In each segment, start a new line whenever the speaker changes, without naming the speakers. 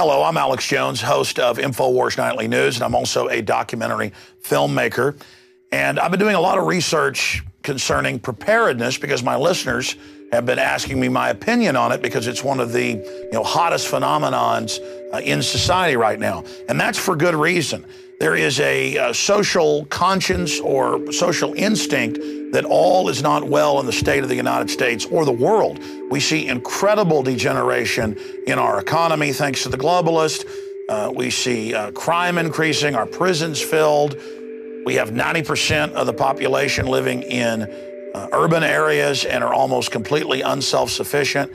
Hello, I'm Alex Jones, host of Infowars Nightly News, and I'm also a documentary filmmaker. And I've been doing a lot of research concerning preparedness because my listeners have been asking me my opinion on it because it's one of the hottest phenomenons in society right now. And that's for good reason. There is a social conscience or social instinct that all is not well in the state of the United States or the world. We see incredible degeneration in our economy thanks to the globalists. We see crime increasing, our prisons filled. We have 90% of the population living in urban areas and are almost completely unself-sufficient.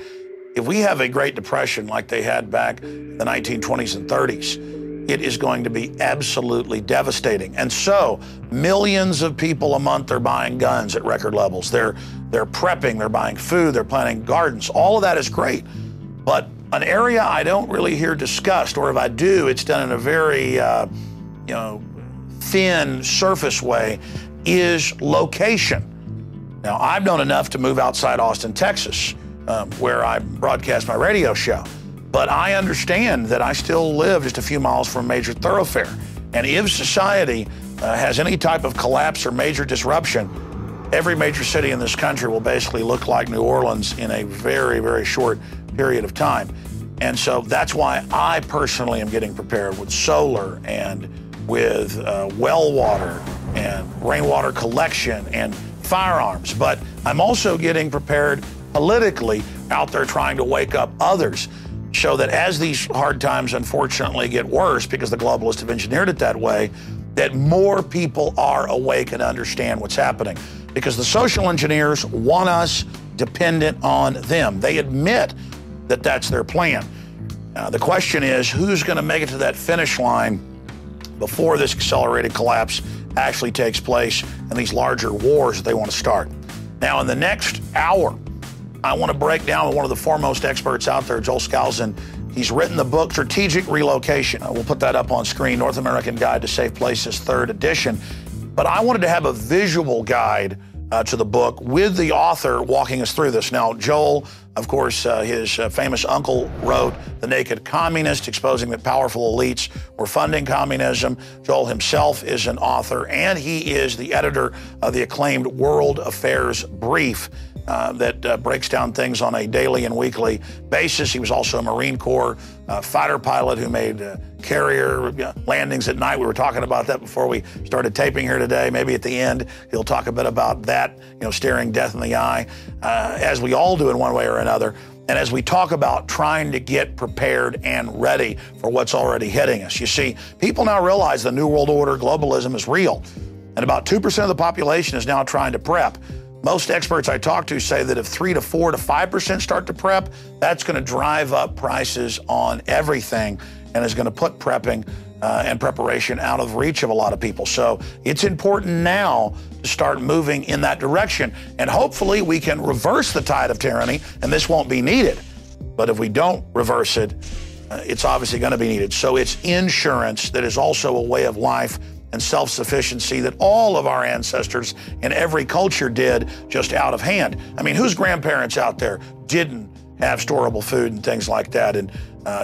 If we have a Great Depression like they had back in the 1920s and 30s, it is going to be absolutely devastating. And so millions of people a month are buying guns at record levels. They're prepping, they're buying food, they're planting gardens. All of that is great. But an area I don't really hear discussed, or if I do, it's done in a very thin surface way, is location. Now, I've known enough to move outside Austin, Texas, where I broadcast my radio show. But I understand that I still live just a few miles from a major thoroughfare. And if society has any type of collapse or major disruption, every major city in this country will basically look like New Orleans in a very, very short period of time. And so that's why I personally am getting prepared with solar and with well water and rainwater collection and firearms. But I'm also getting prepared politically out there trying to wake up others, so that as these hard times unfortunately get worse, because the globalists have engineered it that way, that more people are awake and understand what's happening. Because the social engineers want us dependent on them. They admit that that's their plan. The question is, who's going to make it to that finish line before this accelerated collapse actually takes place and these larger wars that they want to start? Now, in the next hour, I want to break down with one of the foremost experts out there, Joel Skousen. He's written the book, Strategic Relocation. We'll put that up on screen, North American Guide to Safe Places, 3rd edition. But I wanted to have a visual guide to the book with the author walking us through this. Now, Joel, of course, his famous uncle wrote The Naked Communist, exposing that powerful elites were funding communism. Joel himself is an author, and he is the editor of the acclaimed World Affairs Brief that breaks down things on a daily and weekly basis. He was also a Marine Corps fighter pilot who made carrier landings at night. We were talking about that before we started taping here today. Maybe at the end, he'll talk a bit about that, staring death in the eye, as we all do in one way or another. And as we talk about trying to get prepared and ready for what's already hitting us. You see, people now realize the New World Order, globalism is real. And about 2% of the population is now trying to prep. Most experts I talk to say that if 3 to 4 to 5% start to prep, that's going to drive up prices on everything and is going to put prepping and preparation out of reach of a lot of people. So it's important now to start moving in that direction. And hopefully we can reverse the tide of tyranny, and this won't be needed. But if we don't reverse it, it's obviously going to be needed. So it's insurance that is also a way of life and self-sufficiency that all of our ancestors in every culture did, just out of hand. I mean, whose grandparents out there didn't have storable food and things like that and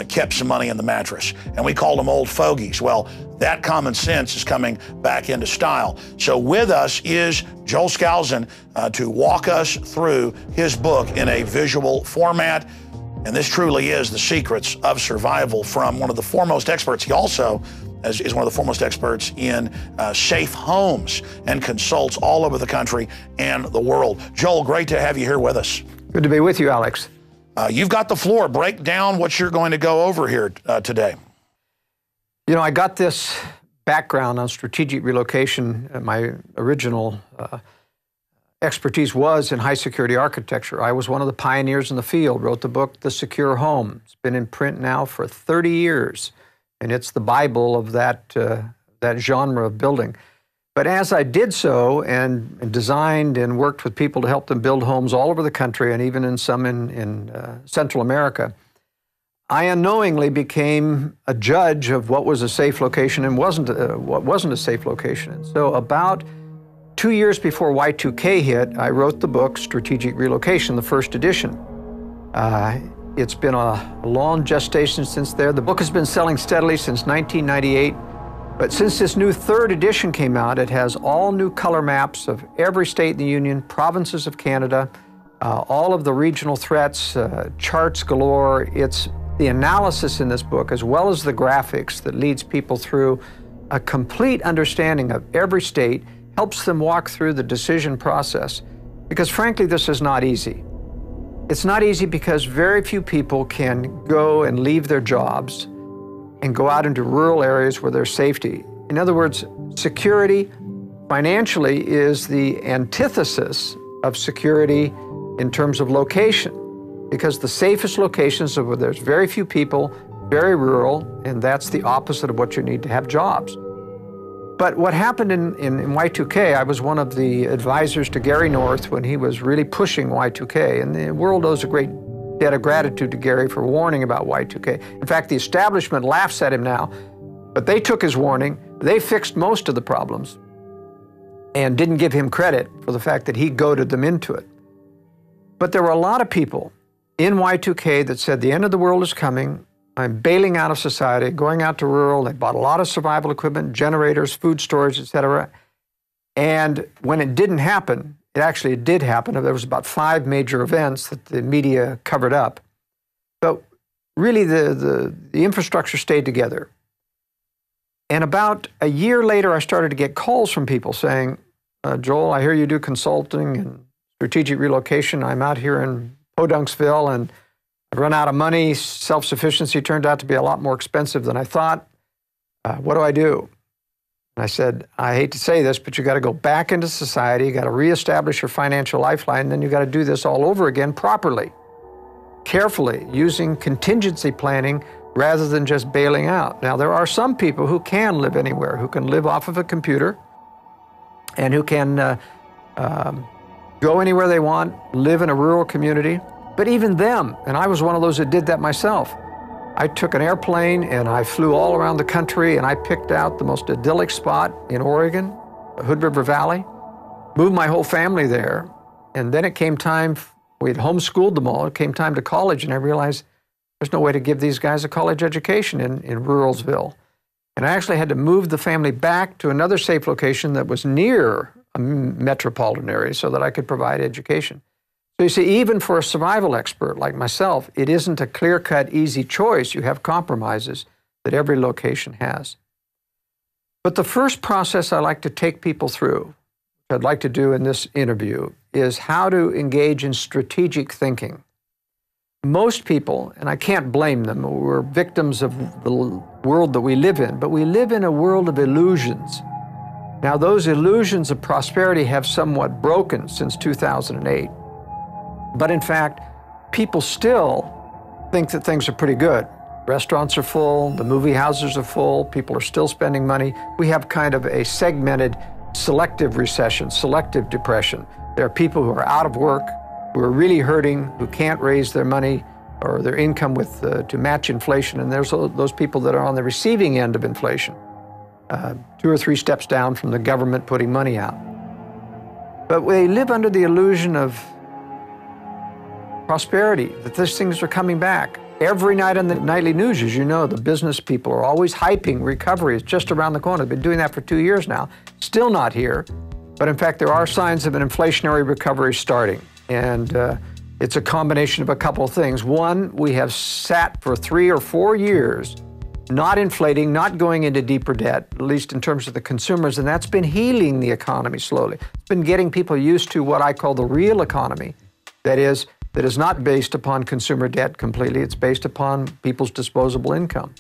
kept some money in the mattress? And we called them old fogies. Well, that common sense is coming back into style. So with us is Joel Skousen to walk us through his book in a visual format. And this truly is the secrets of survival from one of the foremost experts. He also is one of the foremost experts in safe homes and consults all over the country and the world. Joel, great to have you here with us.
Good to be with you, Alex.
You've got the floor. Break down what you're going to go over here today.
I got this background on strategic relocation. My original expertise was in high security architecture. I was one of the pioneers in the field, wrote the book, The Secure Home. It's been in print now for 30 years. And it's the Bible of that genre of building. But as I did so and designed and worked with people to help them build homes all over the country and even in some in Central America, I unknowingly became a judge of what was a safe location and what wasn't a safe location. And so about 2 years before Y2K hit, I wrote the book Strategic Relocation, the 1st edition. It's been a long gestation since there. The book has been selling steadily since 1998. But since this new third edition came out, it has all new color maps of every state in the Union, provinces of Canada, all of the regional threats, charts galore. It's the analysis in this book, as well as the graphics, that leads people through a complete understanding of every state, helps them walk through the decision process. Because frankly, this is not easy. It's not easy because very few people can go and leave their jobs and go out into rural areas where there's safety. In other words, security financially is the antithesis of security in terms of location, because the safest locations are where there's very few people, very rural, and that's the opposite of what you need to have jobs. But what happened in Y2K, I was one of the advisors to Gary North when he was really pushing Y2K, and the world owes a great debt of gratitude to Gary for warning about Y2K. In fact, the establishment laughs at him now, but they took his warning, they fixed most of the problems, and didn't give him credit for the fact that he goaded them into it. But there were a lot of people in Y2K that said the end of the world is coming, I'm bailing out of society, going out to rural. They bought a lot of survival equipment, generators, food storage, etc. And when it didn't happen, it did happen. There was about 5 major events that the media covered up. But really, the infrastructure stayed together. And about a year later, I started to get calls from people saying, Joel, I hear you do consulting and strategic relocation. I'm out here in Podunksville, and I've run out of money. Self-sufficiency turned out to be a lot more expensive than I thought. What do I do? And I said, I hate to say this, but you got to go back into society. You got to reestablish your financial lifeline. Then you got to do this all over again properly, carefully, using contingency planning rather than just bailing out. Now, there are some people who can live anywhere, who can live off of a computer and who can go anywhere they want, live in a rural community. But even them, and I was one of those that did that myself, I took an airplane and I flew all around the country and I picked out the most idyllic spot in Oregon, the Hood River Valley, moved my whole family there. And then it came time, we had homeschooled them all, it came time to college, and I realized there's no way to give these guys a college education in Ruralsville. And I actually had to move the family back to another safe location that was near a metropolitan area so that I could provide education. So you see, even for a survival expert like myself, it isn't a clear-cut, easy choice. You have compromises that every location has. But the first process I like to take people through, which I'd like to do in this interview, is how to engage in strategic thinking. Most people, and I can't blame them, we're victims of the world that we live in, but we live in a world of illusions. Now, those illusions of prosperity have somewhat broken since 2008. But in fact, people still think that things are pretty good. Restaurants are full, the movie houses are full, people are still spending money. We have kind of a segmented selective recession, selective depression. There are people who are out of work, who are really hurting, who can't raise their money or their income to match inflation. And there's those people that are on the receiving end of inflation, 2 or 3 steps down from the government putting money out. But they live under the illusion of prosperity, that these things are coming back. Every night on the nightly news, as you know, the business people are always hyping recovery. It's just around the corner. They've been doing that for 2 years now. Still not here. But in fact, there are signs of an inflationary recovery starting. And it's a combination of a couple of things. One, we have sat for 3 or 4 years not inflating, not going into deeper debt, at least in terms of the consumers, and that's been healing the economy slowly. It's been getting people used to what I call the real economy. That is not based upon consumer debt completely. It's based upon people's disposable income.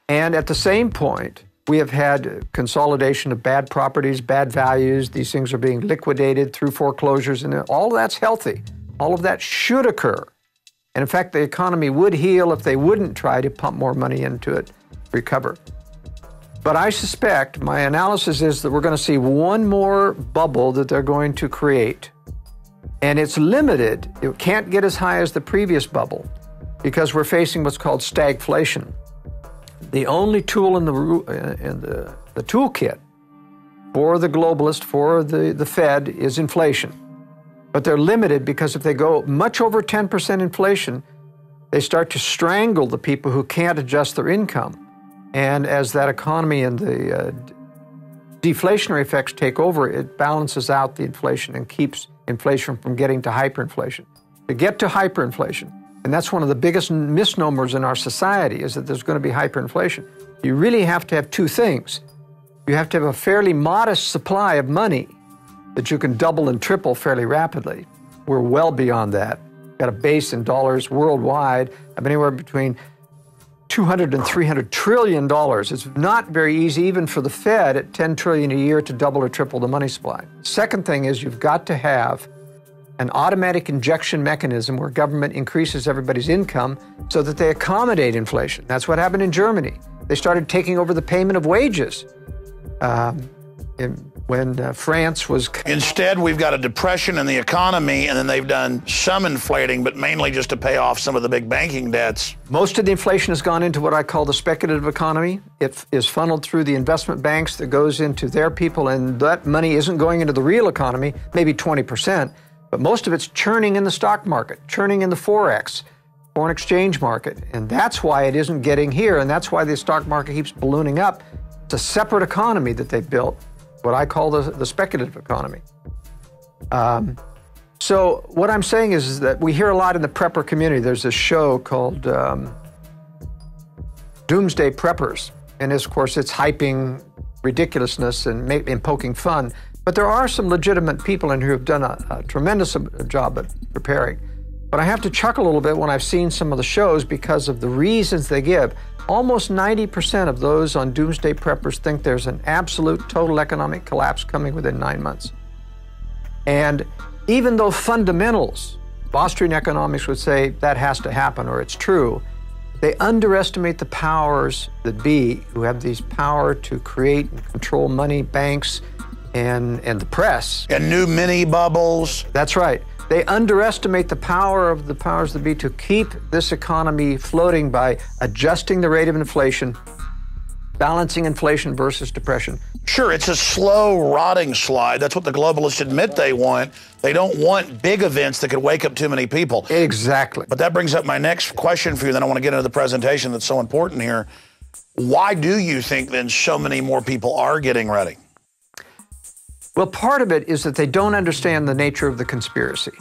And at the same point, we have had consolidation of bad properties, bad values. These things are being liquidated through foreclosures, and all of that's healthy. All of that should occur. And in fact, the economy would heal if they wouldn't try to pump more money into it, recover. But I suspect, my analysis is that we're going to see one more bubble that they're going to create. And it's limited. It can't get as high as the previous bubble because we're facing what's called stagflation. The only tool in the toolkit for the globalist, for the Fed, is inflation. But they're limited because if they go much over 10% inflation, they start to strangle the people who can't adjust their income. And as that economy and the deflationary effects take over, it balances out the inflation and keeps inflation from getting to hyperinflation. To get to hyperinflation, and that's one of the biggest misnomers in our society, is that there's going to be hyperinflation. You really have to have two things. You have to have a fairly modest supply of money that you can double and triple fairly rapidly. We're well beyond that. We've got a base in dollars worldwide of anywhere between $200 and $300 trillion. It's not very easy, even for the Fed at $10 trillion a year, to double or triple the money supply. Second thing is you've got to have an automatic injection mechanism where government increases everybody's income so that they accommodate inflation. That's what happened in Germany. They started taking over the payment of wages when France was...
Instead, we've got a depression in the economy, and then they've done some inflating, but mainly just to pay off some of the big banking debts.
Most of the inflation has gone into what I call the speculative economy. It is funneled through the investment banks that goes into their people, and that money isn't going into the real economy, maybe 20%, but most of it's churning in the stock market, churning in the Forex, foreign exchange market, and that's why it isn't getting here, and that's why the stock market keeps ballooning up. It's a separate economy that they've built, what I call the speculative economy. So what I'm saying is that we hear a lot in the prepper community. There's this show called Doomsday Preppers, and of course it's hyping ridiculousness and poking fun. But there are some legitimate people in here who have done a tremendous job at preparing. But I have to chuckle a little bit when I've seen some of the shows because of the reasons they give. Almost 90% of those on Doomsday Preppers think there's an absolute total economic collapse coming within 9 months. And even though fundamentals, Austrian economics would say that has to happen or it's true, they underestimate the powers that be who have these power to create and control money, banks, and the press.
And new mini bubbles.
That's right. They underestimate the power of the powers that be to keep this economy floating by adjusting the rate of inflation, balancing inflation versus depression.
Sure, it's a slow, rotting slide. That's what the globalists admit they want. They don't want big events that could wake up too many people.
Exactly.
But that brings up my next question for you, then I want to get into the presentation that's so important here. Why do you think then so many more people are getting ready?
Well, part of it is that they don't understand the nature of the conspiracy.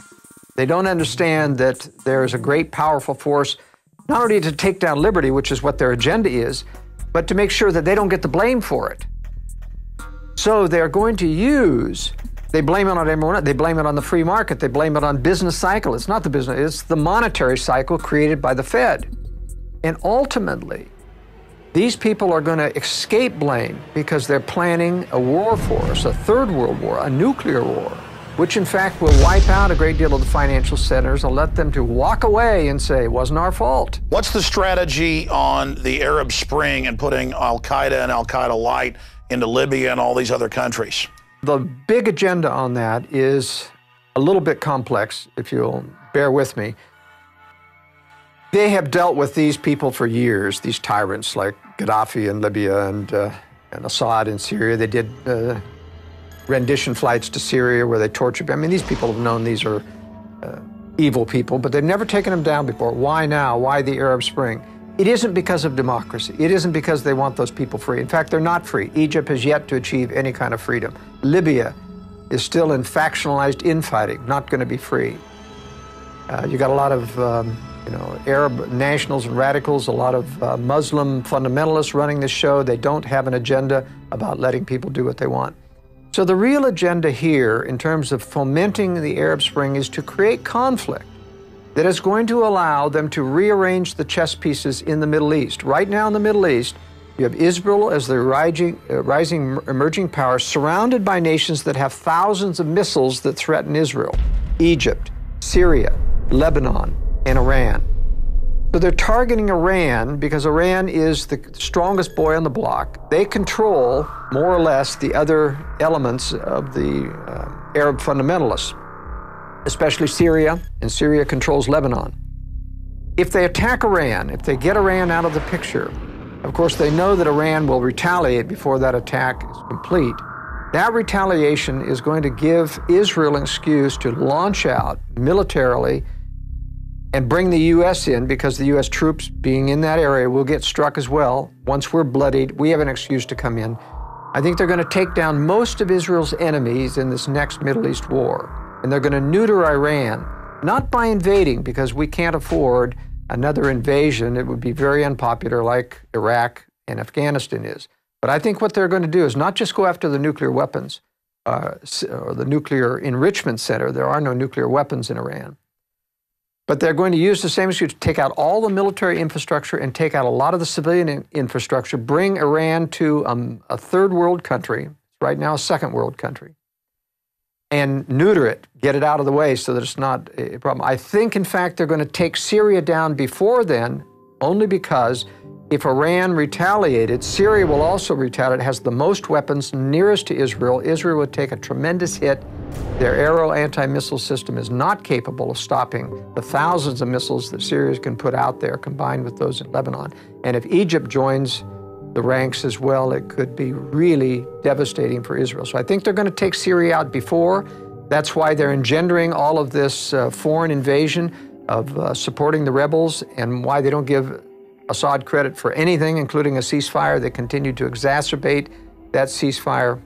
They don't understand that there is a great, powerful force, not only to take down liberty, which is what their agenda is, but to make sure that they don't get the blame for it. So they're going to they blame it on everyone. They blame it on the free market. They blame it on business cycle. It's not the business, it's the monetary cycle created by the Fed. And ultimately, these people are going to escape blame because they're planning a war for us, a third world war, a nuclear war, which in fact will wipe out a great deal of the financial centers and let them to walk away and say, it wasn't our fault.
What's the strategy on the Arab Spring and putting Al-Qaeda and Al-Qaeda light into Libya and all these other countries?
The big agenda on that is a little bit complex, if you'll bear with me. They have dealt with these people for years, these tyrants like Gaddafi in Libya and Assad in Syria. They did rendition flights to Syria where they tortured people. I mean, these people have known these are evil people, but they've never taken them down before. Why now? Why the Arab Spring? It isn't because of democracy. It isn't because they want those people free. In fact, they're not free. Egypt has yet to achieve any kind of freedom. Libya is still in factionalized infighting, not going to be free. You got a lot of Arab nationals and radicals, a lot of Muslim fundamentalists running this show. They don't have an agenda about letting people do what they want. So the real agenda here, in terms of fomenting the Arab Spring, is to create conflict that is going to allow them to rearrange the chess pieces in the Middle East. Right now in the Middle East, you have Israel as the rising emerging power, surrounded by nations that have thousands of missiles that threaten Israel: Egypt, Syria, Lebanon, and Iran. So they're targeting Iran because Iran is the strongest boy on the block. They control, more or less, the other elements of the Arab fundamentalists, especially Syria, and Syria controls Lebanon. If they attack Iran, if they get Iran out of the picture, of course they know that Iran will retaliate before that attack is complete. That retaliation is going to give Israel an excuse to launch out militarily and bring the U.S. in, because the U.S. troops being in that area will get struck as well. Once we're bloodied, we have an excuse to come in. I think they're going to take down most of Israel's enemies in this next Middle East war. And they're going to neuter Iran, not by invading, because we can't afford another invasion. It would be very unpopular, like Iraq and Afghanistan is. But I think what they're going to do is not just go after the nuclear weapons or the nuclear enrichment center. There are no nuclear weapons in Iran. But they're going to use the same excuse to take out all the military infrastructure and take out a lot of the civilian infrastructure, bring Iran to a third world country, right now a second world country, and neuter it, get it out of the way so that it's not a problem. I think, in fact, they're going to take Syria down before then, only because if Iran retaliated, Syria will also retaliate. It has the most weapons nearest to Israel. Israel would take a tremendous hit. Their Arrow anti-missile system is not capable of stopping the thousands of missiles that Syria can put out there, combined with those in Lebanon. And if Egypt joins the ranks as well, it could be really devastating for Israel. So I think they're going to take Syria out before. That's why they're engendering all of this foreign invasion of supporting the rebels, and why they don't give Assad credit for anything, including a ceasefire. They continue to exacerbate that ceasefire,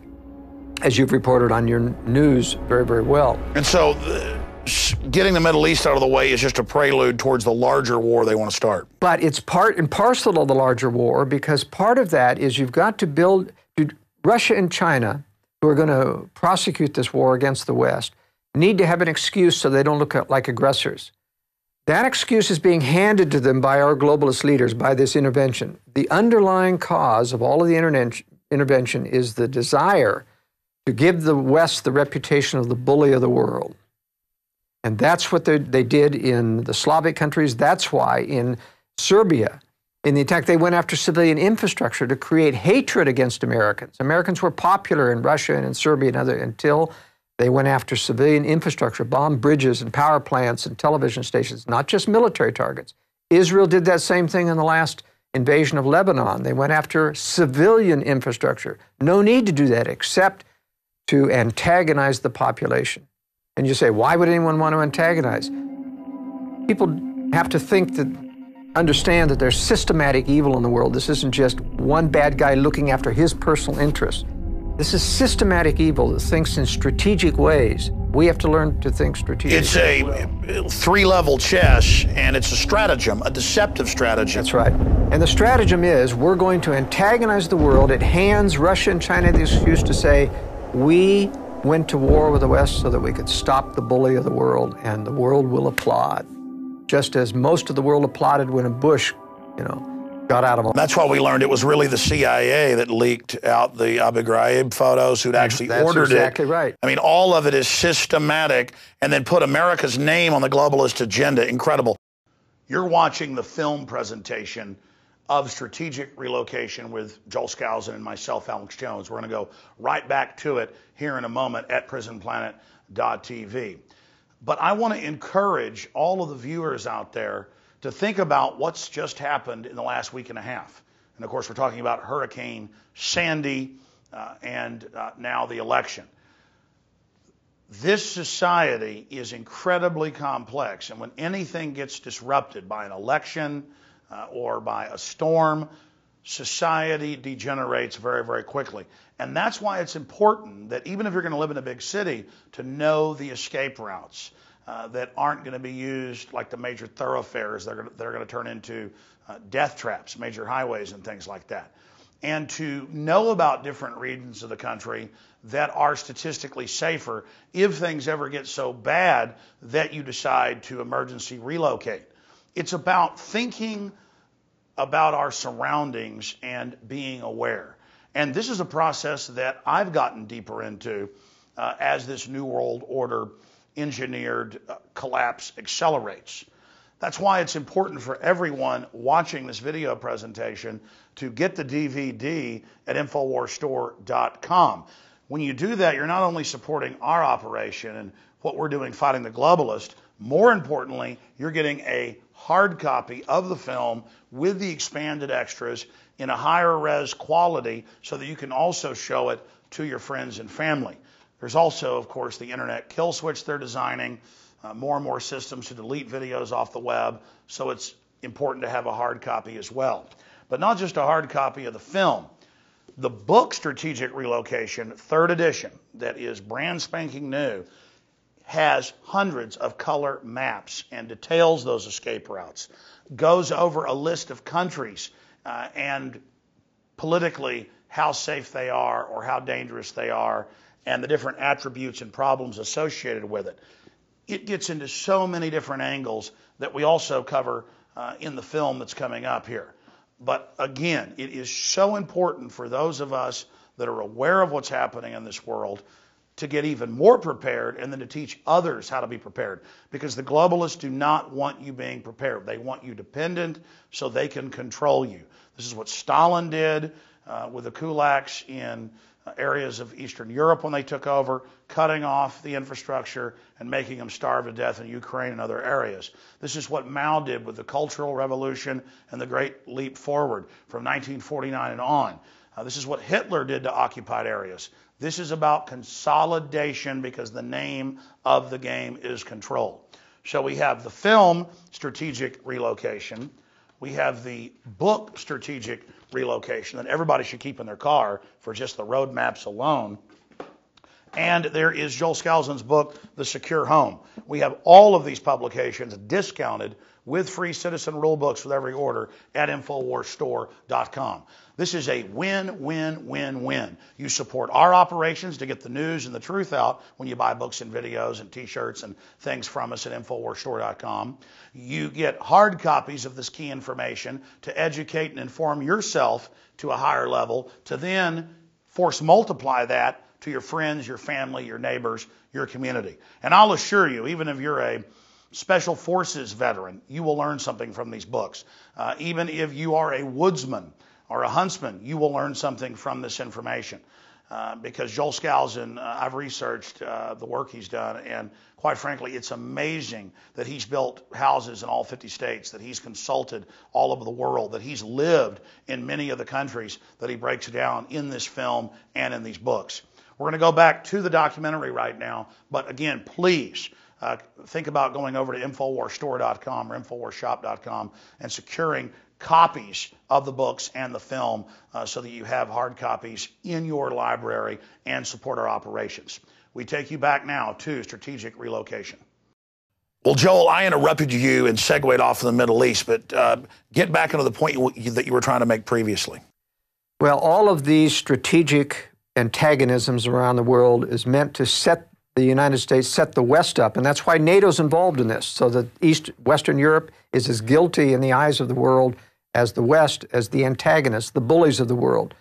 as you've reported on your news very, very well.
And so getting the Middle East out of the way is just a prelude towards the larger war they want to start.
But it's part and parcel of the larger war, because part of that is you've got to build, Russia and China, who are going to prosecute this war against the West, need to have an excuse so they don't look like aggressors. That excuse is being handed to them by our globalist leaders, by this intervention. The underlying cause of all of the intervention is the desire to give the West the reputation of the bully of the world. And that's what they did in the Slavic countries. That's why in Serbia, in the attack, they went after civilian infrastructure to create hatred against Americans. Americans were popular in Russia and in Serbia and other until they went after civilian infrastructure, bombed bridges and power plants and television stations, not just military targets. Israel did that same thing in the last invasion of Lebanon. They went after civilian infrastructure. No need to do that except to antagonize the population. And you say, why would anyone want to antagonize? People have to understand that there's systematic evil in the world. This isn't just one bad guy looking after his personal interests. This is systematic evil that thinks in strategic ways. We have to learn to think strategically.
It's a three-level chess, and it's a stratagem, a deceptive stratagem.
That's right. And the stratagem is we're going to antagonize the world. It hands Russia and China the excuse to say, we went to war with the West so that we could stop the bully of the world, and the world will applaud. Just as most of the world applauded when Bush, got out of.
That's why we learned it was really the CIA that leaked out the Abu Ghraib photos, who'd actually ordered it.
That's exactly right.
I mean, all of it is systematic, and then put America's name on the globalist agenda. Incredible. You're watching the film presentation of Strategic Relocation with Joel Skousen and myself, Alex Jones. We're going to go right back to it here in a moment at prisonplanet.tv. But I want to encourage all of the viewers out there to think about what's just happened in the last week and a half. And of course, we're talking about Hurricane Sandy and now the election. This society is incredibly complex, and when anything gets disrupted by an election or by a storm, society degenerates very, very quickly. And that's why it's important that even if you're going to live in a big city, to know the escape routes that aren't going to be used like the major thoroughfares that are going to turn into death traps, major highways and things like that. And to know about different regions of the country that are statistically safer if things ever get so bad that you decide to emergency relocate. It's about thinking about our surroundings and being aware. And this is a process that I've gotten deeper into as this New World Order engineered collapse accelerates. That's why it's important for everyone watching this video presentation to get the DVD at InfowarsStore.com. When you do that, you're not only supporting our operation and what we're doing fighting the globalist, more importantly, you're getting a hard copy of the film with the expanded extras in a higher res quality so that you can also show it to your friends and family. There's also, of course, the internet kill switch they're designing more and more systems to delete videos off the web, so it's important to have a hard copy as well. But not just a hard copy of the film. The book Strategic Relocation, 3rd edition, that is brand spanking new, has hundreds of color maps and details those escape routes, goes over a list of countries and politically how safe they are or how dangerous they are, and the different attributes and problems associated with it. It gets into so many different angles that we also cover in the film that's coming up here. But again, it is so important for those of us that are aware of what's happening in this world to get even more prepared, and then to teach others how to be prepared. Because the globalists do not want you being prepared. They want you dependent so they can control you. This is what Stalin did with the kulaks in areas of Eastern Europe when they took over, cutting off the infrastructure and making them starve to death in Ukraine and other areas. This is what Mao did with the Cultural Revolution and the Great Leap Forward from 1949 and on. This is what Hitler did to occupied areas. This is about consolidation, because the name of the game is control. So we have the film Strategic Relocation. We have the book Strategic Relocation that everybody should keep in their car for just the road maps alone. And there is Joel Skousen's book, The Secure Home. We have all of these publications discounted with free citizen rule books with every order at InfowarsStore.com. This is a win, win, win, win. You support our operations to get the news and the truth out when you buy books and videos and t-shirts and things from us at InfowarsStore.com. You get hard copies of this key information to educate and inform yourself to a higher level, to then force multiply that to your friends, your family, your neighbors, your community. And I'll assure you, even if you're a Special Forces veteran, you will learn something from these books. Even if you are a woodsman or a huntsman, you will learn something from this information. Because Joel Skousen, I've researched the work he's done, and quite frankly, it's amazing that he's built houses in all 50 states, that he's consulted all over the world, that he's lived in many of the countries that he breaks down in this film and in these books. We're going to go back to the documentary right now, but again, please think about going over to InfowarsStore.com or InfowarsShop.com and securing copies of the books and the film so that you have hard copies in your library and support our operations. We take you back now to Strategic Relocation. Well, Joel, I interrupted you and segued off in the Middle East, but get back into the point that you were trying to make previously.
Well, all of these strategic antagonisms around the world is meant to set the United States, set the West up, and that's why NATO's involved in this, so that Western Europe is as guilty in the eyes of the world as the West, as the antagonists, the bullies of the world.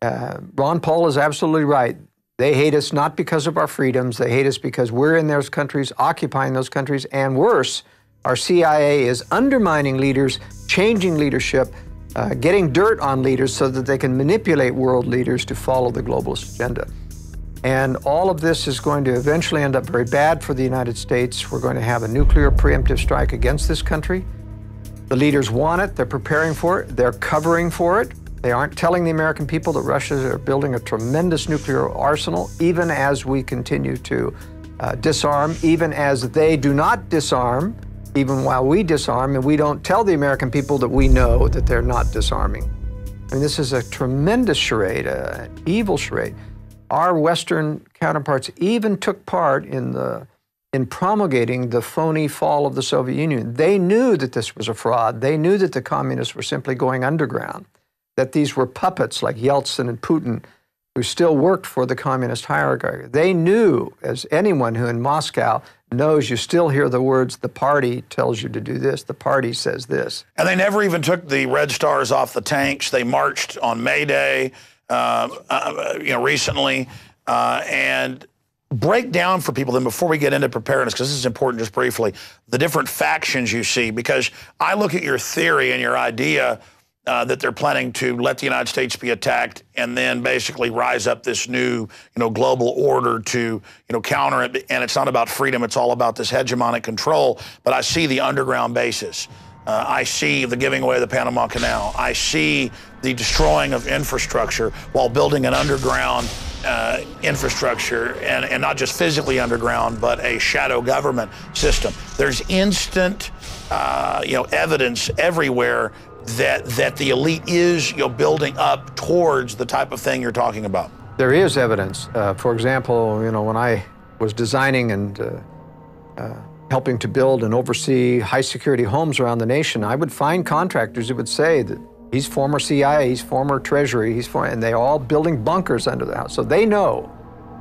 Ron Paul is absolutely right. They hate us not because of our freedoms. They hate us because we're in those countries, occupying those countries, and worse, our CIA is undermining leaders, changing leadership, getting dirt on leaders so that they can manipulate world leaders to follow the globalist agenda. And all of this is going to eventually end up very bad for the United States. We're going to have a nuclear preemptive strike against this country. The leaders want it. They're preparing for it. They're covering for it. They aren't telling the American people that Russia is building a tremendous nuclear arsenal, even as we continue to disarm, even as they do not disarm, even while we disarm, and we don't tell the American people that we know that they're not disarming. I mean, this is a tremendous charade, an evil charade. Our Western counterparts even took part in promulgating the phony fall of the Soviet Union. They knew that this was a fraud. They knew that the communists were simply going underground, that these were puppets like Yeltsin and Putin who still worked for the communist hierarchy. They knew, as anyone who in Moscow knows, you still hear the words, the party tells you to do this, the party says this.
And they never even took the red stars off the tanks. They marched on May Day, recently, and break down for people then before we get into preparedness, because this is important just briefly, the different factions you see, because I look at your theory and your idea that they're planning to let the United States be attacked and then basically rise up this new, global order to, counter it. And it's not about freedom. It's all about this hegemonic control. But I see the underground bases. I see the giving away of the Panama Canal. I see the destroying of infrastructure while building an underground infrastructure, and not just physically underground, but a shadow government system. There's instant, evidence everywhere that the elite is, building up towards the type of thing you're talking about.
There is evidence. For example, when I was designing and helping to build and oversee high-security homes around the nation, I would find contractors who would say that he's former CIA, he's former Treasury, and they're all building bunkers under the house. So they know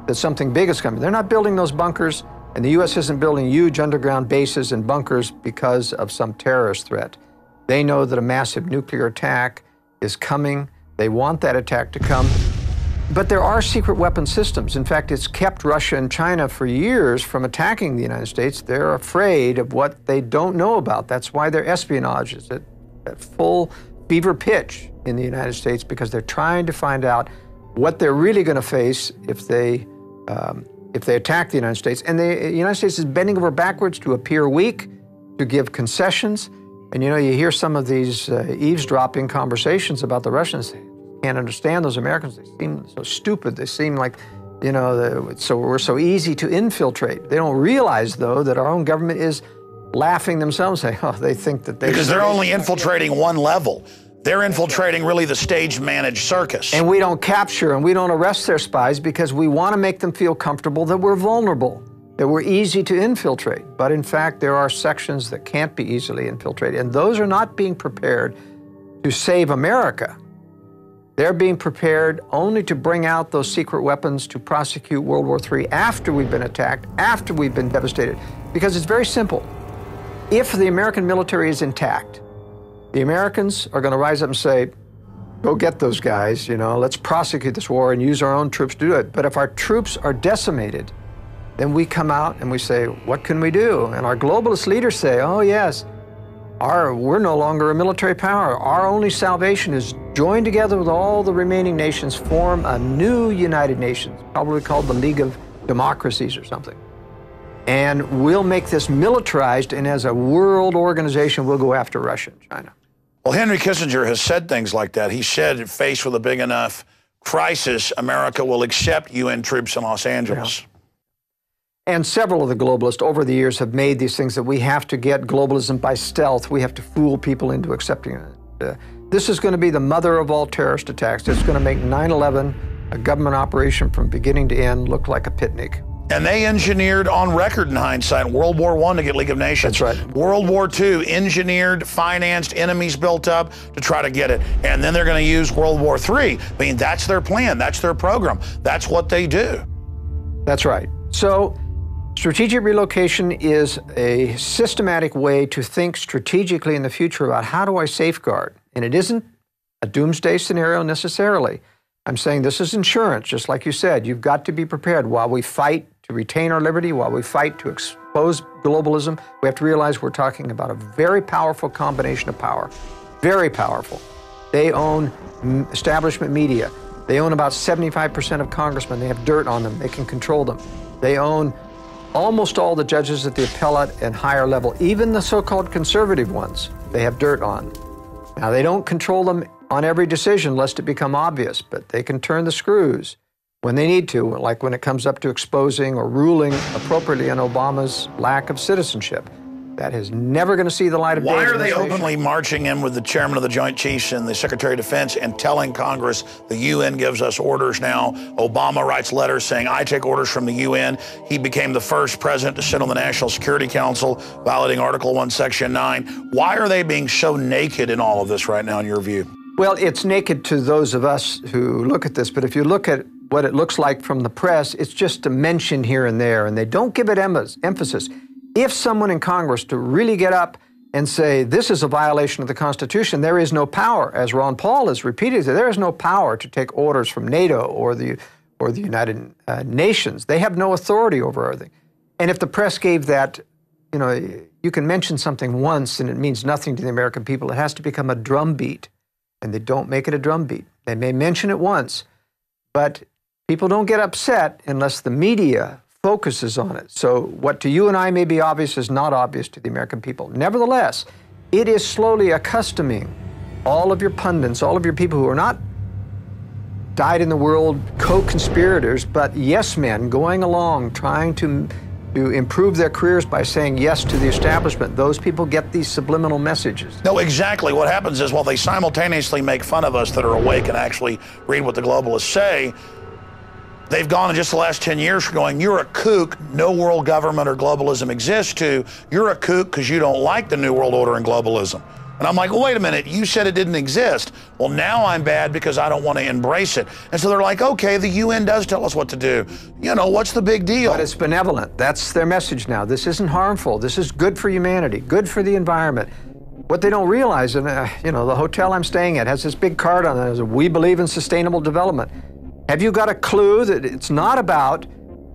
that something big is coming. They're not building those bunkers, and the U.S. isn't building huge underground bases and bunkers because of some terrorist threat. They know that a massive nuclear attack is coming. They want that attack to come. But there are secret weapon systems. In fact, it's kept Russia and China for years from attacking the United States. They're afraid of what they don't know about. That's why their espionage is at full fever pitch in the United States, because they're trying to find out what they're really going to face if they attack the United States. And the United States is bending over backwards to appear weak, to give concessions. And you hear some of these eavesdropping conversations about the Russians. Can't understand those Americans. They seem so stupid. They seem like, so we're so easy to infiltrate. They don't realize, though, that our own government is laughing themselves, saying, they think that
because they're only infiltrating one level. They're infiltrating really the stage-managed circus.
And we don't capture and we don't arrest their spies because we want to make them feel comfortable that we're vulnerable, that we're easy to infiltrate. But in fact, there are sections that can't be easily infiltrated, and those are not being prepared to save America. They're being prepared only to bring out those secret weapons to prosecute World War III after we've been attacked, after we've been devastated. Because it's very simple. If the American military is intact, the Americans are going to rise up and say, go get those guys, let's prosecute this war and use our own troops to do it. But if our troops are decimated, then we come out and we say, what can we do? And our globalist leaders say, oh yes, we're no longer a military power. Our only salvation is join together with all the remaining nations, form a new United Nations, probably called the League of Democracies or something. And we'll make this militarized, and as a world organization, we'll go after Russia and China.
Well, Henry Kissinger has said things like that. He said, faced with a big enough crisis, America will accept UN troops in Los Angeles.
Yeah. And several of the globalists over the years have made these things that we have to get globalism by stealth. We have to fool people into accepting it. This is going to be the mother of all terrorist attacks. It's going to make 9/11, a government operation from beginning to end, look like a picnic.
And they engineered, on record in hindsight, World War I to get League of Nations.
That's right.
World War II, engineered, financed, enemies built up to try to get it. And then they're going to use World War III. I mean, that's their plan. That's their program. That's what they do.
That's right. So strategic relocation is a systematic way to think strategically in the future about how do I safeguard? And it isn't a doomsday scenario necessarily. I'm saying this is insurance, just like you said. You've got to be prepared while we fight to retain our liberty, while we fight to expose globalism. We have to realize we're talking about a very powerful combination of power, very powerful. They own establishment media. They own about 75% of congressmen. They have dirt on them. They can control them. They own almost all the judges at the appellate and higher level, even the so-called conservative ones, they have dirt on. Now, they don't control them on every decision lest it become obvious, but they can turn the screws when they need to, like when it comes up to exposing or ruling appropriately on Obama's lack of citizenship. That is never going to see the light of day.
Why are they openly marching in with the chairman of the Joint Chiefs and the Secretary of Defense and telling Congress the UN gives us orders now? Obama writes letters saying, I take orders from the UN. He became the first president to sit on the National Security Council, violating Article 1, Section 9. Why are they being so naked in all of this right now, in your view?
Well, it's naked to those of us who look at this, but if you look at what it looks like from the press, it's just a mention here and there, and they don't give it emphasis. If someone in Congress to really get up and say, this is a violation of the Constitution, there is no power, as Ron Paul has repeated, there is no power to take orders from NATO or the United Nations. They have no authority over everything. And if the press gave that, you can mention something once and it means nothing to the American people. It has to become a drumbeat, and they don't make it a drumbeat. They may mention it once, but people don't get upset unless the media focuses on it. So what to you and I may be obvious is not obvious to the American people. Nevertheless, it is slowly accustoming all of your pundits, all of your people who are not dyed in the world co-conspirators, but yes men going along trying to improve their careers by saying yes to the establishment. Those people get these subliminal messages.
No, exactly. What happens is while they simultaneously make fun of us that are awake and actually read what the globalists say, they've gone in just the last 10 years from going, you're a kook, no world government or globalism exists, to you're a kook because you don't like the New World Order and globalism. And I'm like, well, wait a minute, you said it didn't exist. Well, now I'm bad because I don't want to embrace it. And so they're like, okay, the UN does tell us what to do. You know, what's the big deal?
But it's benevolent. That's their message now. This isn't harmful. This is good for humanity, good for the environment. What they don't realize, and you know, the hotel I'm staying at has this big card on it, we believe in sustainable development. Have you got a clue that it's not about,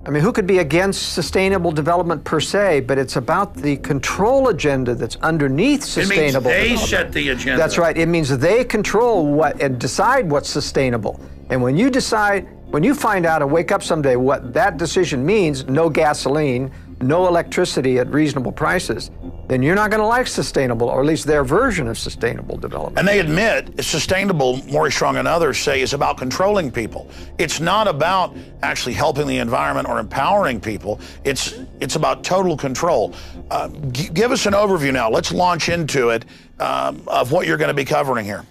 I mean, who could be against sustainable development per se, but it's about the control agenda that's underneath sustainable development.
It means they set the agenda.
That's right. It means they control what and decide what's sustainable. And when you decide, when you find out and wake up someday what that decision means, no gasoline, no electricity at reasonable prices, then you're not going to like sustainable, or at least their version of sustainable development.
And they admit it's sustainable, Maurice Strong and others say, is about controlling people. It's not about actually helping the environment or empowering people. It's about total control. Give us an overview now. Let's launch into it of what you're going to be covering here.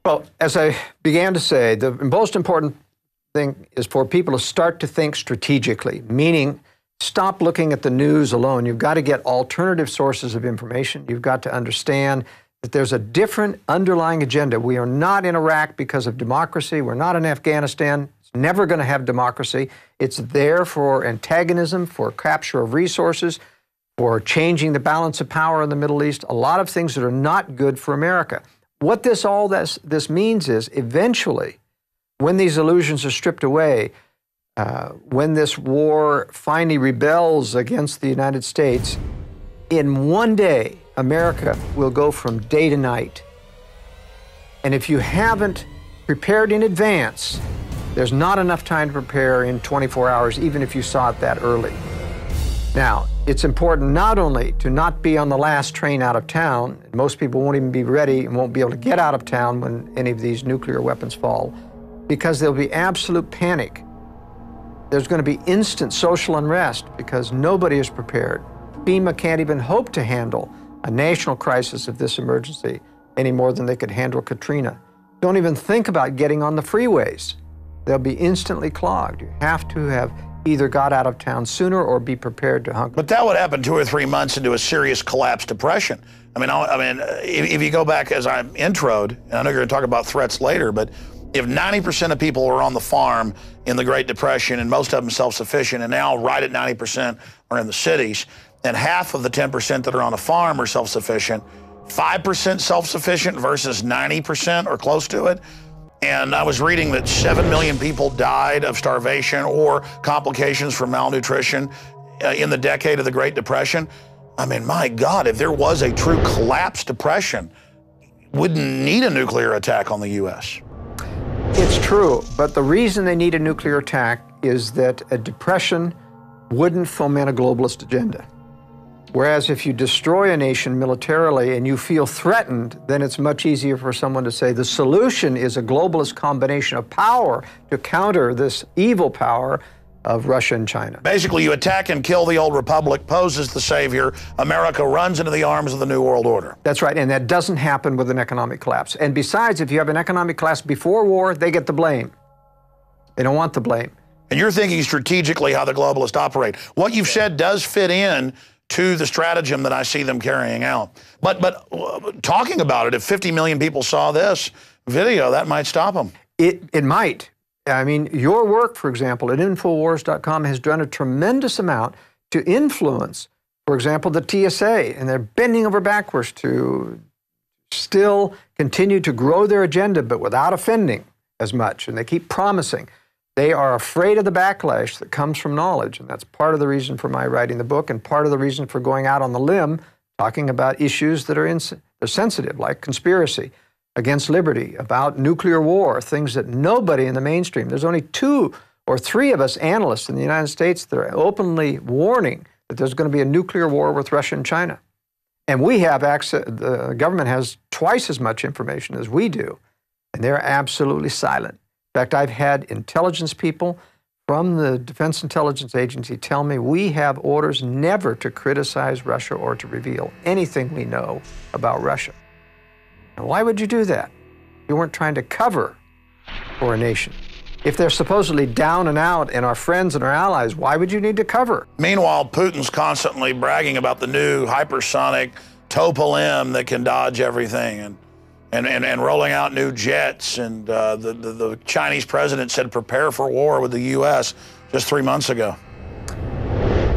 Well, as I began to say, the most important thing is for people to start to think strategically, meaning stop looking at the news alone. You've got to get alternative sources of information. You've got to understand that there's a different underlying agenda. We are not in Iraq because of democracy. We're not in Afghanistan. It's never going to have democracy. It's there for antagonism, for capture of resources, for changing the balance of power in the Middle East, a lot of things that are not good for America. What this means is eventually, when these illusions are stripped away, when this war finally rebels against the United States, in one day, America will go from day to night. And if you haven't prepared in advance, there's not enough time to prepare in 24 hours, even if you saw it that early. Now, it's important not only to not be on the last train out of town, and most people won't even be ready and won't be able to get out of town when any of these nuclear weapons fall, because there'll be absolute panic. There's going to be instant social unrest because nobody is prepared. FEMA can't even hope to handle a national crisis of this emergency any more than they could handle Katrina. Don't even think about getting on the freeways. They'll be instantly clogged. You have to have either got out of town sooner or be prepared to hunker.
But that would happen 2 or 3 months into a serious collapse depression. I mean, if you go back as I introed, and I know you're going to talk about threats later, but if 90% of people were on the farm in the Great Depression and most of them self-sufficient, and now right at 90% are in the cities, and half of the 10% that are on a farm are self-sufficient, 5% self-sufficient versus 90% or close to it. And I was reading that 7 million people died of starvation or complications from malnutrition in the decade of the Great Depression. I mean, my God, if there was a true collapse depression, wouldn't need a nuclear attack on the U.S.
It's true, but the reason they need a nuclear attack is that a depression wouldn't foment a globalist agenda. Whereas if you destroy a nation militarily and you feel threatened, then it's much easier for someone to say the solution is a globalist combination of power to counter this evil power of Russia and China.
Basically, you attack and kill the old republic, pose as the savior. America runs into the arms of the New World Order.
That's right, and that doesn't happen with an economic collapse. And besides, if you have an economic collapse before war, they get the blame. They don't want the blame.
And you're thinking strategically how the globalists operate. What you've said does fit in to the stratagem that I see them carrying out. But talking about it, if 50 million people saw this video, that might stop them.
It might. I mean, your work, for example, at Infowars.com has done a tremendous amount to influence, for example, the TSA, and they're bending over backwards to still continue to grow their agenda, but without offending as much, and they keep promising. They are afraid of the backlash that comes from knowledge, and that's part of the reason for my writing the book and part of the reason for going out on the limb talking about issues that are sensitive, like conspiracy against liberty, about nuclear war, things that nobody in the mainstream, there's only 2 or 3 of us analysts in the United States that are openly warning that there's going to be a nuclear war with Russia and China. And we have access, the government has twice as much information as we do, and they're absolutely silent. In fact, I've had intelligence people from the Defense Intelligence Agency tell me we have orders never to criticize Russia or to reveal anything we know about Russia. And why would you do that? You weren't trying to cover for a nation. If they're supposedly down and out and our friends and our allies, why would you need to cover?
Meanwhile, Putin's constantly bragging about the new hypersonic Tupolev that can dodge everything and rolling out new jets. And the Chinese president said prepare for war with the U.S. just 3 months ago.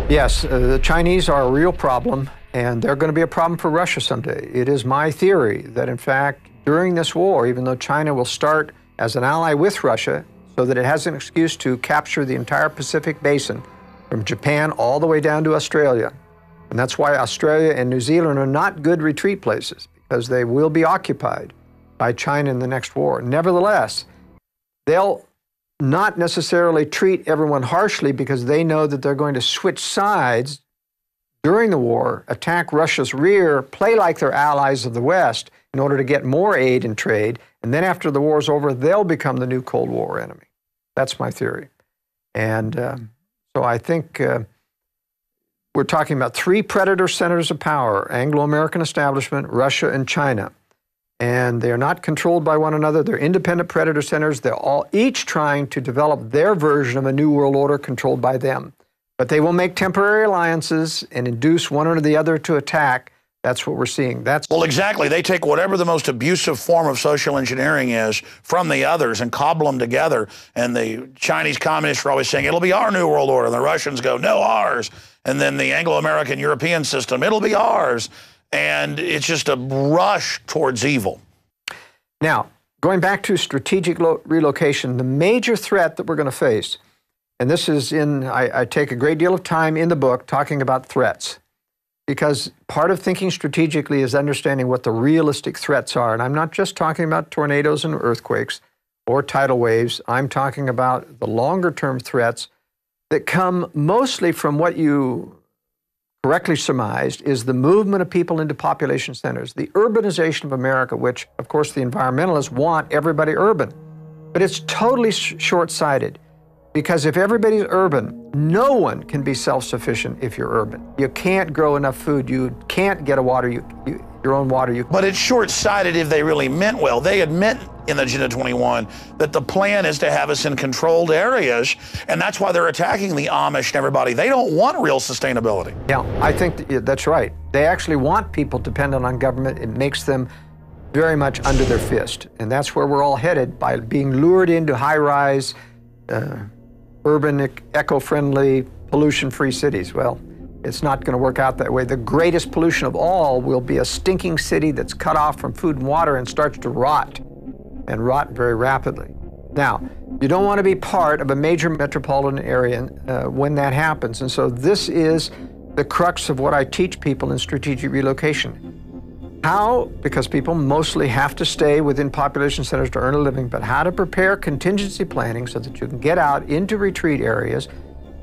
Yes, the Chinese are a real problem, and they're going to be a problem for Russia someday. It is my theory that, in fact, during this war, even though China will start as an ally with Russia so that it has an excuse to capture the entire Pacific Basin from Japan all the way down to Australia. And that's why Australia and New Zealand are not good retreat places, because they will be occupied by China in the next war. Nevertheless, they'll not necessarily treat everyone harshly because they know that they're going to switch sides during the war, attack Russia's rear, play like they're allies of the West in order to get more aid and trade, and then after the war's over, they'll become the new Cold War enemy. That's my theory. And so I think we're talking about three predator centers of power: Anglo-American establishment, Russia, and China. And they're not controlled by one another. They're independent predator centers. They're all each trying to develop their version of a new world order controlled by them. But they will make temporary alliances and induce one or the other to attack. That's what we're seeing.
Well, exactly. They take whatever the most abusive form of social engineering is from the others and cobble them together. And the Chinese communists are always saying, it'll be our new world order. And the Russians go, no, ours. And then the Anglo-American European system, it'll be ours. And it's just a rush towards evil.
Now, going back to strategic relocation, the major threat that we're going to face, and this is I take a great deal of time in the book talking about threats, because part of thinking strategically is understanding what the realistic threats are. And I'm not just talking about tornadoes and earthquakes or tidal waves. I'm talking about the longer-term threats that come mostly from what you correctly surmised is the movement of people into population centers, the urbanization of America, which, of course, the environmentalists want everybody urban. But it's totally short-sighted, because if everybody's urban, no one can be self-sufficient if you're urban. You can't grow enough food. You can't get your own water.
But it's short-sighted if they really meant well. They admit in Agenda 21 that the plan is to have us in controlled areas, and that's why they're attacking the Amish and everybody. They don't want real sustainability.
Yeah, I think that's right. They actually want people dependent on government. It makes them very much under their fist, and that's where we're all headed by being lured into high-rise, urban, eco-friendly, pollution-free cities. Well, it's not going to work out that way. The greatest pollution of all will be a stinking city that's cut off from food and water and starts to rot, and rot very rapidly. Now, you don't want to be part of a major metropolitan area when that happens. And so this is the crux of what I teach people in strategic relocation. How, because people mostly have to stay within population centers to earn a living, but how to prepare contingency planning so that you can get out into retreat areas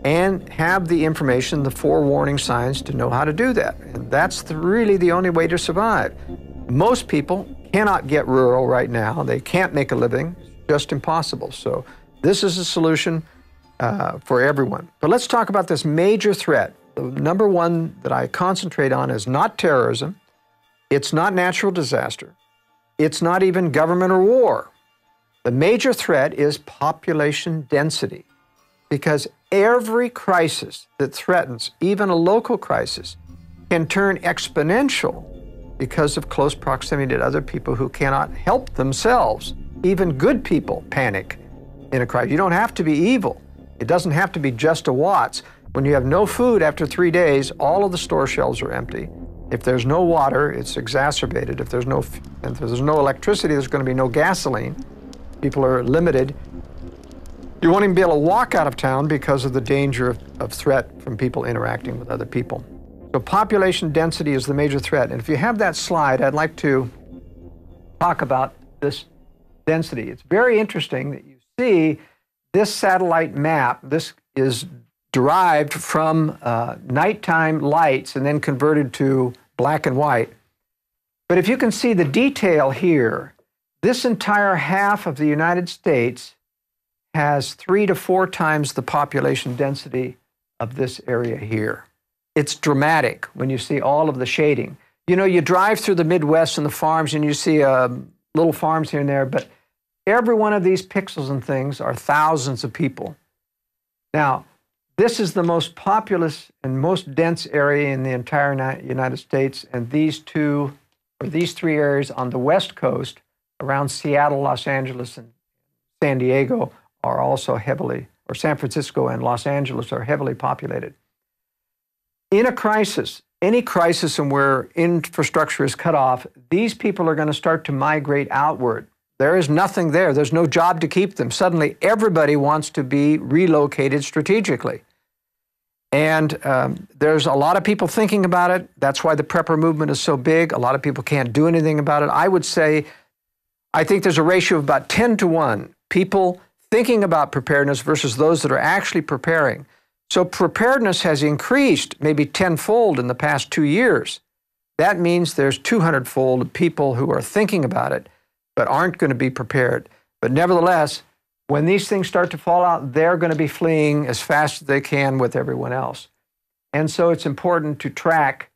and have the information, the forewarning signs to know how to do that. And that's really the only way to survive. Most people cannot get rural right now. They can't make a living. It's just impossible. So this is a solution for everyone. But let's talk about this major threat. The number one that I concentrate on is not terrorism. It's not natural disaster. It's not even government or war. The major threat is population density, because every crisis that threatens, even a local crisis, can turn exponential because of close proximity to other people who cannot help themselves. Even good people panic in a crisis. You don't have to be evil. It doesn't have to be just a Watts. When you have no food after 3 days, all of the store shelves are empty. If there's no water, it's exacerbated. If there's no electricity, there's going to be no gasoline. People are limited. You won't even be able to walk out of town because of the danger of threat from people interacting with other people. So population density is the major threat. And if you have that slide, I'd like to talk about this density. It's very interesting that you see this satellite map. This is derived from nighttime lights and then converted to black and white. But if you can see the detail here, this entire half of the United States has 3 to 4 times the population density of this area here. It's dramatic when you see all of the shading. You know, you drive through the Midwest and the farms and you see little farms here and there, but every one of these pixels and things are thousands of people. Now, this is the most populous and most dense area in the entire United States, and these 3 areas on the West Coast around Seattle, Los Angeles, and San Diego are also heavily, or San Francisco and Los Angeles are heavily populated. In a crisis, any crisis in where infrastructure is cut off, these people are going to start to migrate outward. There is nothing there. There's no job to keep them. Suddenly, everybody wants to be relocated strategically. And there's a lot of people thinking about it. That's why the prepper movement is so big. A lot of people can't do anything about it. I would say, I think there's a ratio of about 10 to 1. People thinking about preparedness versus those that are actually preparing. So preparedness has increased maybe 10-fold in the past 2 years. That means there's 200-fold people who are thinking about it but aren't going to be prepared. But nevertheless, when these things start to fall out, they're going to be fleeing as fast as they can with everyone else. And so it's important to track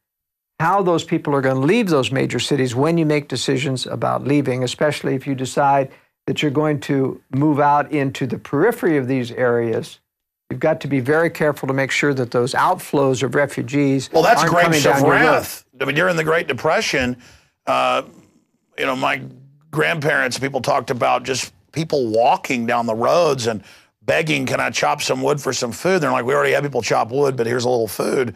how those people are going to leave those major cities when you make decisions about leaving, especially if you decide that you're going to move out into the periphery of these areas. You've got to be very careful to make sure that those outflows of refugees
Well, that's
aren't
grapes
coming
of
down your road.
wrath. I mean, during the Great Depression, you know, my grandparents, people talked about just people walking down the roads and begging, can I chop some wood for some food? They're like, we already have people chop wood, but here's a little food.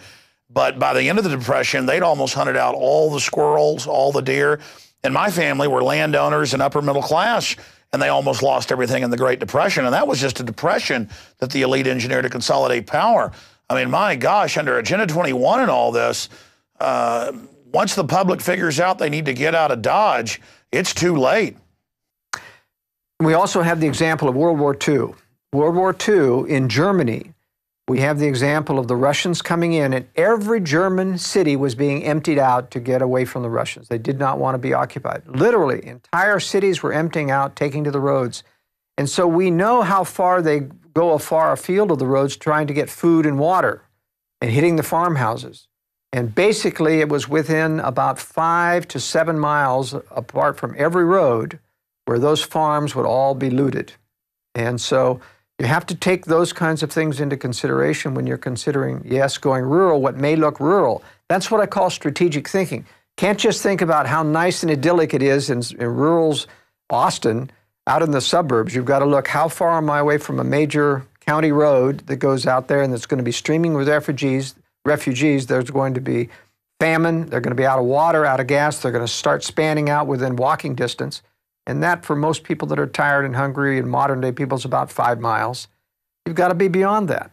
But by the end of the Depression, they'd almost hunted out all the squirrels, all the deer. And my family were landowners and upper middle class, and they almost lost everything in the Great Depression. And that was just a depression that the elite engineered to consolidate power. I mean, my gosh, under Agenda 21 and all this, once the public figures out they need to get out of Dodge, it's too late.
We also have the example of World War II. World War II in Germany, we have the example of the Russians coming in, and every German city was being emptied out to get away from the Russians. They did not want to be occupied. Literally, entire cities were emptying out, taking to the roads. And so we know how far they go far afield of the roads trying to get food and water and hitting the farmhouses. And basically, it was within about 5 to 7 miles apart from every road where those farms would all be looted. And so you have to take those kinds of things into consideration when you're considering, yes, going rural, what may look rural. That's what I call strategic thinking. Can't just think about how nice and idyllic it is in rural Austin, out in the suburbs. You've got to look, how far am I away from a major county road that goes out there and that's going to be streaming with refugees. There's going to be famine. They're going to be out of water, out of gas. They're going to start spanning out within walking distance. And that, for most people that are tired and hungry and modern-day people, is about 5 miles. You've got to be beyond that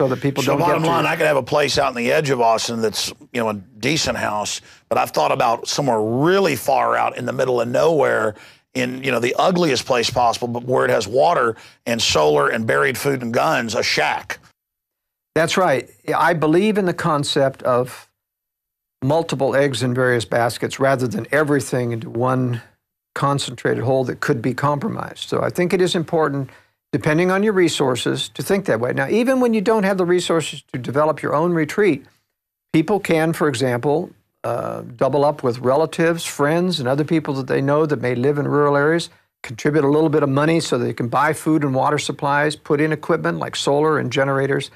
so that people don't get to...
Bottom line, I could have a place out in the edge of Austin that's, you know, a decent house, but I've thought about somewhere really far out in the middle of nowhere in, you know, the ugliest place possible, but where it has water and solar and buried food and guns, a shack.
That's right. I believe in the concept of multiple eggs in various baskets rather than everything into one concentrated whole that could be compromised. So I think it is important, depending on your resources, to think that way. Now, even when you don't have the resources to develop your own retreat, people can, for example, double up with relatives, friends, and other people that they know that may live in rural areas, contribute a little bit of money so they can buy food and water supplies, put in equipment like solar and generators.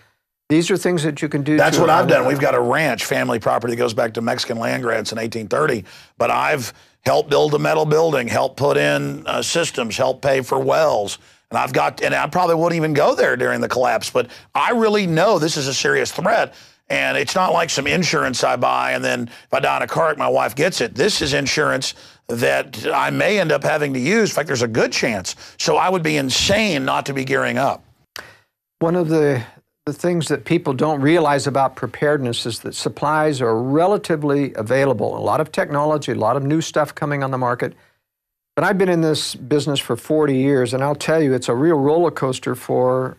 These are things that you can do.
That's what I've done. We've got a ranch, family property that goes back to Mexican land grants in 1830, but I've helped build a metal building, helped put in systems, helped pay for wells. And I probably wouldn't even go there during the collapse, but I really know this is a serious threat. And it's not like some insurance I buy and then if I die in a car, my wife gets it. This is insurance that I may end up having to use. In fact, there's a good chance. So I would be insane not to be gearing up.
One of the things that people don't realize about preparedness is that supplies are relatively available. A lot of technology, a lot of new stuff coming on the market. But I've been in this business for 40 years, and I'll tell you, it's a real roller coaster for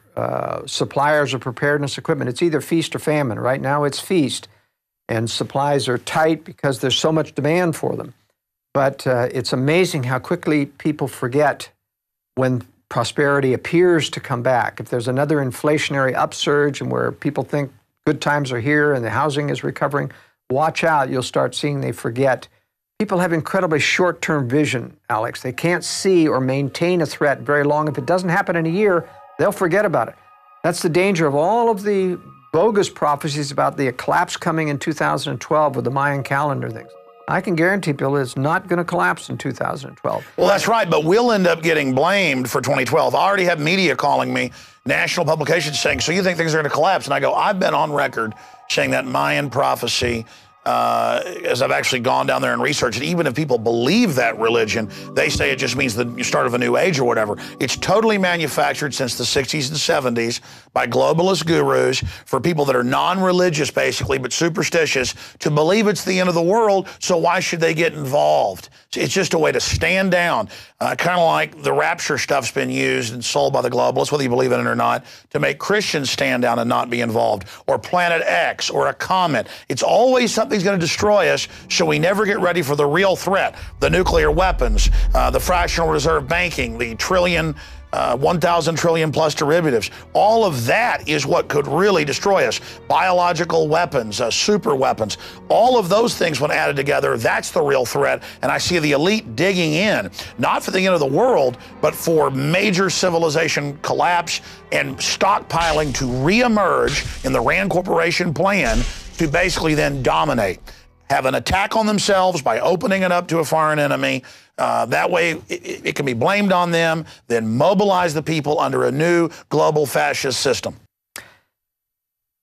suppliers of preparedness equipment. It's either feast or famine. Right now, it's feast, and supplies are tight because there's so much demand for them. But it's amazing how quickly people forget when prosperity appears to come back, if there's another inflationary upsurge and where people think good times are here and the housing is recovering, watch out. You'll start seeing they forget. People have incredibly short-term vision, Alex. They can't see or maintain a threat very long. If it doesn't happen in a year, they'll forget about it. That's the danger of all of the bogus prophecies about the collapse coming in 2012 with the Mayan calendar things. I can guarantee people it's not going to collapse in 2012.
Well, that's right, but we'll end up getting blamed for 2012. I already have media calling me, national publications saying, so you think things are going to collapse? And I go, I've been on record saying that Mayan prophecy, as I've actually gone down there and researched it, even if people believe that religion, they say it just means the start of a new age or whatever. It's totally manufactured since the 60s and 70s by globalist gurus for people that are non-religious, basically, but superstitious, to believe it's the end of the world, so why should they get involved? It's just a way to stand down, kind of like the rapture stuff's been used and sold by the globalists, whether you believe in it or not, to make Christians stand down and not be involved, or Planet X, or a comet. It's always something's going to destroy us, so we never get ready for the real threat, the nuclear weapons, the fractional reserve banking, the 1,000 trillion plus derivatives. All of that is what could really destroy us. Biological weapons, super weapons, all of those things when added together, that's the real threat. And I see the elite digging in, not for the end of the world, but for major civilization collapse and stockpiling to reemerge in the Rand Corporation plan to basically then dominate. Have an attack on themselves by opening it up to a foreign enemy. That way it can be blamed on them, then mobilize the people under a new global fascist system.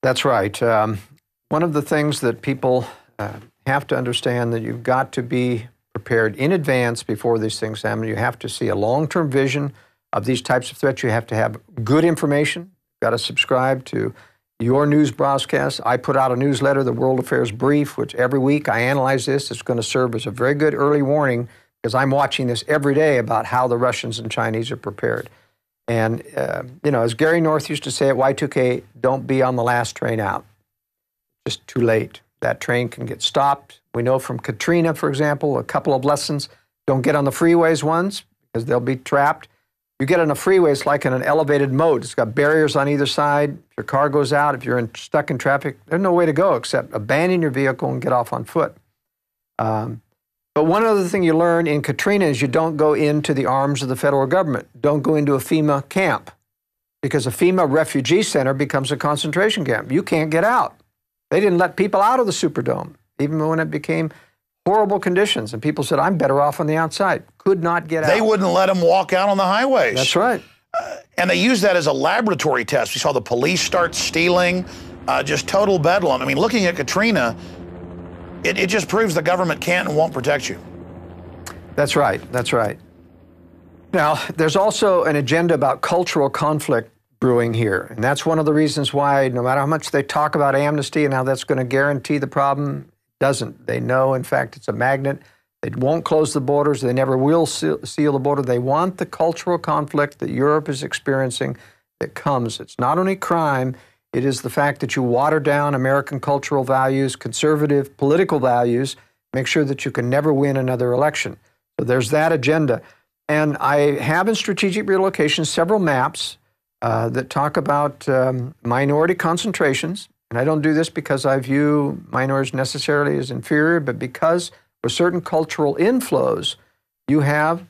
That's right. One of the things that people have to understand, that you've got to be prepared in advance before these things happen. You have to see a long-term vision of these types of threats. You have to have good information. You've got to subscribe to your news broadcast. I put out a newsletter, the World Affairs Brief, which every week I analyze this. It's going to serve as a very good early warning, because I'm watching this every day about how the Russians and Chinese are prepared. And, as Gary North used to say at Y2K, don't be on the last train out. Just too late. That train can get stopped. We know from Katrina, for example, a couple of lessons. Don't get on the freeways once, because they'll be trapped. You get on a freeway, it's like in an elevated moat. It's got barriers on either side. If your car goes out, if you're stuck in traffic, there's no way to go except abandon your vehicle and get off on foot. But one other thing you learn in Katrina is you don't go into the arms of the federal government. Don't go into a FEMA camp, because a FEMA refugee center becomes a concentration camp. You can't get out. They didn't let people out of the Superdome, even when it became horrible conditions. And people said, I'm better off on the outside. Could not get out.
They wouldn't let them walk out on the highways.
That's right.
And they used that as a laboratory test. We saw the police start stealing, just total bedlam. I mean, looking at Katrina, it just proves the government can't and won't protect you.
That's right. That's right. Now, there's also an agenda about cultural conflict brewing here. And that's one of the reasons why, no matter how much they talk about amnesty and how that's going to guarantee the problem, it doesn't. They know, in fact, it's a magnet. They won't close the borders. They never will seal the border. They want the cultural conflict that Europe is experiencing that comes. It's not only crime, it is the fact that you water down American cultural values, conservative political values, make sure that you can never win another election. So there's that agenda. And I have in Strategic Relocation several maps that talk about minority concentrations. And I don't do this because I view minorities necessarily as inferior, but because with certain cultural inflows, you have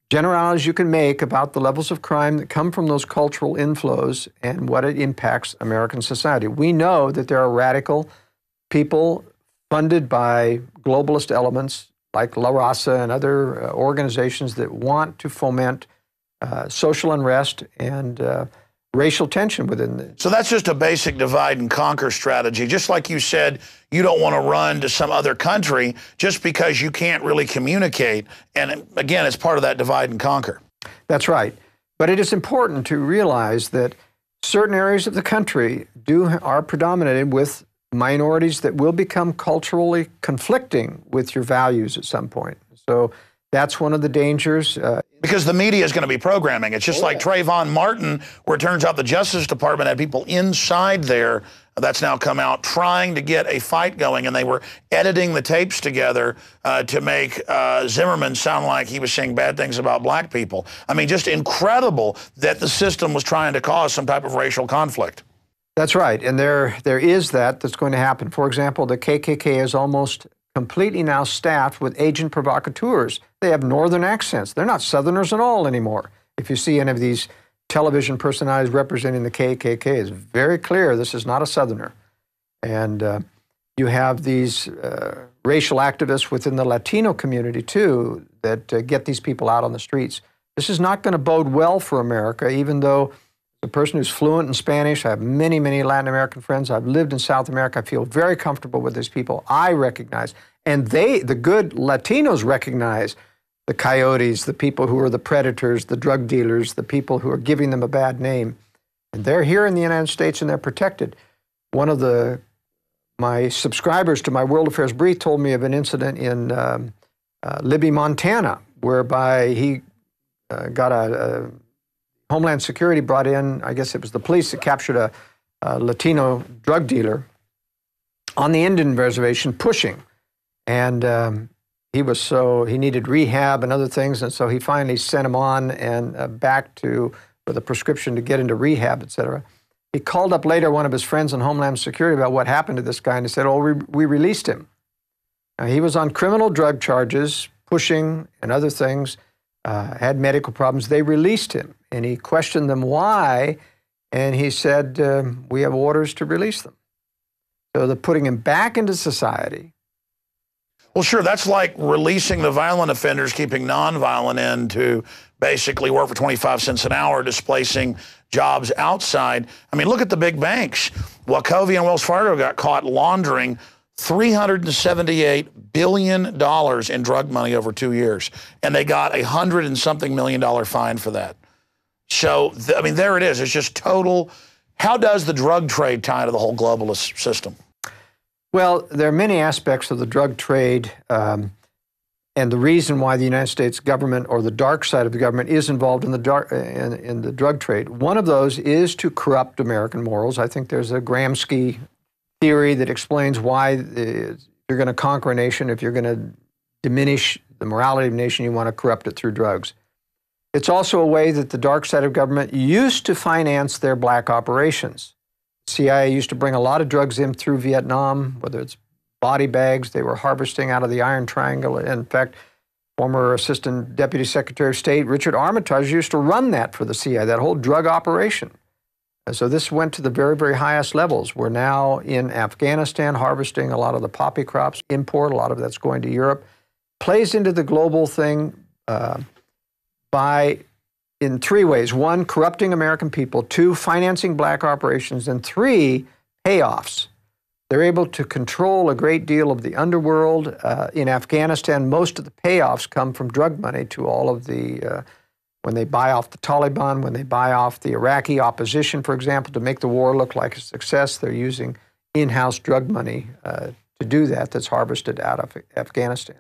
generalities you can make about the levels of crime that come from those cultural inflows and what it impacts American society. We know that there are radical people funded by globalist elements like La Raza and other organizations that want to foment social unrest and racial tension within the...
So that's just a basic divide and conquer strategy. Just like you said, you don't want to run to some other country just because you can't really communicate. And again, it's part of that divide and conquer.
That's right. But it is important to realize that certain areas of the country are predominated with minorities that will become culturally conflicting with your values at some point. So that's one of the dangers.
Because the media is going to be programming. It's just like Trayvon Martin, where it turns out the Justice Department had people inside there that's now come out, trying to get a fight going, and they were editing the tapes together to make Zimmerman sound like he was saying bad things about black people. I mean, just incredible that the system was trying to cause some type of racial conflict.
That's right, and there is that's going to happen. For example, the KKK is almost completely now staffed with agent provocateurs. They have northern accents. They're not Southerners at all anymore. If you see any of these television personalities representing the KKK, it's very clear this is not a Southerner. And you have these racial activists within the Latino community, too, that get these people out on the streets. This is not going to bode well for America, even though the person who's fluent in Spanish, I have many, many Latin American friends. I've lived in South America. I feel very comfortable with these people. I recognize, and the good Latinos recognize the coyotes, the people who are the predators, the drug dealers, the people who are giving them a bad name. And they're here in the United States and they're protected. One of my subscribers to my World Affairs Brief told me of an incident in Libby, Montana, whereby he got a Homeland Security brought in, I guess it was the police that captured a Latino drug dealer on the Indian reservation pushing. And he needed rehab and other things, and so he finally sent him on and back with a prescription to get into rehab, et cetera. He called up later one of his friends in Homeland Security about what happened to this guy, and he said, we released him. Now, he was on criminal drug charges, pushing and other things, had medical problems. They released him, and he questioned them why, and he said, we have orders to release them. So they're putting him back into society.
Well, sure, that's like releasing the violent offenders, keeping nonviolent in to basically work for 25 cents an hour, displacing jobs outside. I mean, look at the big banks. Wachovia and Wells Fargo got caught laundering $378 billion in drug money over 2 years, and they got $100 and something million fine for that. So, I mean, there it is. It's just total. How does the drug trade tie into the whole globalist system?
Well, there are many aspects of the drug trade, and the reason why the United States government or the dark side of the government is involved in the drug trade. One of those is to corrupt American morals. I think there's a Gramsci theory that explains why you're going to conquer a nation. If you're going to diminish the morality of a nation, you want to corrupt it through drugs. It's also a way that the dark side of government used to finance their black operations. CIA used to bring a lot of drugs in through Vietnam, whether it's body bags they were harvesting out of the Iron Triangle. In fact, former Assistant Deputy Secretary of State Richard Armitage used to run that for the CIA, that whole drug operation. And so this went to the very, very highest levels. We're now in Afghanistan harvesting a lot of the poppy crops, import, a lot of that's going to Europe. Plays into the global thing in three ways. One, corrupting American people. Two, financing black operations. And three, payoffs. They're able to control a great deal of the underworld. In Afghanistan, most of the payoffs come from drug money to all of the, when they buy off the Taliban, when they buy off the Iraqi opposition, for example, to make the war look like a success, they're using in-house drug money to do that, that's harvested out of Afghanistan.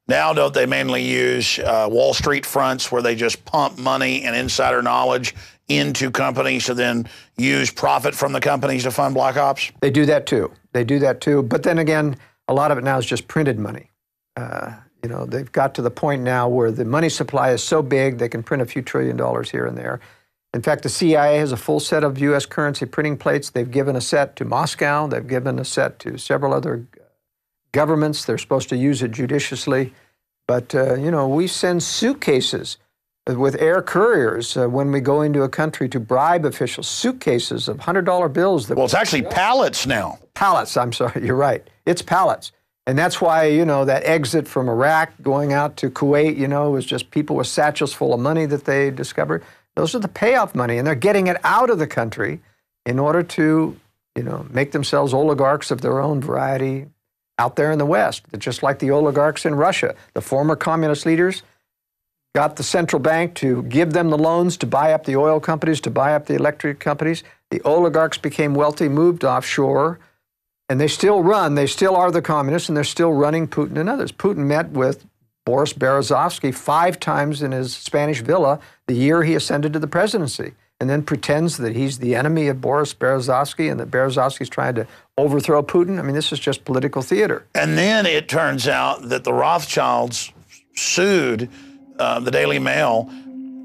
Now, don't they mainly use Wall Street fronts where they just pump money and insider knowledge into companies to then use profit from the companies to fund black ops?
They do that too. They do that too. But then again, a lot of it now is just printed money. You know, they've got to the point now where the money supply is so big they can print a few $1 trillion here and there. In fact, the CIA has a full set of U.S. currency printing plates. They've given a set to Moscow. They've given a set to several other governments. They're supposed to use it judiciously. But, you know, we send suitcases with air couriers when we go into a country to bribe officials, suitcases of $100 bills. Well,
it's actually pallets now.
Pallets, I'm sorry, you're right. It's pallets. And that's why, you know, that exit from Iraq going out to Kuwait, you know, was just people with satchels full of money that they discovered. Those are the payoff money, and they're getting it out of the country in order to, you know, make themselves oligarchs of their own variety out there in the West. Just like the oligarchs in Russia. The former communist leaders got the central bank to give them the loans to buy up the oil companies, to buy up the electric companies. The oligarchs became wealthy, moved offshore, and they still are the communists, and they're still running Putin and others. Putin met with Boris Berezovsky 5 times in his Spanish villa the year he ascended to the presidency. and then pretends that he's the enemy of Boris Berezovsky and that Berezovsky's trying to overthrow Putin. I mean, this is just political theater.
And then it turns out that the Rothschilds sued the Daily Mail,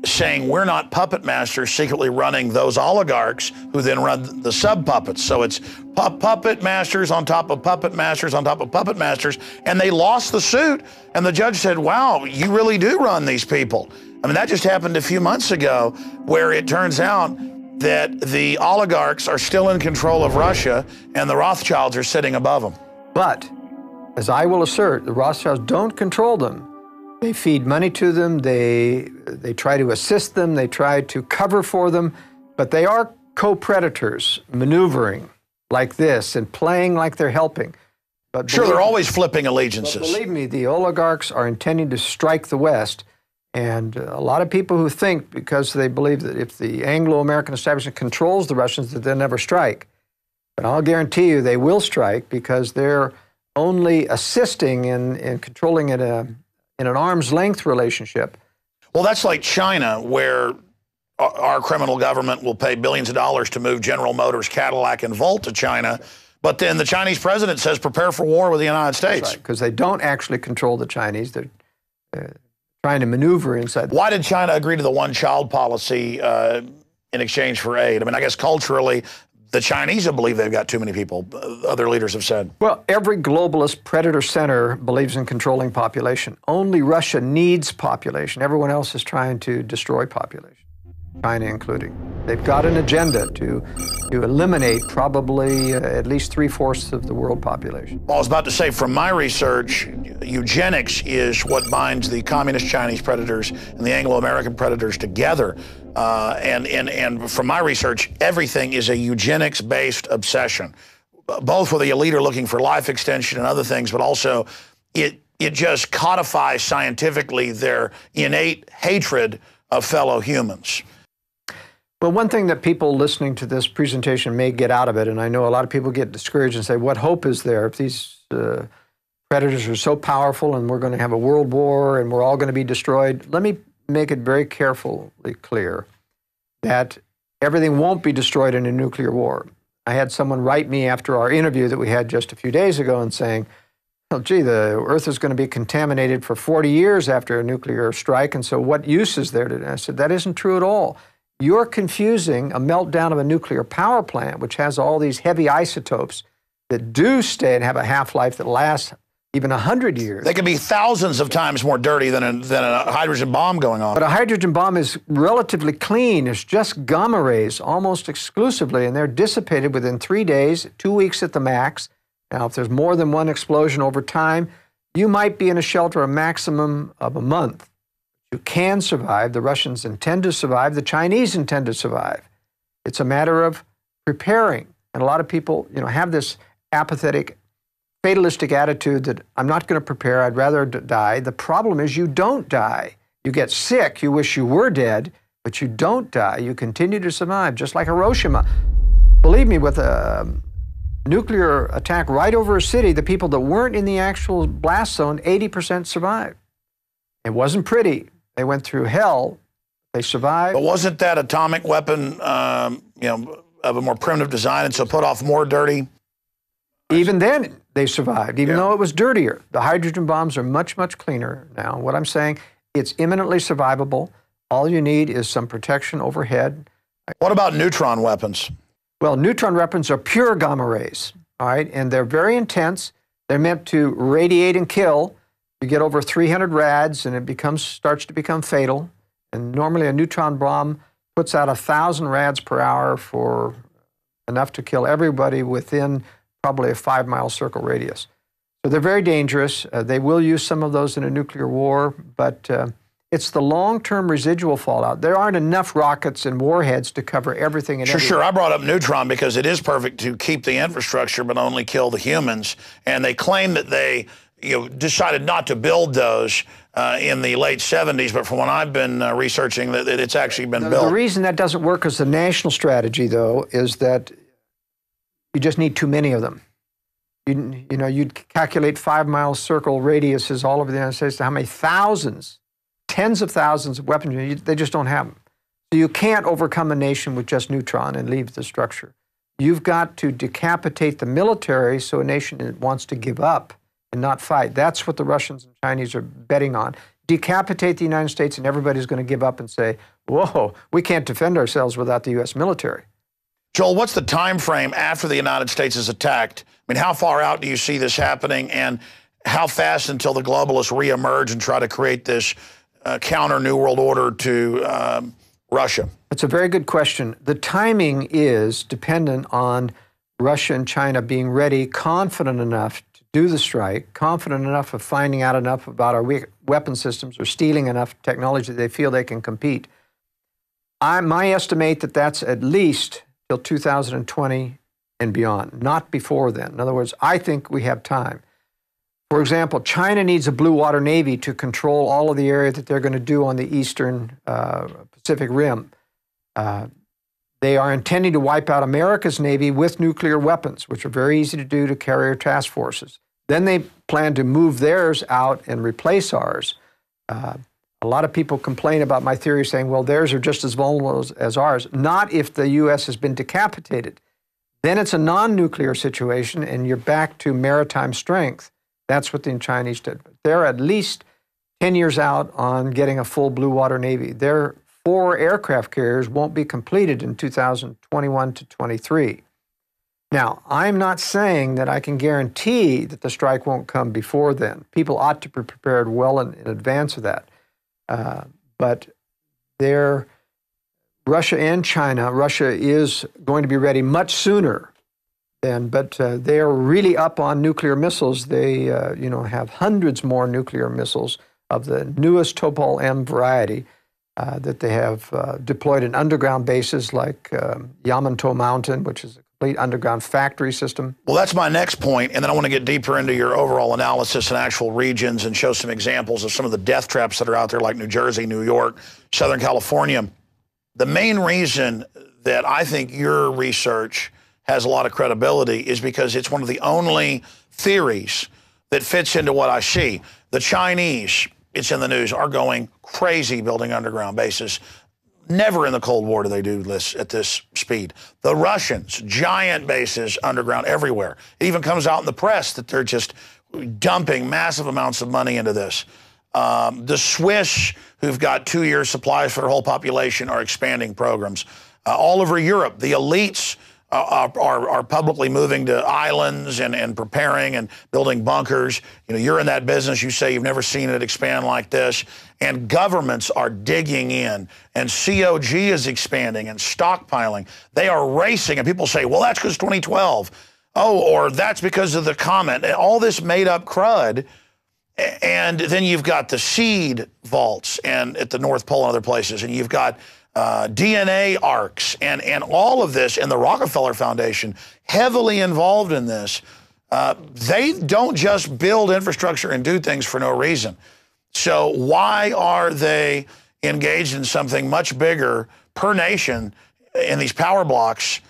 saying we're not puppet masters secretly running those oligarchs who then run the sub-puppets. So it's puppet masters on top of puppet masters on top of puppet masters. And they lost the suit. And the judge said, wow, you really do run these people. I mean, that just happened a few months ago, where it turns out that the oligarchs are still in control of Russia and the Rothschilds are sitting above them.
But, as I will assert, the Rothschilds don't control them. They feed money to them, they try to assist them, they try to cover for them, but they are co-predators maneuvering like this and playing like they're helping. But
sure, they're always flipping allegiances.
But believe me, the oligarchs are intending to strike the West, and a lot of people who think, because they believe that if the Anglo-American establishment controls the Russians, that they'll never strike. But I'll guarantee you they will strike, because they're only assisting in controlling it in an arm's length relationship.
Well, that's like China, where our criminal government will pay billions of dollars to move General Motors, Cadillac, and Volt to China. But then the Chinese president says, prepare for war with the United States.
That's right, because they don't actually control the Chinese. They're trying to maneuver inside.
Why did China agree to the one-child policy in exchange for aid? I mean, I guess culturally, the Chinese believe they've got too many people, other leaders have said.
Well, every globalist predator center believes in controlling population. Only Russia needs population. Everyone else is trying to destroy population, China including. They've got an agenda to eliminate probably at least 3/4 of the world population.
Well, I was about to say, from my research, eugenics is what binds the communist Chinese predators and the Anglo-American predators together. And from my research, everything is a eugenics-based obsession, both with the elite are looking for life extension and other things, but also it just codifies scientifically their innate hatred of fellow humans.
Well, one thing that people listening to this presentation may get out of it, and I know a lot of people get discouraged and say, what hope is there if these predators are so powerful and we're going to have a world war and we're all going to be destroyed? Let me make it very carefully clear that everything won't be destroyed in a nuclear war. I had someone write me after our interview that we had just a few days ago and saying, well, gee, the Earth is going to be contaminated for 40 years after a nuclear strike, and so what use is there to it? I said, that isn't true at all. You're confusing a meltdown of a nuclear power plant, which has all these heavy isotopes that do stay and have a half-life that lasts even 100 years.
They can be thousands of times more dirty than a hydrogen bomb going on.
But a hydrogen bomb is relatively clean. It's just gamma rays almost exclusively, and they're dissipated within 3 days, 2 weeks at the max. Now, if there's more than one explosion over time, you might be in a shelter a maximum of a month. You can survive. The Russians intend to survive. The Chinese intend to survive. It's a matter of preparing. And a lot of people, have this apathetic, fatalistic attitude that I'm not going to prepare, I'd rather die. The problem is you don't die. You get sick, you wish you were dead, but you don't die. You continue to survive, just like Hiroshima. Believe me, with a nuclear attack right over a city, the people that weren't in the actual blast zone, 80% survived. It wasn't pretty. They went through hell. They survived.
But wasn't that atomic weapon, of a more primitive design, and so put off more dirty?
Even then, they survived, even though it was dirtier. The hydrogen bombs are much, much cleaner now. What I'm saying, it's imminently survivable. All you need is some protection overhead.
What about neutron weapons?
Well, neutron weapons are pure gamma rays, all right? And they're very intense. They're meant to radiate and kill. You get over 300 rads, and it starts to become fatal. And normally a neutron bomb puts out 1,000 rads per hour for enough to kill everybody within probably a 5-mile circle radius. So they're very dangerous. They will use some of those in a nuclear war, but it's the long-term residual fallout. There aren't enough rockets and warheads to cover everything and everything.
Sure. I brought up neutron because it is perfect to keep the infrastructure but only kill the humans. And they claim that they decided not to build those in the late 70s, but from what I've been researching, that it's actually been built.
The reason that doesn't work as the national strategy, though, is that you just need too many of them. You'd calculate 5-mile circle radiuses all over the United States to how many thousands, tens of thousands of weapons. They just don't have them. So you can't overcome a nation with just neutron and leave the structure. You've got to decapitate the military so a nation wants to give up and not fight. That's what the Russians and Chinese are betting on. Decapitate the United States and everybody's going to give up and say, whoa, we can't defend ourselves without the U.S. military.
Joel, what's the time frame after the United States is attacked? I mean, how far out do you see this happening, and how fast until the globalists reemerge and try to create this counter New World Order to Russia?
That's a very good question. The timing is dependent on Russia and China being ready, confident enough to do the strike, confident enough of finding out enough about our weapon systems or stealing enough technology that they feel they can compete. My estimate that that's at least till 2020 and beyond, not before then. In other words, I think we have time. For example, China needs a blue water navy to control all of the area that they're going to do on the eastern Pacific Rim. They are intending to wipe out America's Navy with nuclear weapons, which are very easy to do to carrier task forces. Then they plan to move theirs out and replace ours. A lot of people complain about my theory saying, well, theirs are just as vulnerable as ours. Not if the U.S. has been decapitated. Then it's a non-nuclear situation and you're back to maritime strength. That's what the Chinese did. They're at least 10 years out on getting a full blue water navy. Their 4 aircraft carriers won't be completed in 2021 to 23. Now, I'm not saying that I can guarantee that the strike won't come before then. People ought to be prepared well in advance of that. But Russia and China, Russia is going to be ready much sooner than, but they are really up on nuclear missiles. They, have hundreds more nuclear missiles of the newest Topol M variety that they have deployed in underground bases like Yamato Mountain, which is a complete underground factory system.
Well, that's my next point, and then I want to get deeper into your overall analysis and actual regions and show some examples of some of the death traps that are out there like New Jersey, New York, Southern California. The main reason that I think your research has a lot of credibility is because it's one of the only theories that fits into what I see. The Chinese, it's in the news, are going crazy building underground bases. Never in the Cold War do they do this at this speed. The Russians, giant bases underground everywhere. It even comes out in the press that they're just dumping massive amounts of money into this. The Swiss, who've got 2-year supplies for their whole population, are expanding programs. All over Europe, the elites are publicly moving to islands and preparing and building bunkers. You're in that business. You say you've never seen it expand like this. And governments are digging in. And COG is expanding and stockpiling. They are racing. And people say, well, that's because 2012. Oh, or that's because of the comment. And all this made-up crud. And then you've got the seed vaults and at the North Pole and other places. And you've got DNA arcs and all of this, and the Rockefeller Foundation heavily involved in this. They don't just build infrastructure and do things for no reason. So why are they engaged in something much bigger per nation in these power blocks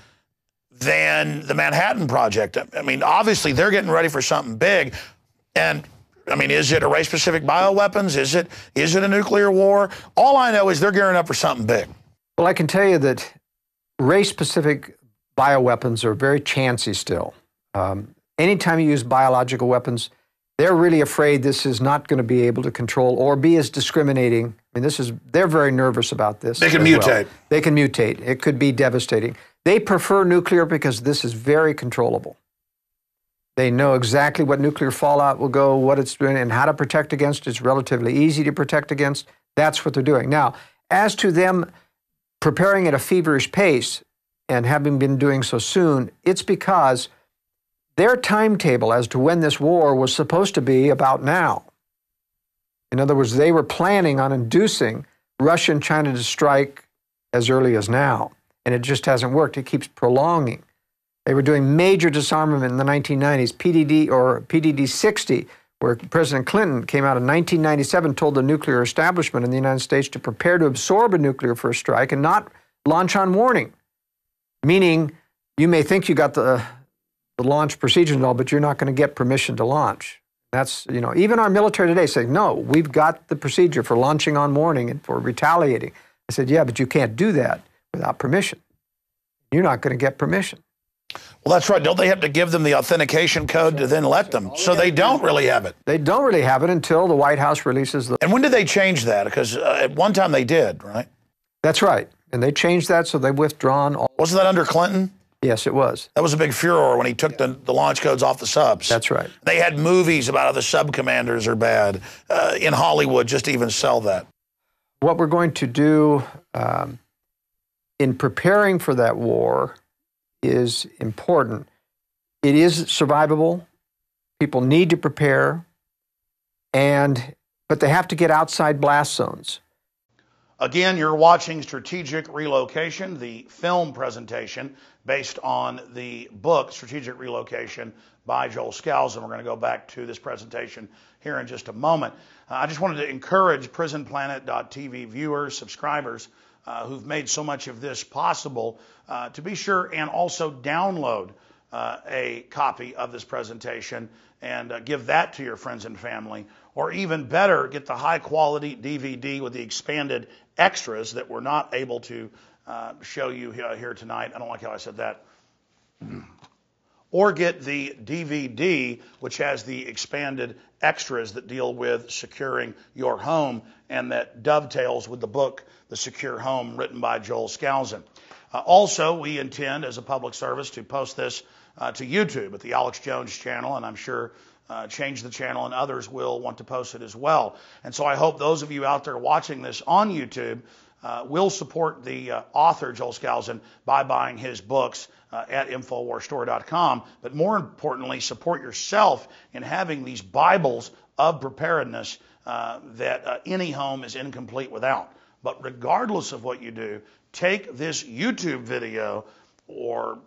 than the Manhattan Project? I mean, obviously they're getting ready for something big. And I mean, is it a race-specific bioweapons? Is it a nuclear war? All I know is they're gearing up for something big.
Well, I can tell you that race-specific bioweapons are very chancy still. Anytime you use biological weapons, they're really afraid this is not going to be able to control or be as discriminating. I mean, they're very nervous about this.
They can mutate. Well.
They can mutate. It could be devastating. They prefer nuclear because this is very controllable. They know exactly what nuclear fallout will go, what it's doing, and how to protect against. It's relatively easy to protect against. That's what they're doing. Now, as to them preparing at a feverish pace and having been doing so soon, it's because their timetable as to when this war was supposed to be about now. In other words, they were planning on inducing Russia and China to strike as early as now, and it just hasn't worked. It keeps prolonging. They were doing major disarmament in the 1990s, PDD-60, where President Clinton came out in 1997, told the nuclear establishment in the United States to prepare to absorb a nuclear first strike and not launch on warning. Meaning, you may think you got the launch procedure and all, but you're not going to get permission to launch. That's, even our military today saying, no, we've got the procedure for launching on warning and for retaliating. I said, yeah, but you can't do that without permission. You're not going to get permission.
Well, that's right. Don't they have to give them the authentication code to then let them? So they don't really have it.
They don't really have it until the White House releases the...
And when did they change that? Because at one time they did, right?
That's right. And they changed that, so they've withdrawn all...
Wasn't that under Clinton?
Yes, it was.
That was a big furor when he took the launch codes off the subs.
That's right.
They had movies about how the sub commanders are bad in Hollywood just to even sell that.
What we're going to do in preparing for that war is important. It is survivable. People need to prepare, but they have to get outside blast zones.
Again, you're watching Strategic Relocation, the film presentation based on the book Strategic Relocation by Joel Skousen. We're going to go back to this presentation here in just a moment. I just wanted to encourage prisonplanet.tv viewers, subscribers, who've made so much of this possible, to be sure and also download a copy of this presentation and give that to your friends and family, or even better, get the high quality DVD with the expanded extras that we're not able to show you here tonight. I don't like how I said that. Or get the DVD, which has the expanded extras that deal with securing your home and that dovetails with the book, The Secure Home, written by Joel Skousen. Also, we intend, as a public service, to post this to YouTube at the Alex Jones channel, and I'm sure Change the Channel and others will want to post it as well. And so I hope those of you out there watching this on YouTube will support the author, Joel Skousen, by buying his books at InfoWarsStore.com. But more importantly, support yourself in having these Bibles of preparedness that any home is incomplete without. But regardless of what you do, take this YouTube video or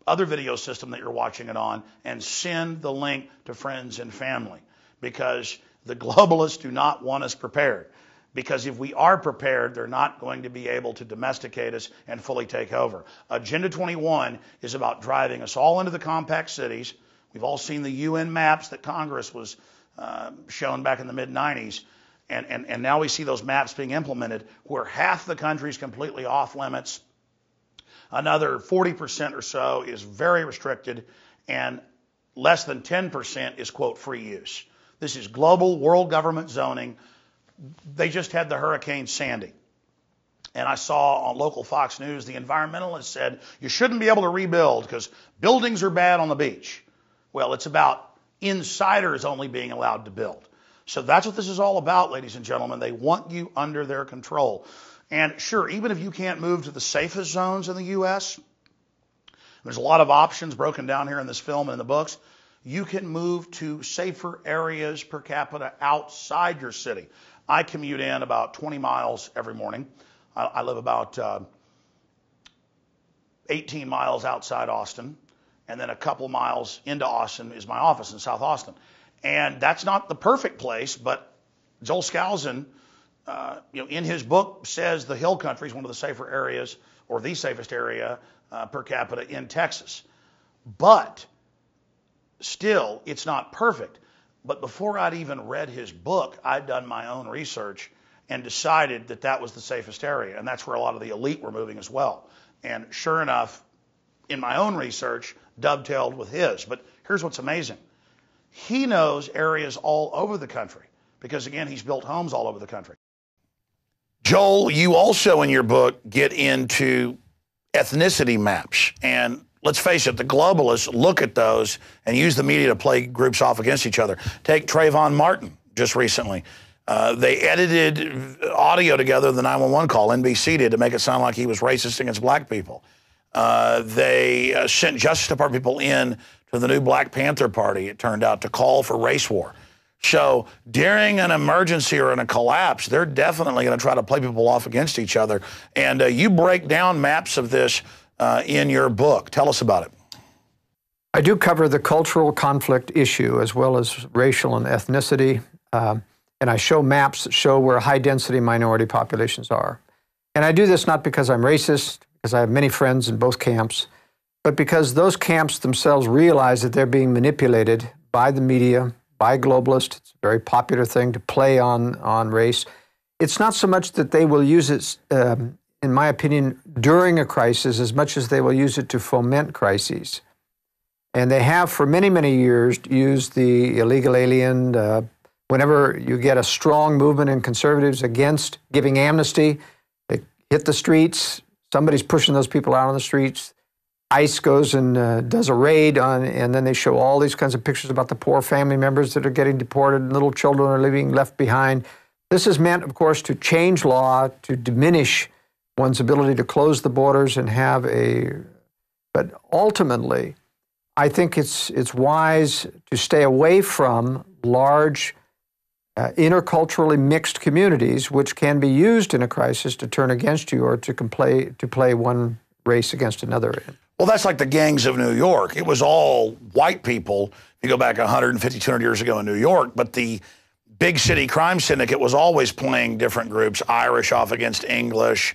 other video system that you're watching it on and send the link to friends and family, because the globalists do not want us prepared. Because if we are prepared, they're not going to be able to domesticate us and fully take over. Agenda 21 is about driving us all into the compact cities. We've all seen the UN maps that Congress was shown back in the mid-90s. And now we see those maps being implemented where half the country is completely off limits. Another 40% or so is very restricted, and less than 10% is, quote, free use. This is global world government zoning. They just had the Hurricane Sandy. And I saw on local Fox News, the environmentalists said you shouldn't be able to rebuild because buildings are bad on the beach. Well, it's about insiders only being allowed to build. So that's what this is all about, ladies and gentlemen. They want you under their control. And sure, even if you can't move to the safest zones in the U.S., there's a lot of options broken down here in this film and in the books. You can move to safer areas per capita outside your city. I commute in about 20 miles every morning. I live about 18 miles outside Austin, and then a couple miles into Austin is my office in South Austin. And that's not the perfect place, but Joel Skousen, in his book says the Hill Country is one of the safer areas, or the safest area per capita in Texas. But still, it's not perfect. But before I'd even read his book, I'd done my own research and decided that that was the safest area. And that's where a lot of the elite were moving as well. And sure enough, in my own research, dovetailed with his. But here's what's amazing. He knows areas all over the country because, again, he's built homes all over the country. Joel, you also in your book get into ethnicity maps. And let's face it, the globalists look at those and use the media to play groups off against each other. Take Trayvon Martin just recently. They edited audio together, the 911 call, NBC did, to make it sound like he was racist against black people. They sent Justice Department people in to the new Black Panther Party, it turned out, to call for race war. So during an emergency or in a collapse, they're definitely going to try to play people off against each other. And you break down maps of this in your book. Tell us about it.
I do cover the cultural conflict issue as well as racial and ethnicity. And I show maps that show where high-density minority populations are. And I do this not because I'm racist, because I have many friends in both camps, but because those camps themselves realize that they're being manipulated by the media, by globalists. It's a very popular thing to play on race. it's not so much that they will use it, in my opinion, during a crisis as much as they will use it to foment crises. And they have for many, many years used the illegal alien. Whenever you get a strong movement in conservatives against giving amnesty, they hit the streets. Somebody's pushing those people out on the streets. ICE goes and does a raid and then they show all these kinds of pictures about the poor family members that are getting deported and little children are being left behind. This is meant, of course, to change law, to diminish one's ability to close the borders and have but ultimately, I think it's wise to stay away from large, interculturally mixed communities, which can be used in a crisis to turn against you or to play one race against another.
Well, that's like the gangs of New York. It was all white people, if you go back 150, 200 years ago in New York, but the big city crime syndicate was always playing different groups, Irish off against English,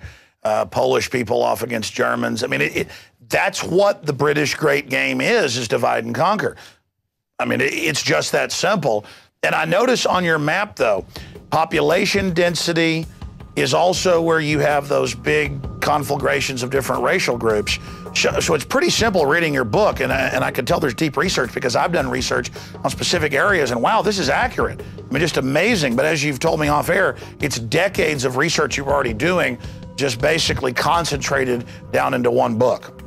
Polish people off against Germans. I mean, that's what the British great game is divide and conquer. I mean, it's just that simple. And I notice on your map, though, population density is also where you have those big conflagrations of different racial groups. So it's pretty simple reading your book, and I can tell there's deep research because I've done research on specific areas, and wow, this is accurate. I mean, just amazing. But as you've told me off air, it's decades of research you're already doing, just basically concentrated down into one book.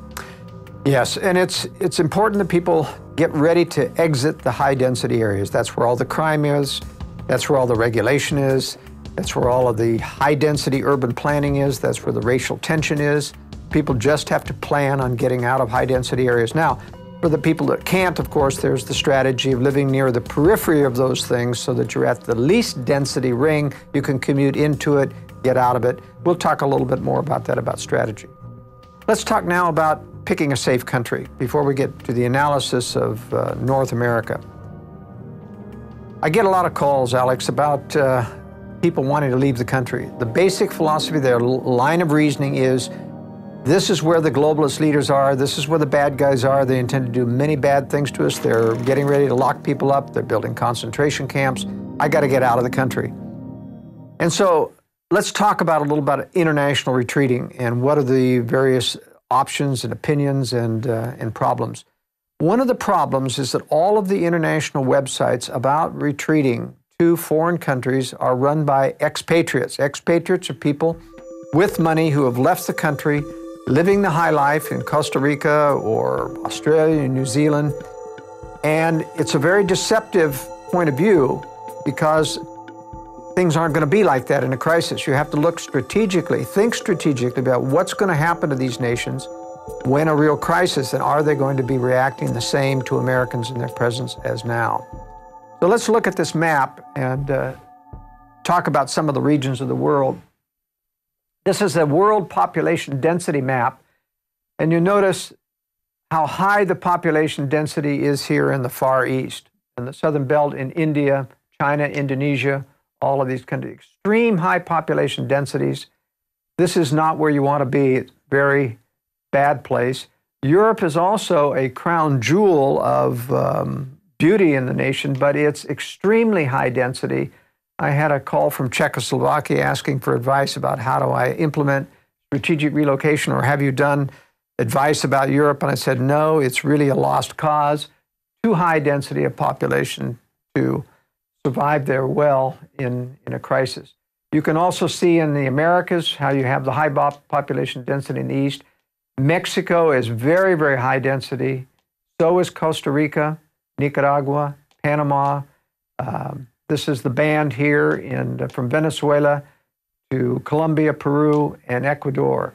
Yes, and it's important that people get ready to exit the high-density areas. That's where all the crime is. That's where all the regulation is. That's where all of the high-density urban planning is. That's where the racial tension is. People just have to plan on getting out of high-density areas. Now, for the people that can't, of course, there's the strategy of living near the periphery of those things so that you're at the least density ring. You can commute into it, get out of it. We'll talk a little bit more about that, about strategy. Let's talk now about picking a safe country before we get to the analysis of North America. I get a lot of calls, Alex, about people wanting to leave the country. The basic philosophy, their line of reasoning is, this is where the globalist leaders are, this is where the bad guys are, they intend to do many bad things to us, they're getting ready to lock people up, they're building concentration camps, I gotta get out of the country. And so let's talk about a little about international retreating and what are the various options and opinions and problems. One of the problems is that all of the international websites about retreating to foreign countries are run by expatriates. Expatriates are people with money who have left the country, living the high life in Costa Rica or Australia, New Zealand. And it's a very deceptive point of view because things aren't going to be like that in a crisis. You have to look strategically, think strategically about what's going to happen to these nations when a real crisis, and are they going to be reacting the same to Americans in their presence as now? So let's look at this map and talk about some of the regions of the world. This is a world population density map, and you notice how high the population density is here in the Far East, in the Southern Belt, in India, China, Indonesia, all of these countries. Extreme high population densities. This is not where you want to be. It's a very bad place. Europe is also a crown jewel of beauty in the nation, but it's extremely high density. I had a call from Czechoslovakia asking for advice about how do I implement strategic relocation, or have you done advice about Europe? And I said, no, it's really a lost cause. Too high density of population to survive there well in a crisis. You can also see in the Americas how you have the high population density in the east. Mexico is very, very high density. So is Costa Rica, Nicaragua, Panama. This is the band here from Venezuela to Colombia, Peru, and Ecuador.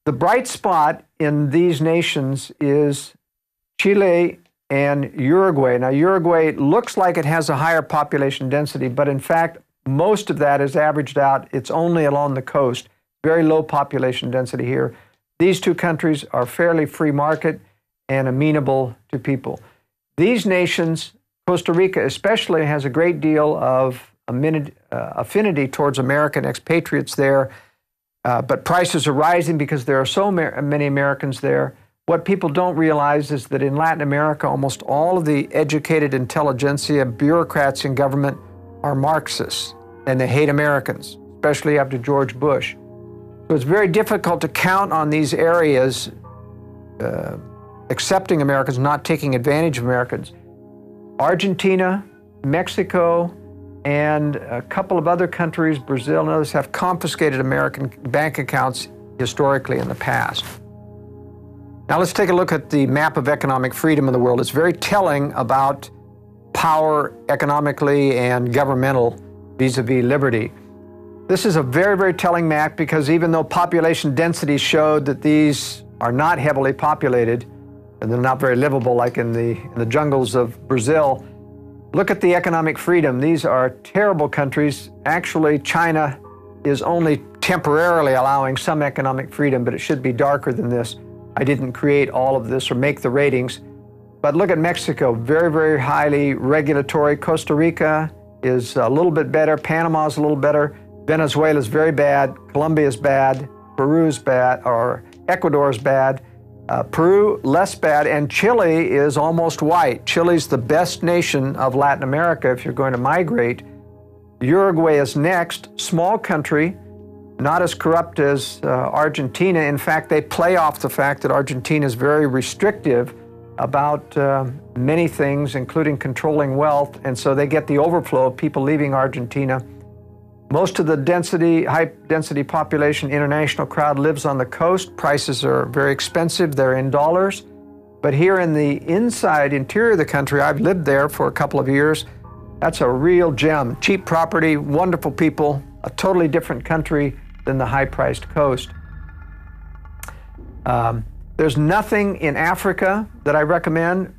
The bright spot in these nations is Chile and Uruguay. Now, Uruguay looks like it has a higher population density, but in fact, most of that is averaged out. It's only along the coast. Very low population density here. These two countries are fairly free market and amenable to people. These nations, Costa Rica especially, has a great deal of affinity towards American expatriates there, but prices are rising because there are so many Americans there. What people don't realize is that in Latin America, almost all of the educated intelligentsia, bureaucrats in government are Marxists. and they hate Americans, especially after George Bush. So it's very difficult to count on these areas accepting Americans, not taking advantage of Americans. Argentina, Mexico, and a couple of other countries, Brazil and others, have confiscated American bank accounts historically in the past. Now let's take a look at the map of economic freedom in the world. It's very telling about power economically and governmental vis-a-vis liberty. This is a very, very telling map because even though population density showed that these are not heavily populated and they're not very livable like in the jungles of Brazil, look at the economic freedom. These are terrible countries. Actually, China is only temporarily allowing some economic freedom, but it should be darker than this. I didn't create all of this or make the ratings. But look at Mexico, very, very highly regulatory. Costa Rica is a little bit better. Panama is a little better. Venezuela is very bad. Colombia is bad. Peru is bad, or Ecuador is bad. Peru, less bad, and Chile is almost white. Chile's the best nation of Latin America if you're going to migrate. Uruguay is next, small country, not as corrupt as Argentina. In fact, they play off the fact that Argentina is very restrictive about many things, including controlling wealth, and so they get the overflow of people leaving Argentina. Most of the high-density population international crowd lives on the coast. Prices are very expensive. They're in dollars. But here in the interior of the country, I've lived there for a couple of years. That's a real gem. Cheap property, wonderful people, a totally different country than the high-priced coast. There's nothing in Africa that I recommend.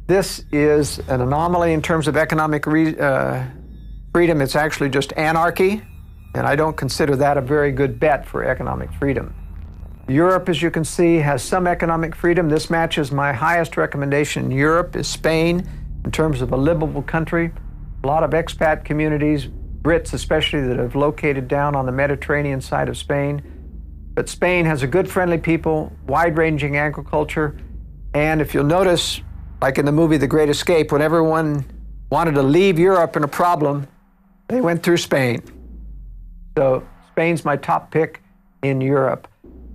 This is an anomaly in terms of economic freedom. It's actually just anarchy, and I don't consider that a very good bet for economic freedom. Europe, as you can see, has some economic freedom. This matches my highest recommendation in Europe is Spain in terms of a livable country. A lot of expat communities, Brits especially, that have located down on the Mediterranean side of Spain. But Spain has a good, friendly people, wide-ranging agriculture, and if you'll notice, like in the movie The Great Escape, when everyone wanted to leave Europe in a problem, they went through Spain. So Spain's my top pick in Europe.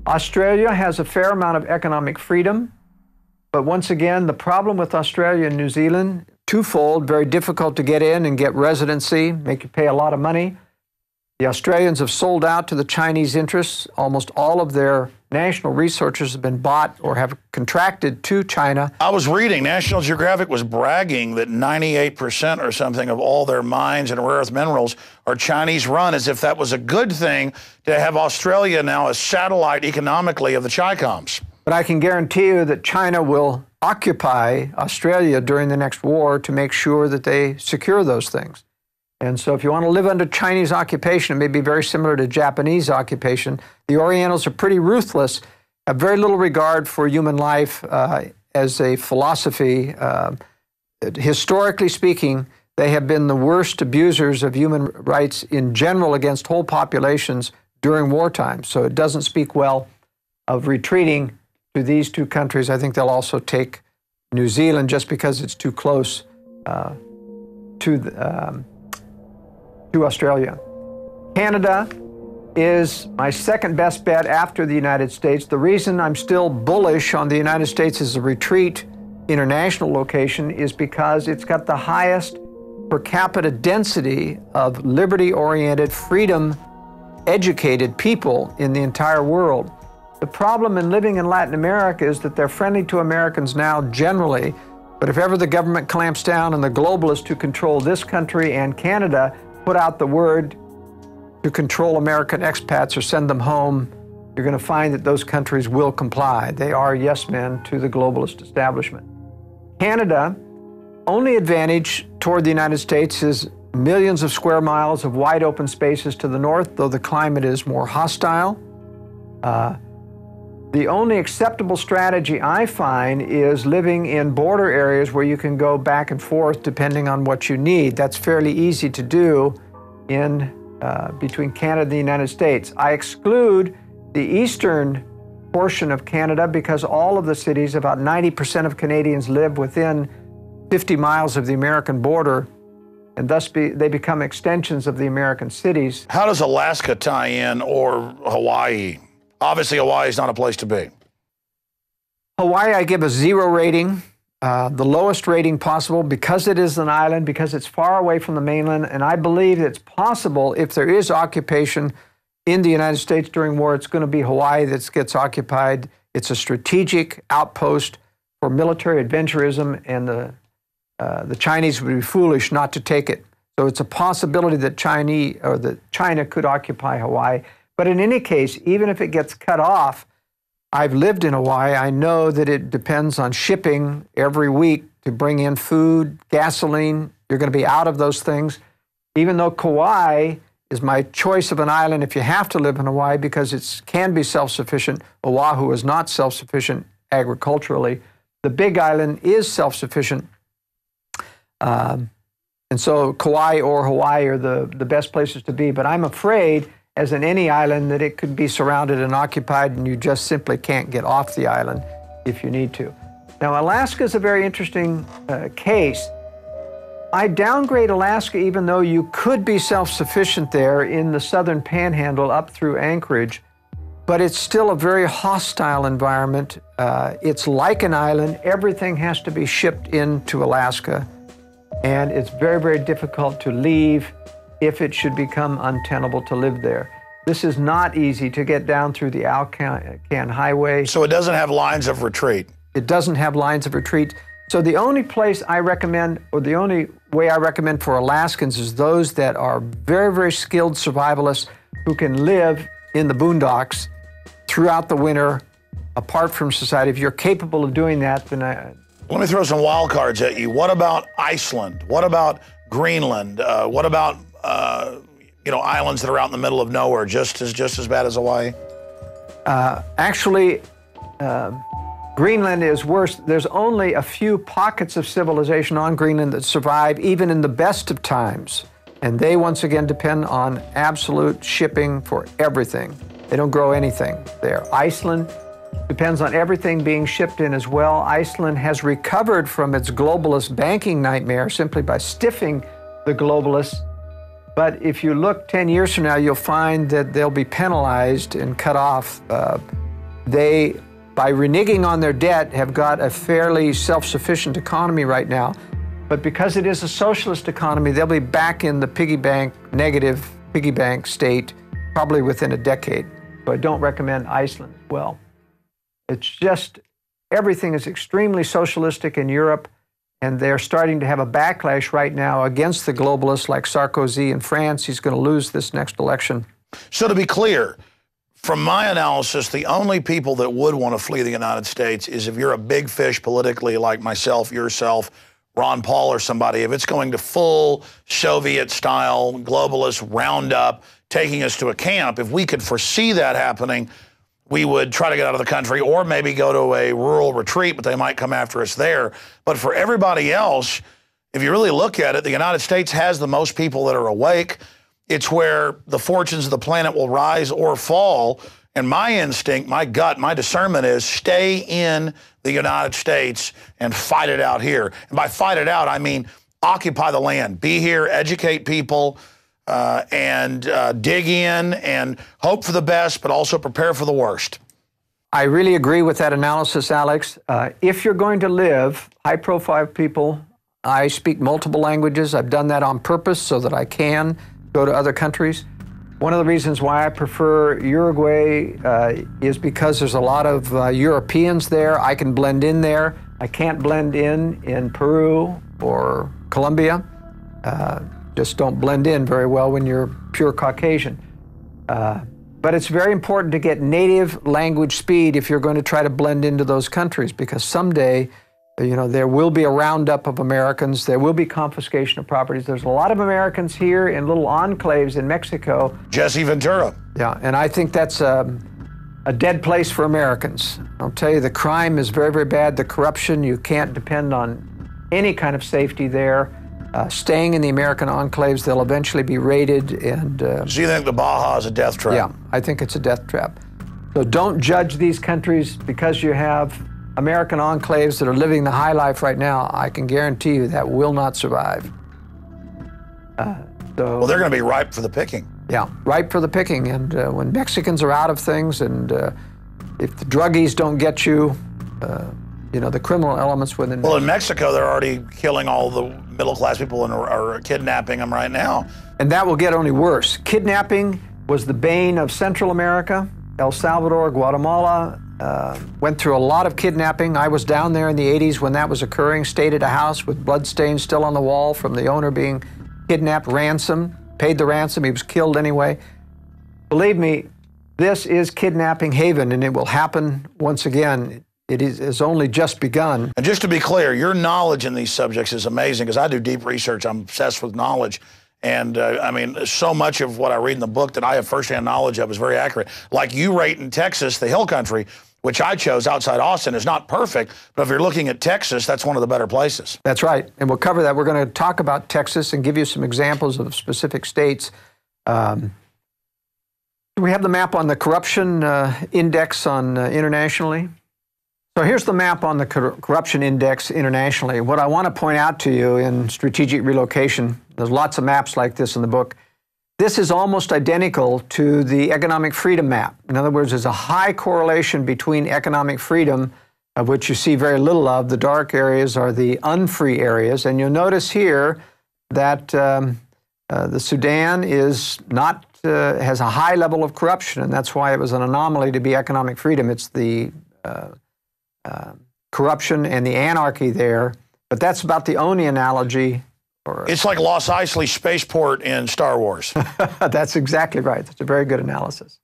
Australia has a fair amount of economic freedom, but once again, the problem with Australia and New Zealand, twofold: very difficult to get in and get residency, make you pay a lot of money. The Australians have sold out to the Chinese interests. Almost all of their national resources have been bought or have contracted to China.
I was reading, National Geographic was bragging that 98% or something of all their mines and rare earth minerals are Chinese run, as if that was a good thing to have Australia now a satellite economically of the Chicoms.
But I can guarantee you that China will occupy Australia during the next war to make sure that they secure those things. And so if you want to live under Chinese occupation, it may be very similar to Japanese occupation. The Orientals are pretty ruthless, have very little regard for human life as a philosophy. Historically speaking, they have been the worst abusers of human rights in general against whole populations during wartime. So it doesn't speak well of retreating to these two countries. I think they'll also take New Zealand just because it's too close to Australia. Canada is my second best bet after the United States. The reason I'm still bullish on the United States as a retreat international location is because it's got the highest per capita density of liberty-oriented, freedom-educated people in the entire world. The problem in living in Latin America is that they're friendly to Americans now generally, but if ever the government clamps down on the globalists who control this country and Canada, put out the word to control American expats or send them home, you're going to find that those countries will comply. They are yes men to the globalist establishment. Canada, only advantage toward the United States is millions of square miles of wide open spaces to the north, though the climate is more hostile. The only acceptable strategy I find is living in border areas where you can go back and forth depending on what you need. That's fairly easy to do in between Canada and the United States. I exclude the eastern portion of Canada because all of the cities, about 90% of Canadians live within 50 miles of the American border. and thus they become extensions of the American cities.
How does Alaska tie in, or Hawaii? Obviously, Hawaii is not a place to be.
Hawaii, I give a 0 rating, the lowest rating possible, because it is an island, because it's far away from the mainland, and I believe it's possible, if there is occupation in the United States during war, it's going to be Hawaii that gets occupied. It's a strategic outpost for military adventurism, and the Chinese would be foolish not to take it. So it's a possibility that China could occupy Hawaii. But in any case, even if it gets cut off, I've lived in Hawaii. I know that it depends on shipping every week to bring in food, gasoline. You're going to be out of those things. Even though Kauai is my choice of an island if you have to live in Hawaii because it can be self-sufficient, Oahu is not self-sufficient agriculturally. The Big Island is self-sufficient. And so Kauai or Hawaii are the best places to be. But I'm afraid, as in any island, that it could be surrounded and occupied and you just simply can't get off the island if you need to. Now, Alaska is a very interesting case. I downgrade Alaska even though you could be self-sufficient there in the southern panhandle up through Anchorage, but it's still a very hostile environment. It's like an island. Everything has to be shipped into Alaska, and it's very, very difficult to leave if it should become untenable to live there. This is not easy to get down through the Alcan Highway.
So it doesn't have lines of retreat?
It doesn't have lines of retreat. So the only place I recommend, or the only way I recommend for Alaskans, is those that are very, very skilled survivalists who can live in the boondocks throughout the winter, apart from society. If you're capable of doing that, then
Let me throw some wild cards at you. What about Iceland? What about Greenland? What about islands that are out in the middle of nowhere, just as bad as Hawaii?
Actually, Greenland is worse. There's only a few pockets of civilization on Greenland that survive even in the best of times. And they, once again, depend on absolute shipping for everything. They don't grow anything there. Iceland depends on everything being shipped in as well. Iceland has recovered from its globalist banking nightmare simply by stiffing the globalists. But if you look 10 years from now, you'll find that they'll be penalized and cut off. They, by reneging on their debt, have got a fairly self-sufficient economy right now. But because it is a socialist economy, they'll be back in the piggy bank, negative piggy bank state, probably within a decade. So I don't recommend Iceland as well. It's just, everything is extremely socialistic in Europe, and they're starting to have a backlash right now against the globalists like Sarkozy in France. He's going to lose this next election.
So to be clear, from my analysis, the only people that would want to flee the United States is if you're a big fish politically like myself, yourself, Ron Paul or somebody. If it's going to full Soviet-style globalist roundup, taking us to a camp, if we could foresee that happening, we would try to get out of the country or maybe go to a rural retreat, but they might come after us there. But for everybody else, if you really look at it, the United States has the most people that are awake. It's where the fortunes of the planet will rise or fall. And my instinct, my gut, my discernment is stay in the United States and fight it out here. And by fight it out, I mean occupy the land, be here, educate people, and dig in and hope for the best, but also prepare for the worst.
I really agree with that analysis, Alex. If you're going to live, high-profile people, I speak multiple languages. I've done that on purpose so that I can go to other countries. One of the reasons why I prefer Uruguay is because there's a lot of Europeans there. I can blend in there. I can't blend in Peru or Colombia. Just don't blend in very well when you're pure Caucasian. But it's very important to get native language speed if you're going to try to blend into those countries, because someday, there will be a roundup of Americans. There will be confiscation of properties. There's a lot of Americans here in little enclaves in Mexico.
Jesse Ventura.
Yeah, and I think that's a dead place for Americans. I'll tell you, the crime is very, very bad. The corruption, you can't depend on any kind of safety there. Staying in the American enclaves, they'll eventually be raided. And
so you think the Baja is a death trap?
Yeah, I think it's a death trap. So don't judge these countries because you have American enclaves that are living the high life right now. I can guarantee you that will not survive.
Well, they're going to be ripe for the picking.
Yeah, ripe for the picking. And when Mexicans are out of things, and if the druggies don't get you, you know, the criminal elements within.
Well, in Mexico, they're already killing all the middle-class people and are kidnapping them right now.
And that will get only worse. Kidnapping was the bane of Central America, El Salvador, Guatemala. Went through a lot of kidnapping. I was down there in the 80s when that was occurring, stayed at a house with bloodstains still on the wall from the owner being kidnapped, ransom, paid the ransom, he was killed anyway. Believe me, this is kidnapping haven, and it will happen once again. It has only just begun.
And just to be clear, your knowledge in these subjects is amazing, because I do deep research. I'm obsessed with knowledge. And I mean, so much of what I read in the book that I have firsthand knowledge of is very accurate. Like you rate in Texas, the Hill Country, which I chose outside Austin, is not perfect, but if you're looking at Texas, that's one of the better places.
That's right, and we'll cover that. We're going to talk about Texas and give you some examples of specific states. We have the map on the corruption index on internationally. So here's the map on the corruption index internationally. What I want to point out to you in Strategic Relocation, there's lots of maps like this in the book. This is almost identical to the economic freedom map. In other words, there's a high correlation between economic freedom, of which you see very little of. The dark areas are the unfree areas. And you'll notice here that the Sudan is not, has a high level of corruption, and that's why it was an anomaly to be economic freedom. It's the corruption and the anarchy there. But that's about the only analogy.
It's like Los Eisley Spaceport in Star Wars.
That's exactly right. That's a very good analysis.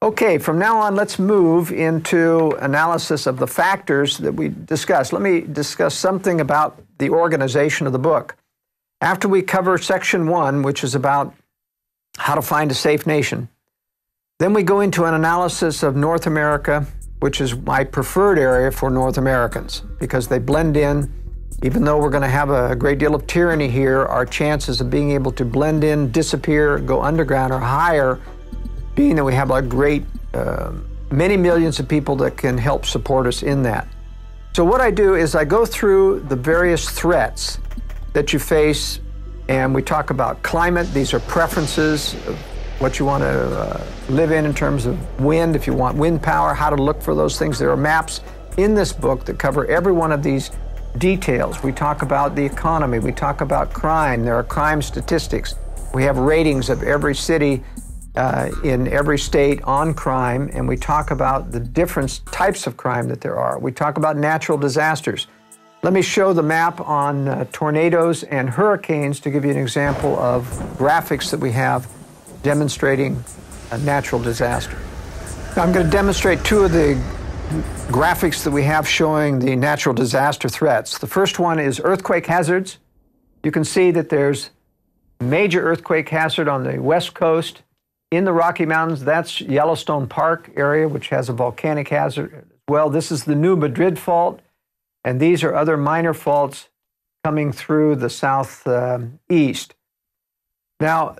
Okay, from now on, let's move into analysis of the factors that we discussed. Let me discuss something about the organization of the book. After we cover section 1, which is about how to find a safe nation, then we go into an analysis of North America, which is my preferred area for North Americans, because they blend in. Even though we're going to have a great deal of tyranny here, our chances of being able to blend in, disappear, go underground are higher, being that we have a great, many millions of people that can help support us in that. So what I do is I go through the various threats that you face, and we talk about climate. These are preferences of what you want to live in terms of wind, if you want wind power, how to look for those things. There are maps in this book that cover every one of these details. We talk about the economy. We talk about crime. There are crime statistics. We have ratings of every city in every state on crime, and we talk about the different types of crime that there are. We talk about natural disasters. Let me show the map on tornadoes and hurricanes to give you an example of graphics that we have demonstrating a natural disaster. Now, I'm going to demonstrate two of the graphics that we have showing the natural disaster threats. The first one is earthquake hazards. You can see that there's major earthquake hazard on the west coast. In the Rocky Mountains, that's Yellowstone Park area, which has a volcanic hazard as well. This is the New Madrid Fault, and these are other minor faults coming through the southeast. Now,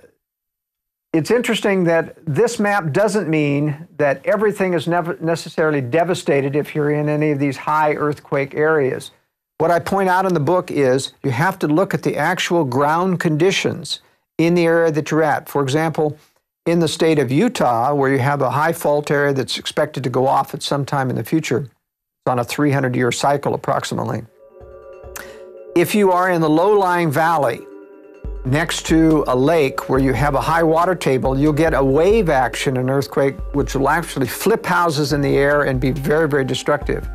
it's interesting that this map doesn't mean that everything is never necessarily devastated if you're in any of these high earthquake areas. What I point out in the book is you have to look at the actual ground conditions in the area that you're at. For example, in the state of Utah, where you have a high fault area that's expected to go off at some time in the future, it's on a 300-year cycle approximately. If you are in the low-lying valley, next to a lake where you have a high water table, you'll get a wave action, an earthquake, which will actually flip houses in the air and be very, very destructive.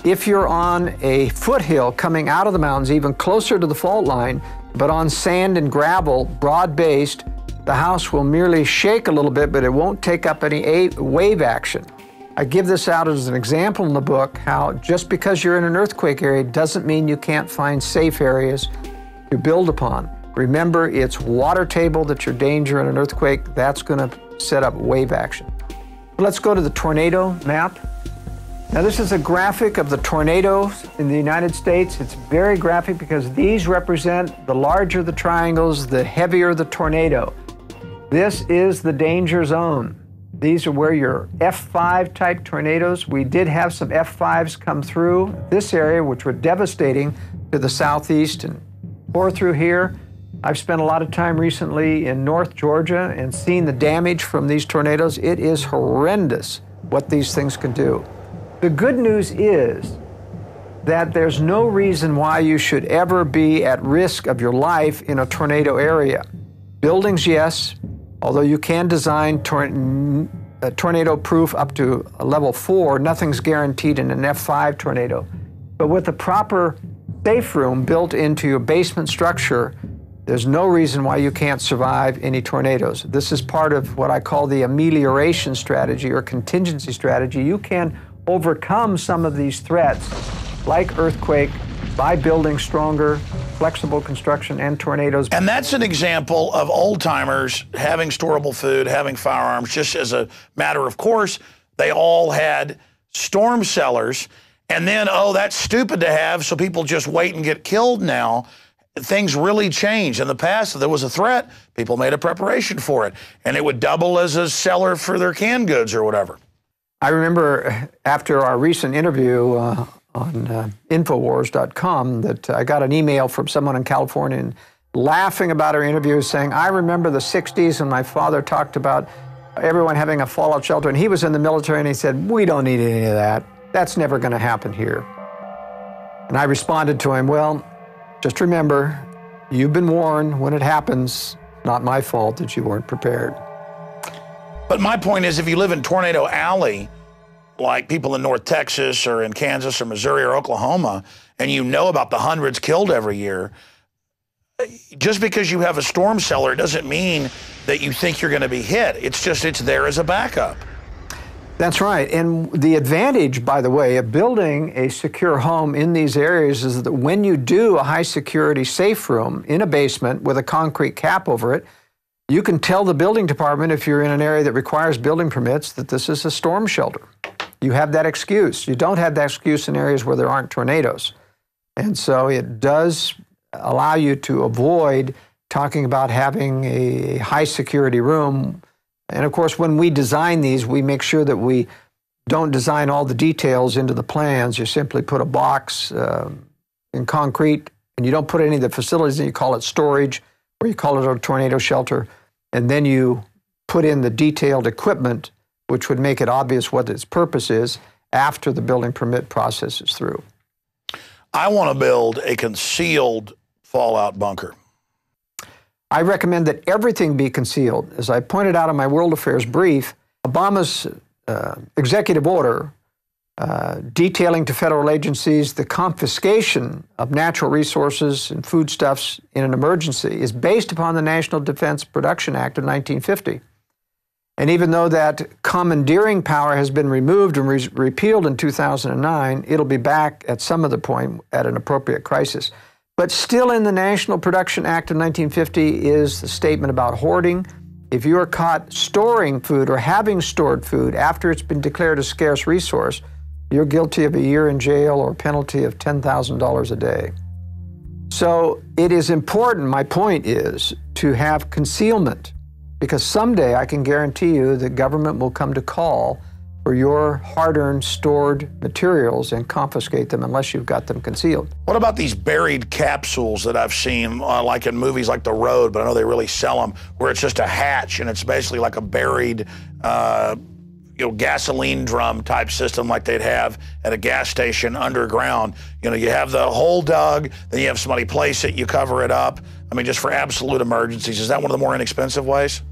If you're on a foothill coming out of the mountains, even closer to the fault line, but on sand and gravel, broad-based, the house will merely shake a little bit, but it won't take up any wave action. I give this out as an example in the book, how just because you're in an earthquake area doesn't mean you can't find safe areas to build upon. Remember, it's water table that's your danger in an earthquake. That's going to set up wave action. Let's go to the tornado map. Now, this is a graphic of the tornadoes in the United States. It's very graphic because these represent the larger the triangles, the heavier the tornado. This is the danger zone. These are where your F5 type tornadoes. We did have some F5s come through this area, which were devastating to the southeast and pour through here. I've spent a lot of time recently in North Georgia and seen the damage from these tornadoes. It is horrendous what these things can do. The good news is that there's no reason why you should ever be at risk of your life in a tornado area. Buildings, yes, although you can design tornado-proof up to a level 4, nothing's guaranteed in an F5 tornado. But with the proper safe room built into your basement structure, there's no reason why you can't survive any tornadoes. This is part of what I call the amelioration strategy or contingency strategy. You can overcome some of these threats, like earthquake, by building stronger, flexible construction and tornadoes.
And that's an example of old-timers having storable food, having firearms, just as a matter of course. They all had storm cellars, and then, oh, that's stupid to have, so people just wait and get killed now. Things really changed. In the past, if there was a threat, people made a preparation for it, and it would double as a cellar for their canned goods or whatever.
I remember after our recent interview on Infowars.com that I got an email from someone in California and laughing about our interview, saying, I remember the 60s and my father talked about everyone having a fallout shelter, and he was in the military, and he said, we don't need any of that. That's never going to happen here. And I responded to him, well, just remember, you've been warned. When it happens, not my fault that you weren't prepared.
But my point is, if you live in Tornado Alley, like people in North Texas or in Kansas or Missouri or Oklahoma, and you know about the hundreds killed every year, just because you have a storm cellar doesn't mean that you think you're going to be hit. It's just, it's there as a backup.
That's right. And the advantage, by the way, of building a secure home in these areas is that when you do a high security safe room in a basement with a concrete cap over it, you can tell the building department, if you're in an area that requires building permits, that this is a storm shelter. You have that excuse. You don't have that excuse in areas where there aren't tornadoes. And so it does allow you to avoid talking about having a high security room. And of course, when we design these, we make sure that we don't design all the details into the plans. You simply put a box in concrete, and you don't put any of the facilities in. You call it storage, or you call it a tornado shelter. And then you put in the detailed equipment, which would make it obvious what its purpose is after the building permit process is through.
I want to build a concealed fallout bunker.
I recommend that everything be concealed. As I pointed out in my World Affairs brief, Obama's executive order detailing to federal agencies the confiscation of natural resources and foodstuffs in an emergency is based upon the National Defense Production Act of 1950. And even though that commandeering power has been removed and repealed in 2009, it'll be back at some other point at an appropriate crisis. But still in the National Production Act of 1950 is the statement about hoarding. If you are caught storing food or having stored food after it's been declared a scarce resource, you're guilty of a year in jail or a penalty of $10,000 a day. So it is important, my point is, to have concealment, because someday I can guarantee you the government will come to call for your hard-earned stored materials and confiscate them unless you've got them concealed.
What about these buried capsules that I've seen, like in movies like The Road, but I know they really sell them, where it's just a hatch and it's basically like a buried gasoline drum type system like they'd have at a gas station underground. You know, you have the hole dug, then you have somebody place it, you cover it up. I mean, just for absolute emergencies. Is that one of the more inexpensive ways?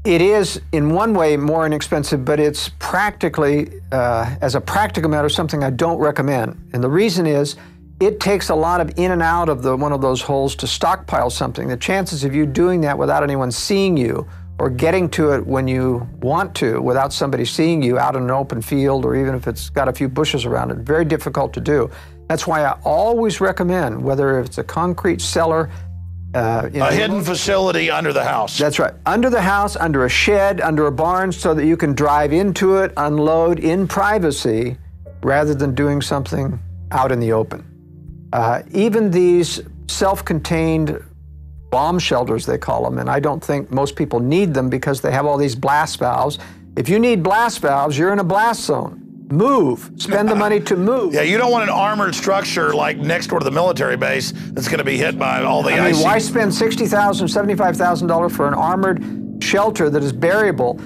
It is, in one way, more inexpensive, but it's practically, as a practical matter, something I don't recommend. And the reason is, it takes a lot of in and out of one of those holes to stockpile something. The chances of you doing that without anyone seeing you, or getting to it when you want to without somebody seeing you out in an open field, or even if it's got a few bushes around it, very difficult to do. That's why I always recommend, whether it's a concrete cellar,
a hidden facility under the house.
That's right. Under the house, under a shed, under a barn, so that you can drive into it, unload in privacy, rather than doing something out in the open. Even these self-contained bomb shelters, they call them, and I don't think most people need them because they have all these blast valves. If you need blast valves, you're in a blast zone. Move. Spend the money to move.
Yeah, you don't want an armored structure like next door to the military base that's going to be hit by all the
I mean, why spend $60,000, $75,000 for an armored shelter that is buriable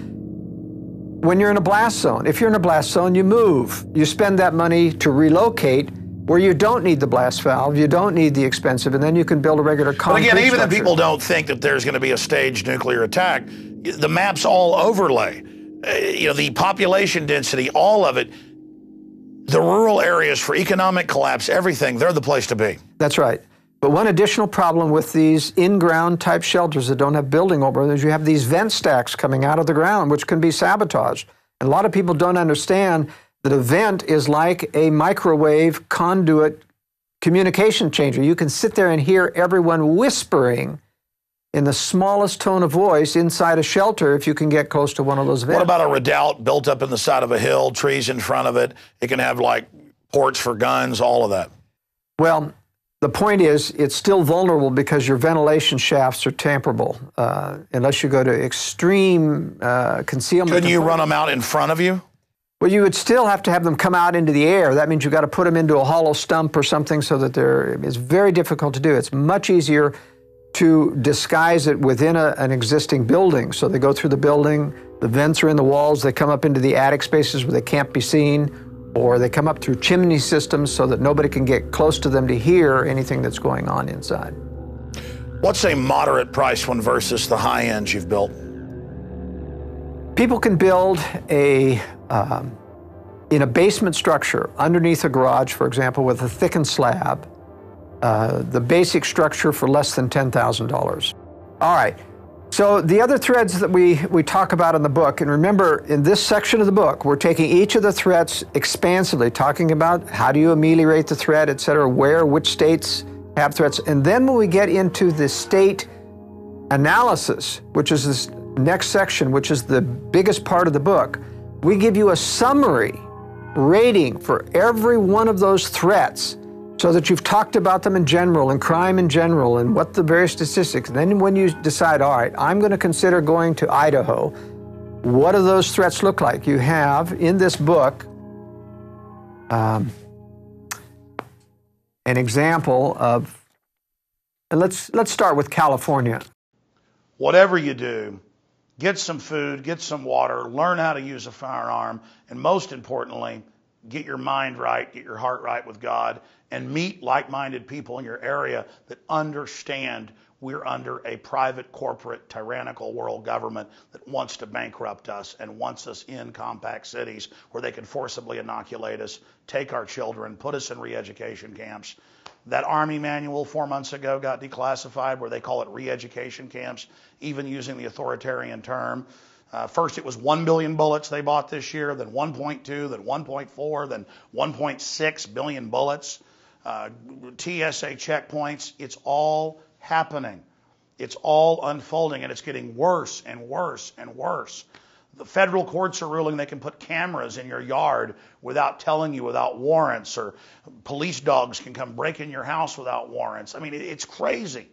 when you're in a blast zone? If you're in a blast zone, you move. You spend that money to relocate where you don't need the blast valve, you don't need the expensive, and then you can build a regular concrete
But again, even
structure.
if people don't think that there's going to be a staged nuclear attack, the map's all overlay. The population density, all of it, the rural areas for economic collapse, everything, they're the place to be.
That's right. But one additional problem with these in-ground type shelters that don't have building over them is you have these vent stacks coming out of the ground, which can be sabotaged. And a lot of people don't understand that a vent is like a microwave conduit communication changer. You can sit there and hear everyone whispering in the smallest tone of voice inside a shelter if you can get close to one of those vents.
What about a redoubt built up in the side of a hill, trees in front of it? It can have like ports for guns, all of that.
Well, the point is it's still vulnerable because your ventilation shafts are tamperable unless you go to extreme concealment.
Couldn't you run them out in front of you?
Well, you would still have to have them come out into the air. That means you've got to put them into a hollow stump or something so that it's very difficult to do. It's much easier to disguise it within an existing building. So they go through the building, the vents are in the walls, they come up into the attic spaces where they can't be seen, or they come up through chimney systems so that nobody can get close to them to hear anything that's going on inside.
What's a moderate price one versus the high ends you've built?
People can build in a basement structure underneath a garage, for example, with a thickened slab, the basic structure for less than $10,000. All right, so the other threads that we talk about in the book, and remember in this section of the book, we're taking each of the threats expansively, talking about how do you ameliorate the threat, et cetera, which states have threats. And then when we get into the state analysis, which is this next section, which is the biggest part of the book, we give you a summary rating for every one of those threats so that you've talked about them in general and crime in general and what the various statistics. And then when you decide, all right, I'm going to consider going to Idaho, what do those threats look like? You have in this book an example of, and let's start with California.
Whatever you do, get some food, get some water, learn how to use a firearm, and most importantly, get your mind right, get your heart right with God, and meet like-minded people in your area that understand we're under a private, corporate, tyrannical world government that wants to bankrupt us and wants us in compact cities where they can forcibly inoculate us, take our children, put us in re-education camps. That Army manual 4 months ago got declassified where they call it re-education camps, even using the authoritarian term. First it was 1 billion bullets they bought this year, then 1.2, then 1.4, then 1.6 billion bullets. TSA checkpoints, it's all happening. It's all unfolding, and it's getting worse and worse and worse. The federal courts are ruling they can put cameras in your yard without telling you, without warrants, or police dogs can come break in your house without warrants. I mean, it's crazy.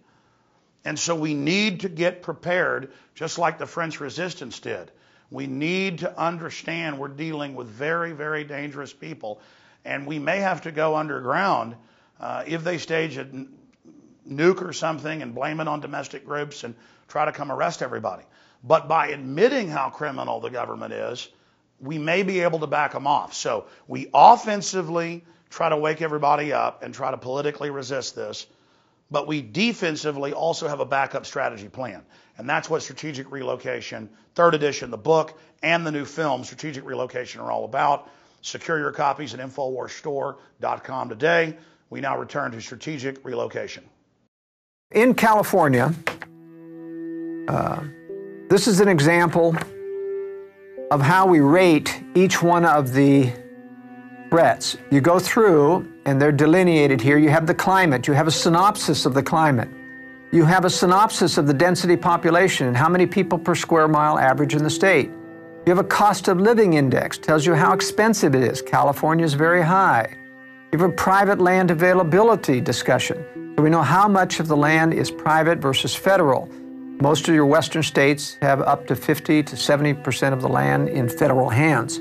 And so we need to get prepared, just like the French resistance did. We need to understand we're dealing with very, very dangerous people, and we may have to go underground if they stage a nuke or something and blame it on domestic groups and try to come arrest everybody. But by admitting how criminal the government is, we may be able to back them off. So we offensively try to wake everybody up and try to politically resist this, but we defensively also have a backup strategy plan. And that's what Strategic Relocation, 3rd edition, the book, and the new film, Strategic Relocation, are all about. Secure your copies at InfoWarsStore.com today. We now return to Strategic Relocation.
In California, this is an example of how we rate each one of the threats. You go through, and they're delineated here. You have the climate. You have a synopsis of the climate. You have a synopsis of the density population and how many people per square mile average in the state. You have a cost of living index, tells you how expensive it is. California is very high. You have a private land availability discussion. So we know how much of the land is private versus federal. Most of your western states have up to 50 to 70% of the land in federal hands.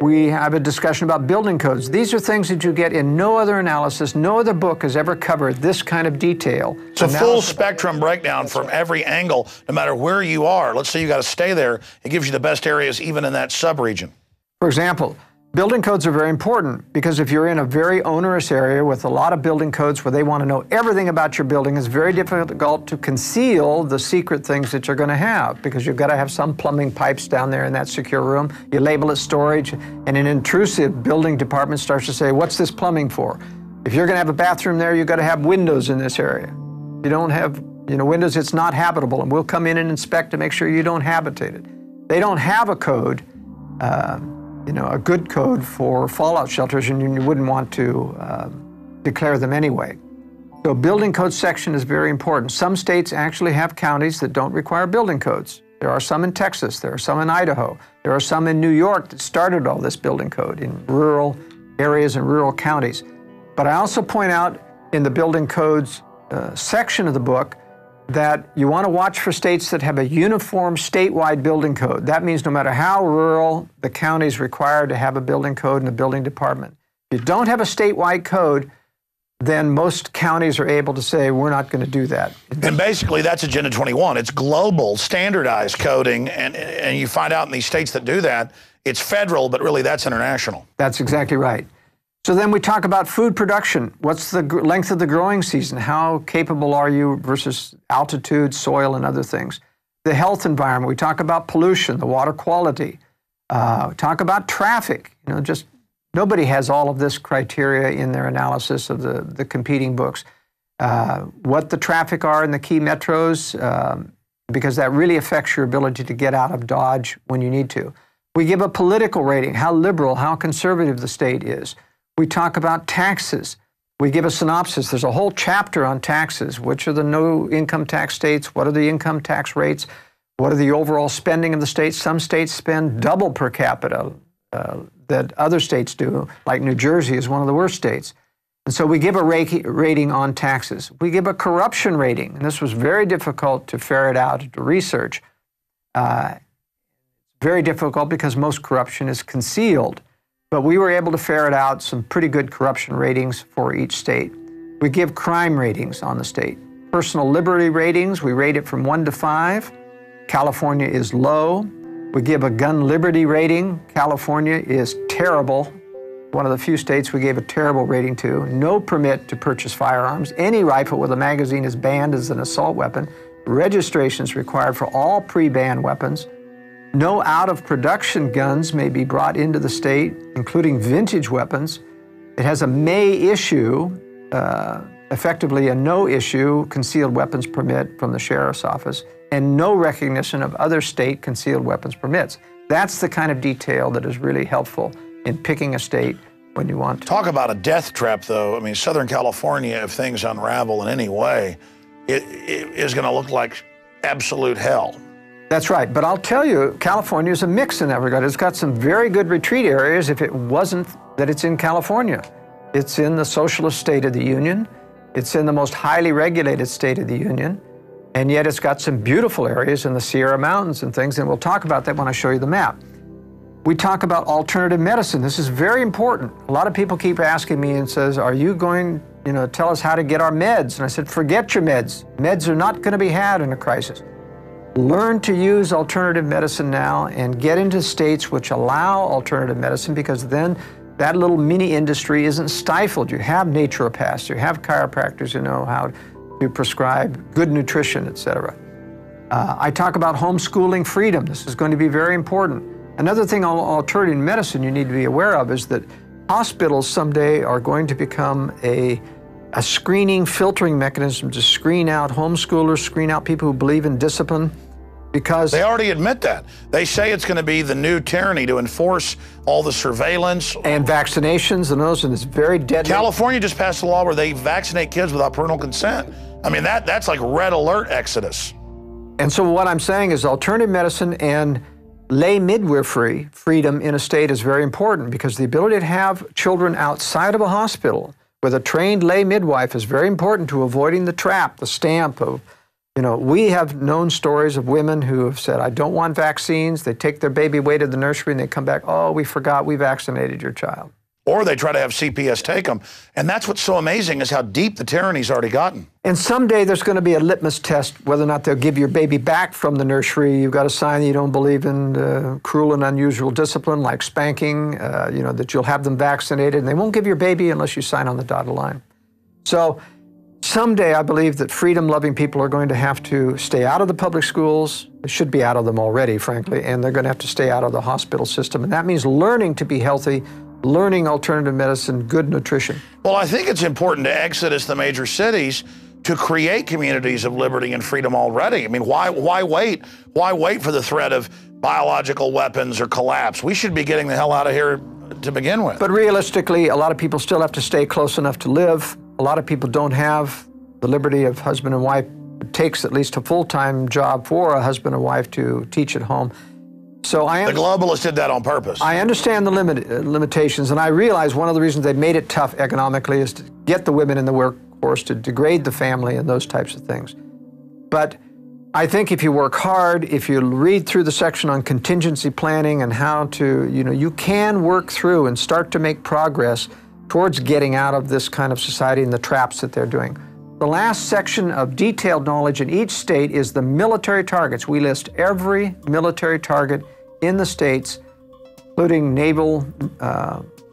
We have a discussion about building codes. These are things that you get in no other analysis. No other book has ever covered this kind of detail.
It's a full spectrum breakdown from every angle, no matter where you are. Let's say you got to stay there. It gives you the best areas even in that sub-region.
For example, building codes are very important because if you're in a very onerous area with a lot of building codes where they want to know everything about your building, it's very difficult to conceal the secret things that you're going to have because you've got to have some plumbing pipes down there in that secure room. You label it storage, and an intrusive building department starts to say, what's this plumbing for? If you're going to have a bathroom there, you've got to have windows in this area. You don't have windows, it's not habitable, and we'll come in and inspect to make sure you don't habitate it. They don't have a code, a good code for fallout shelters, and you wouldn't want to declare them anyway. So building code section is very important. Some states actually have counties that don't require building codes. There are some in Texas, there are some in Idaho, there are some in New York that started all this building code in rural areas and rural counties. But I also point out in the building codes section of the book that you want to watch for states that have a uniform statewide building code. That means no matter how rural, the county is required to have a building code and a building department. If you don't have a statewide code, then most counties are able to say, we're not going to do that.
And basically, that's Agenda 21. It's global, standardized coding, and you find out in these states that do that, it's federal, but really that's international.
That's exactly right. So then we talk about food production. What's the length of the growing season? How capable are you versus altitude, soil, and other things? The health environment. We talk about pollution, the water quality. We talk about traffic. Just nobody has all of this criteria in their analysis of the competing books. What the traffic are in the key metros, because that really affects your ability to get out of Dodge when you need to. We give a political rating, how liberal, how conservative the state is. We talk about taxes. We give a synopsis. There's a whole chapter on taxes. Which are the no income tax states? What are the income tax rates? What are the overall spending of the states? Some states spend double per capita that other states do, like New Jersey is one of the worst states. And so we give a rating on taxes. We give a corruption rating, and this was very difficult to ferret out, to research. Very difficult because most corruption is concealed. But we were able to ferret out some pretty good corruption ratings for each state. We give crime ratings on the state. Personal liberty ratings, we rate it from 1 to 5. California is low. We give a gun liberty rating. California is terrible. One of the few states we gave a terrible rating to. No permit to purchase firearms. Any rifle with a magazine is banned as an assault weapon. Registration is required for all pre-banned weapons. No out-of-production guns may be brought into the state, including vintage weapons. It has a may issue, effectively a no-issue concealed weapons permit from the sheriff's office, and no recognition of other state concealed weapons permits. That's the kind of detail that is really helpful in picking a state when you want to.
Talk about a death trap, though. I mean, Southern California, if things unravel in any way, it is going to look like absolute hell.
That's right, but I'll tell you, California is a mix in that regard. It's got some very good retreat areas if it wasn't that it's in California. It's in the socialist state of the Union. It's in the most highly regulated state of the Union. And yet it's got some beautiful areas in the Sierra Mountains and things, and we'll talk about that when I show you the map. We talk about alternative medicine. This is very important. A lot of people keep asking me and says, are you going, to tell us how to get our meds? And I said, forget your meds. Meds are not going to be had in a crisis. Learn to use alternative medicine now and get into states which allow alternative medicine, because then that little mini industry isn't stifled. You have naturopaths, you have chiropractors who know how to prescribe good nutrition, etc. I talk about homeschooling freedom. This is going to be very important. Another thing on alternative medicine you need to be aware of is that hospitals someday are going to become a screening, filtering mechanism to screen out homeschoolers, screen out people who believe in discipline, because
they already admit that. They say it's going to be the new tyranny to enforce all the surveillance.
And vaccinations and those, and it's very deadly.
California just passed a law where they vaccinate kids without parental consent. I mean, that's like red alert exodus.
And so what I'm saying is alternative medicine and lay midwifery freedom in a state is very important, because the ability to have children outside of a hospital with a trained lay midwife is very important to avoiding the trap, the stamp of You know, we have known stories of women who have said, I don't want vaccines. They take their baby away to the nursery and they come back, oh, we forgot we vaccinated your child.
Or they try to have CPS take them. And that's what's so amazing is how deep the tyranny's already gotten.
And someday there's going to be a litmus test whether or not they'll give your baby back from the nursery. You've got to sign that you don't believe in cruel and unusual discipline like spanking, you know, that you'll have them vaccinated. And they won't give your baby unless you sign on the dotted line. So someday I believe that freedom-loving people are going to have to stay out of the public schools. They should be out of them already, frankly. And they're going to have to stay out of the hospital system. And that means learning to be healthy, learning alternative medicine, good nutrition.
Well, I think it's important to exodus the major cities to create communities of liberty and freedom already. I mean, why wait? Why wait for the threat of biological weapons or collapse? We should be getting the hell out of here to begin with.
But realistically, a lot of people still have to stay close enough to live. A lot of people don't have the liberty of husband and wife. It takes at least a full-time job for a husband and wife to teach at home. So the
globalists did that on purpose.
I understand the limitations, and I realize one of the reasons they made it tough economically is to get the women in the workforce, to degrade the family and those types of things. But I think if you work hard, if you read through the section on contingency planning and how to, you know, you can work through and start to make progress towards getting out of this kind of society and the traps that they're doing. The last section of detailed knowledge in each state is the military targets. We list every military target in the states, including naval,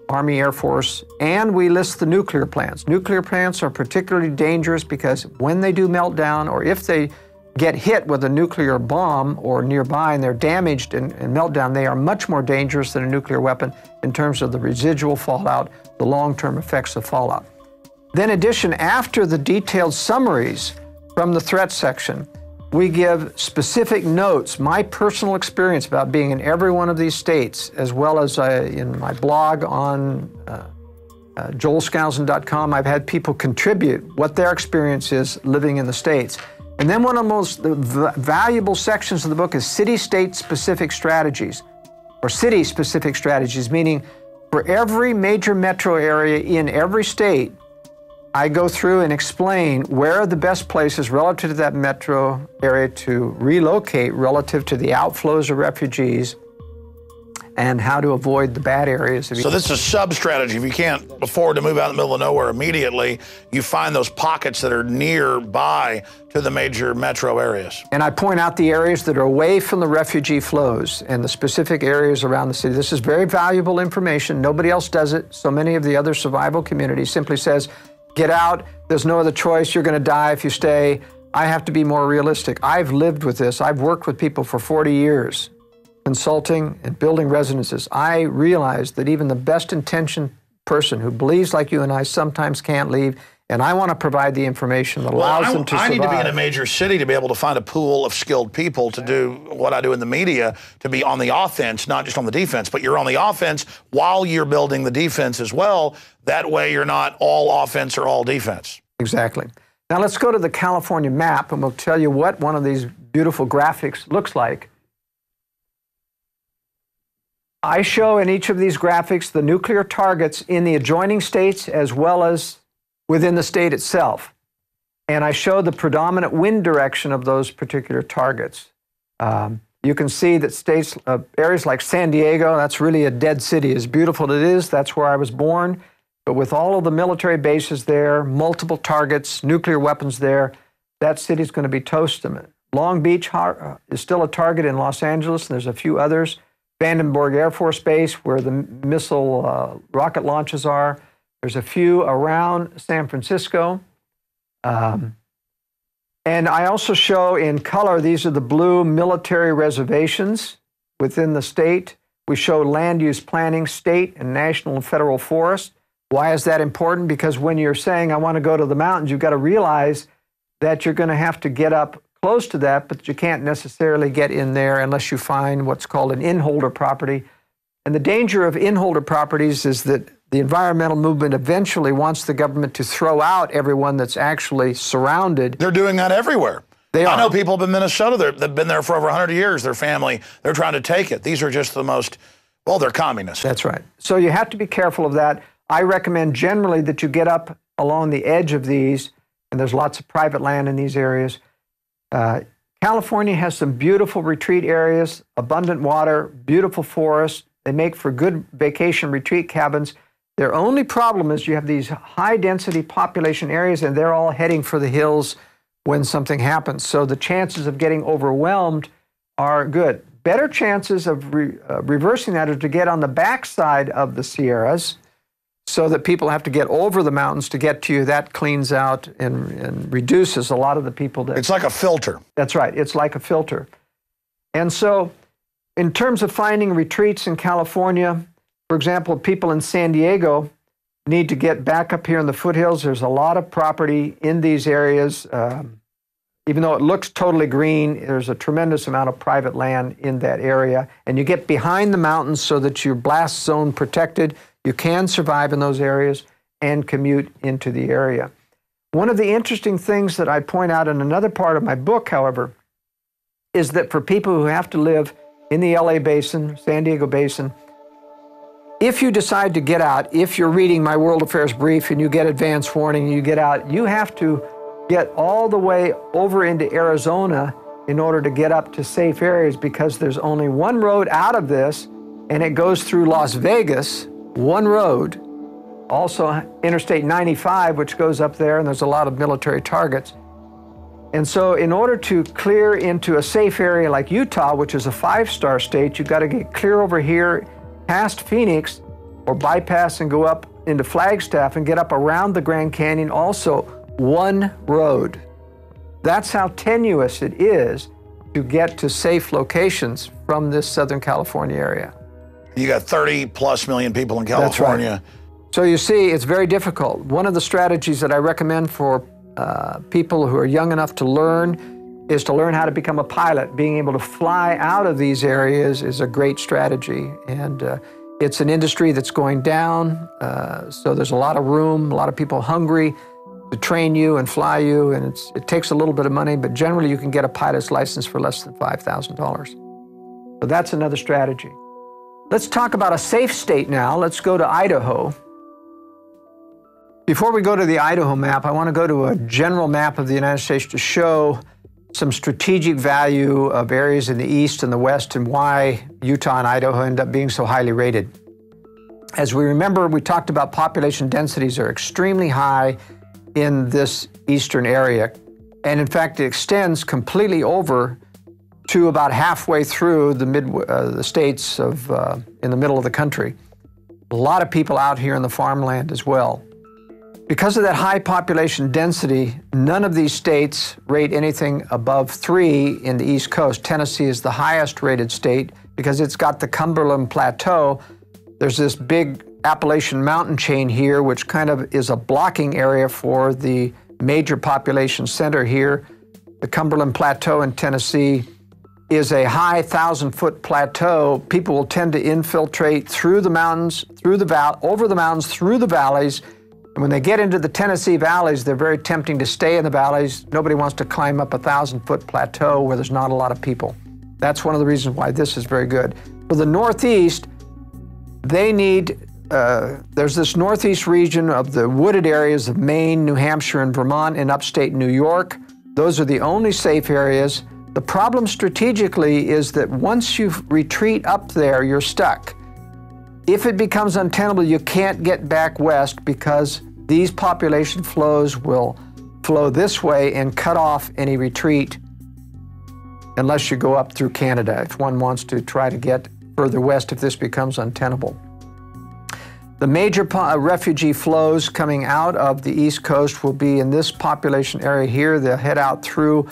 Army, Air Force, and we list the nuclear plants. Nuclear plants are particularly dangerous because when they do melt down, or if they get hit with a nuclear bomb or nearby and they're damaged and melt down, they are much more dangerous than a nuclear weapon in terms of the residual fallout, the long-term effects of fallout. Then in addition, after the detailed summaries from the threat section, we give specific notes, my personal experience about being in every one of these states, as well as in my blog on joelskousen.com, I've had people contribute what their experience is living in the states. And then one of the most valuable sections of the book is city-state specific strategies, or city-specific strategies, meaning for every major metro area in every state, I go through and explain where are the best places relative to that metro area to relocate relative to the outflows of refugees and how to avoid the bad areas.
So this is a sub-strategy. If you can't afford to move out in the middle of nowhere immediately, you find those pockets that are nearby to the major metro areas.
And I point out the areas that are away from the refugee flows and the specific areas around the city. This is very valuable information. Nobody else does it. So many of the other survival communities simply says, get out, there's no other choice, you're gonna die if you stay. I have to be more realistic. I've lived with this. I've worked with people for 40 years, consulting and building residences. I realize that even the best intentioned person who believes like you and I sometimes can't leave, and I want to provide the information that allows them to survive.
I need to be in a major city to be able to find a pool of skilled people to do what I do in the media, to be on the offense, not just on the defense, but you're on the offense while you're building the defense as well. That way you're not all offense or all defense.
Exactly. Now let's go to the California map and we'll tell you what one of these beautiful graphics looks like. I show in each of these graphics the nuclear targets in the adjoining states as well as within the state itself. And I show the predominant wind direction of those particular targets. You can see that states, areas like San Diego, that's really a dead city. As beautiful as it is, that's where I was born. But with all of the military bases there, multiple targets, nuclear weapons there, that city's going to be toast. Long Beach is still a target in Los Angeles, and there's a few others. Vandenberg Air Force Base, where the missile rocket launches are. There's a few around San Francisco. And I also show in color, these are the blue military reservations within the state. We show land use planning, state and national and federal forests. Why is that important? Because when you're saying, I want to go to the mountains, you've got to realize that you're going to have to get up close to that, but you can't necessarily get in there unless you find what's called an inholder property. And the danger of inholder properties is that the environmental movement eventually wants the government to throw out everyone that's actually surrounded.
They're doing that everywhere.
They are.
I know people up in Minnesota, they've been there for over 100 years, their family, they're trying to take it. These are just the most, well, they're communists.
That's right. So you have to be careful of that. I recommend generally that you get up along the edge of these, and there's lots of private land in these areas. California has some beautiful retreat areas, abundant water, beautiful forests. They make for good vacation retreat cabins. Their only problem is you have these high-density population areas, and they're all heading for the hills when something happens. So the chances of getting overwhelmed are good. Better chances of reversing that are to get on the backside of the Sierras so that people have to get over the mountains to get to you. That cleans out and reduces a lot of the people that...
It's like a filter.
That's right. It's like a filter. And so in terms of finding retreats in California, for example, people in San Diego need to get back up here in the foothills. There's a lot of property in these areas. Even though it looks totally green, there's a tremendous amount of private land in that area. And you get behind the mountains so that you're blast zone protected. You can survive in those areas and commute into the area. One of the interesting things that I point out in another part of my book, however, is that for people who have to live in the LA Basin, San Diego Basin, if you decide to get out, if you're reading my World Affairs Brief and you get advance warning and you get out, you have to get all the way over into Arizona in order to get up to safe areas, because there's only one road out of this, and it goes through Las Vegas, one road. Also Interstate 95, which goes up there, and there's a lot of military targets. And so in order to clear into a safe area like Utah, which is a 5-star state, you've got to get clear over here past Phoenix, or bypass and go up into Flagstaff and get up around the Grand Canyon, also one road. That's how tenuous it is to get to safe locations from this Southern California area.
You got 30+ million people in California.
That's right. So you see, it's very difficult. One of the strategies that I recommend for people who are young enough to learn is to learn how to become a pilot. Being able to fly out of these areas is a great strategy. And it's an industry that's going down, so there's a lot of room, a lot of people hungry to train you and fly you, and it takes a little bit of money, but generally you can get a pilot's license for less than $5,000. So that's another strategy. Let's talk about a safe state now. Let's go to Idaho. Before we go to the Idaho map, I want to go to a general map of the United States to show some strategic value of areas in the east and the west and why Utah and Idaho end up being so highly rated. As we remember, we talked about population densities are extremely high in this eastern area. And in fact, it extends completely over to about halfway through the states of in the middle of the country. A lot of people out here in the farmland as well. Because of that high population density, none of these states rate anything above 3 in the East Coast. Tennessee is the highest rated state because it's got the Cumberland Plateau. There's this big Appalachian mountain chain here, which kind of is a blocking area for the major population center here. The Cumberland Plateau in Tennessee is a high 1,000-foot plateau. People will tend to infiltrate through the mountains, over the mountains, through the valleys. And when they get into the Tennessee valleys, they're very tempting to stay in the valleys. Nobody wants to climb up a 1,000-foot plateau where there's not a lot of people. That's one of the reasons why this is very good. For the Northeast, they need, there's this Northeast region of the wooded areas of Maine, New Hampshire, and Vermont, and upstate New York. Those are the only safe areas. The problem strategically is that once you retreat up there, you're stuck. If it becomes untenable, you can't get back west because these population flows will flow this way and cut off any retreat unless you go up through Canada, if one wants to try to get further west if this becomes untenable. The major refugee flows coming out of the East Coast will be in this population area here. They'll head out through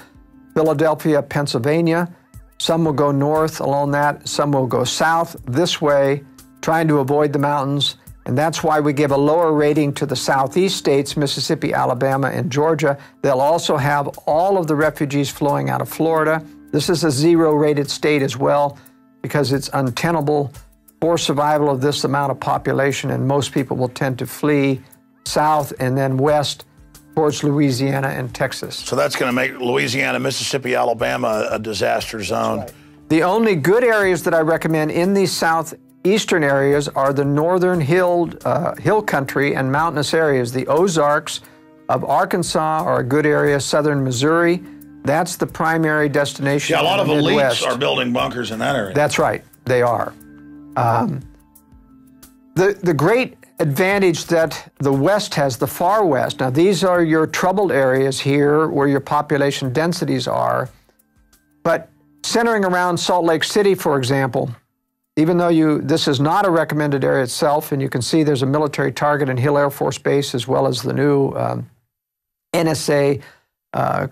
Philadelphia, Pennsylvania. Some will go north along that, some will go south this way, trying to avoid the mountains, and that's why we give a lower rating to the southeast states, Mississippi, Alabama, and Georgia. They'll also have all of the refugees flowing out of Florida. This is a 0-rated state as well because it's untenable for survival of this amount of population, and most people will tend to flee south and then west towards Louisiana and Texas.
So that's going to make Louisiana, Mississippi, Alabama a disaster zone.
Right. The only good areas that I recommend in these southeastern areas are the northern hill country and mountainous areas. The Ozarks of Arkansas are a good area, southern Missouri, That's the primary destination.
Yeah, a lot of
Midwest.
elites are building bunkers in that area.
That's right, they are. The great advantage that the West has, the far West, now these are your troubled areas here where your population densities are, but centering around Salt Lake City, for example, even though this is not a recommended area itself, and you can see there's a military target in Hill Air Force Base as well as the new NSA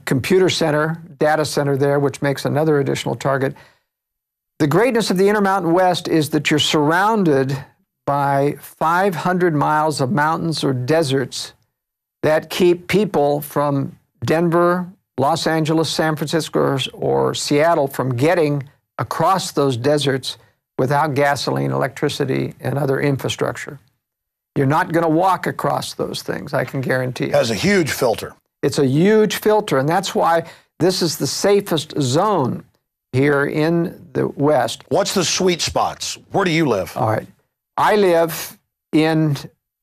computer center, data center there, which makes another additional target. The greatness of the Intermountain West is that you're surrounded by 500 miles of mountains or deserts that keep people from Denver, Los Angeles, San Francisco, or Seattle from getting across those deserts without gasoline, electricity, and other infrastructure. You're not going to walk across those things, I can guarantee you.
It has a huge filter.
It's a huge filter, and that's why this is the safest zone here in the West.
What's the sweet spots? Where do you live?
All right. I live in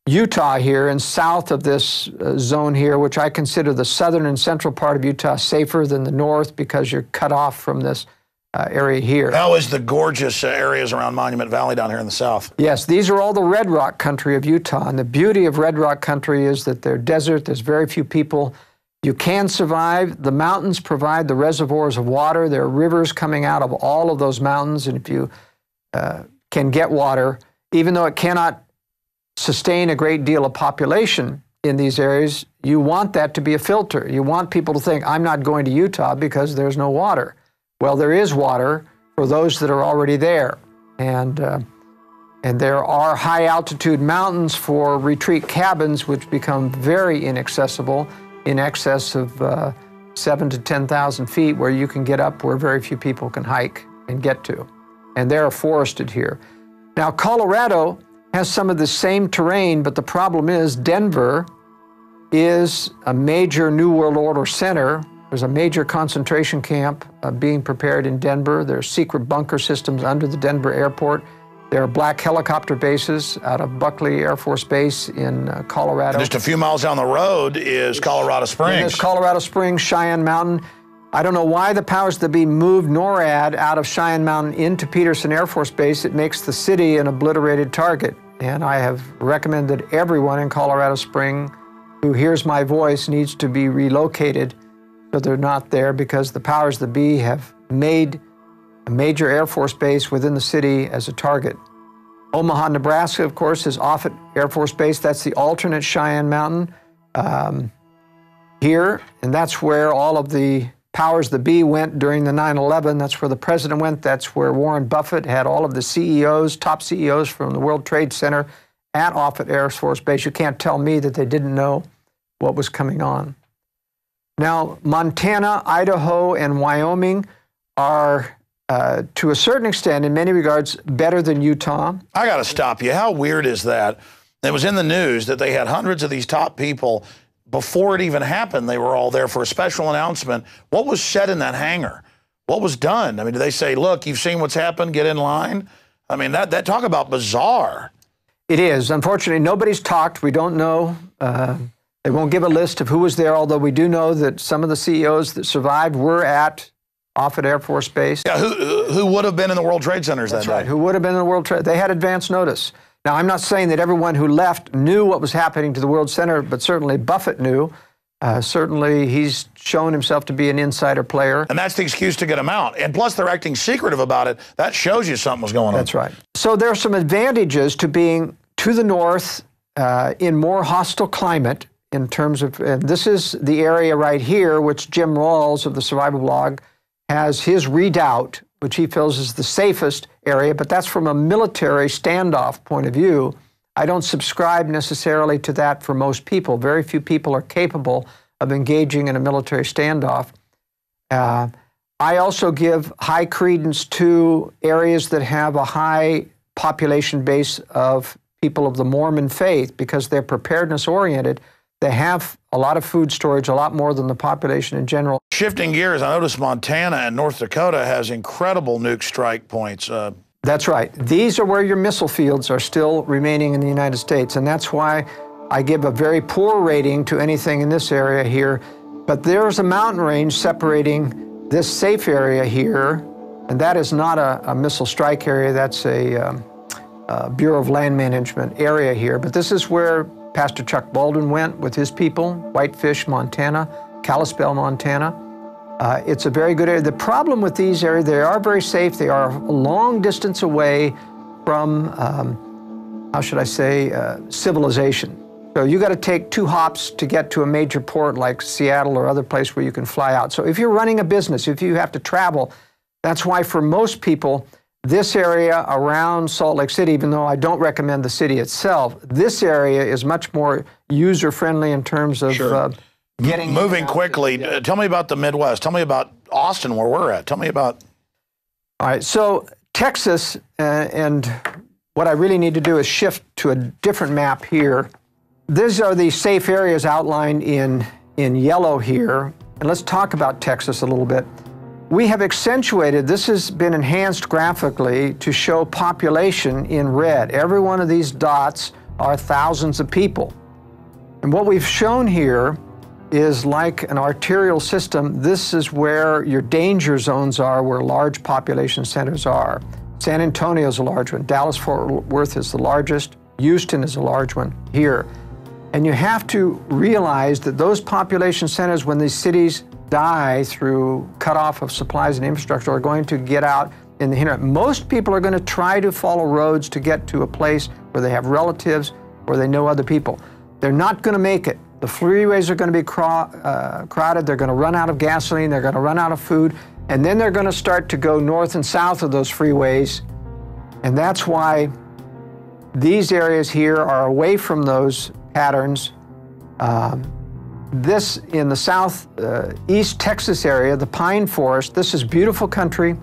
Utah here and south of this zone here, which I consider the southern and central part of Utah safer than the north because you're cut off from this area here.
How is the gorgeous areas around Monument Valley down here in the south?
Yes, these are all the red rock country of Utah. And the beauty of red rock country is that they're desert, there's very few people. You can survive. The mountains provide the reservoirs of water. There are rivers coming out of all of those mountains. And if you can get water, even though it cannot sustain a great deal of population in these areas, you want that to be a filter. You want people to think, I'm not going to Utah because there's no water. Well, there is water for those that are already there. And there are high altitude mountains for retreat cabins, which become very inaccessible in excess of 7,000 to 10,000 feet, where you can get up where very few people can hike and get to. And they're forested here. Now, Colorado has some of the same terrain, but the problem is Denver is a major New World Order center. There's a major concentration camp being prepared in Denver. There are secret bunker systems under the Denver airport. There are black helicopter bases out of Buckley Air Force Base in Colorado.
And just a few miles down the road is Colorado Springs.
And there's Colorado Springs, Cheyenne Mountain. I don't know why the powers that be moved NORAD out of Cheyenne Mountain into Peterson Air Force Base. It makes the city an obliterated target. And I have recommended everyone in Colorado Springs who hears my voice needs to be relocated so they're not there, because the powers that be have made a major Air Force base within the city as a target. Omaha, Nebraska, of course, is Offutt Air Force Base. That's the alternate Cheyenne Mountain here, and that's where all of the powers that be went during the 9/11. That's where the president went. That's where Warren Buffett had all of the CEOs, top CEOs from the World Trade Center at Offutt Air Force Base. You can't tell me that they didn't know what was coming on. Now, Montana, Idaho, and Wyoming are, to a certain extent, in many regards, better than Utah.
I got to stop you. How weird is that? It was in the news that they had hundreds of these top people. Before it even happened, they were all there for a special announcement. What was said in that hangar? What was done? I mean, did they say, look, you've seen what's happened, get in line? I mean, that talk about bizarre.
It is. Unfortunately, nobody's talked. We don't know. They won't give a list of who was there, although we do know that some of the CEOs that survived were at Offutt Air Force Base.
Yeah, who would have been in the World Trade Centers that day?
That's right, who would have been in the World Trade. They had advance notice. Now, I'm not saying that everyone who left knew what was happening to the World Center, but certainly Buffett knew. Certainly, he's shown himself to be an insider player.
And that's the excuse to get him out. And plus, they're acting secretive about it. That shows you something was going on.
That's right. So there are some advantages to being to the north in more hostile climate in terms of, and this is the area right here, which Jim Rawls of the Survival Blog has his redoubt, which he feels is the safest area, but that's from a military standoff point of view. I don't subscribe necessarily to that for most people. Very few people are capable of engaging in a military standoff. I also give high credence to areas that have a high population base of people of the Mormon faith because they're preparedness oriented. They have a lot of food storage, a lot more than the population in general.
Shifting gears, I noticed Montana and North Dakota has incredible nuke strike points.
That's right. These are where your missile fields are still remaining in the United States, and that's why I give a very poor rating to anything in this area here. But there's a mountain range separating this safe area here, and that is not a missile strike area. That's a Bureau of Land Management area here. But this is where Pastor Chuck Baldwin went with his people, Whitefish, Montana, Kalispell, Montana. It's a very good area. The problem with these areas, they are very safe. They are a long distance away from, how should I say, civilization. So you got to take 2 hops to get to a major port like Seattle or other place where you can fly out. So if you're running a business, if you have to travel, that's why for most people, this area around Salt Lake City, even though I don't recommend the city itself, this area is much more user-friendly in terms of getting...
Moving quickly, tell me about the Midwest. Tell me about Austin, where we're at. Tell me about...
All right, so Texas, and what I really need to do is shift to a different map here. These are the safe areas outlined in yellow here. And let's talk about Texas a little bit. We have accentuated, this has been enhanced graphically to show population in red. Every one of these dots are thousands of people. And what we've shown here is like an arterial system. This is where your danger zones are, where large population centers are. San Antonio is a large one. Dallas-Fort Worth is the largest. Houston is a large one here. And you have to realize that those population centers, when these cities die through cutoff of supplies and infrastructure, are going to get out in the hinterland. Most people are going to try to follow roads to get to a place where they have relatives or they know other people. They're not going to make it. The freeways are going to be crowded. They're going to run out of gasoline. They're going to run out of food. And then they're going to start to go north and south of those freeways. And that's why these areas here are away from those patterns. This in the southeast Texas area, the pine forest, this is beautiful country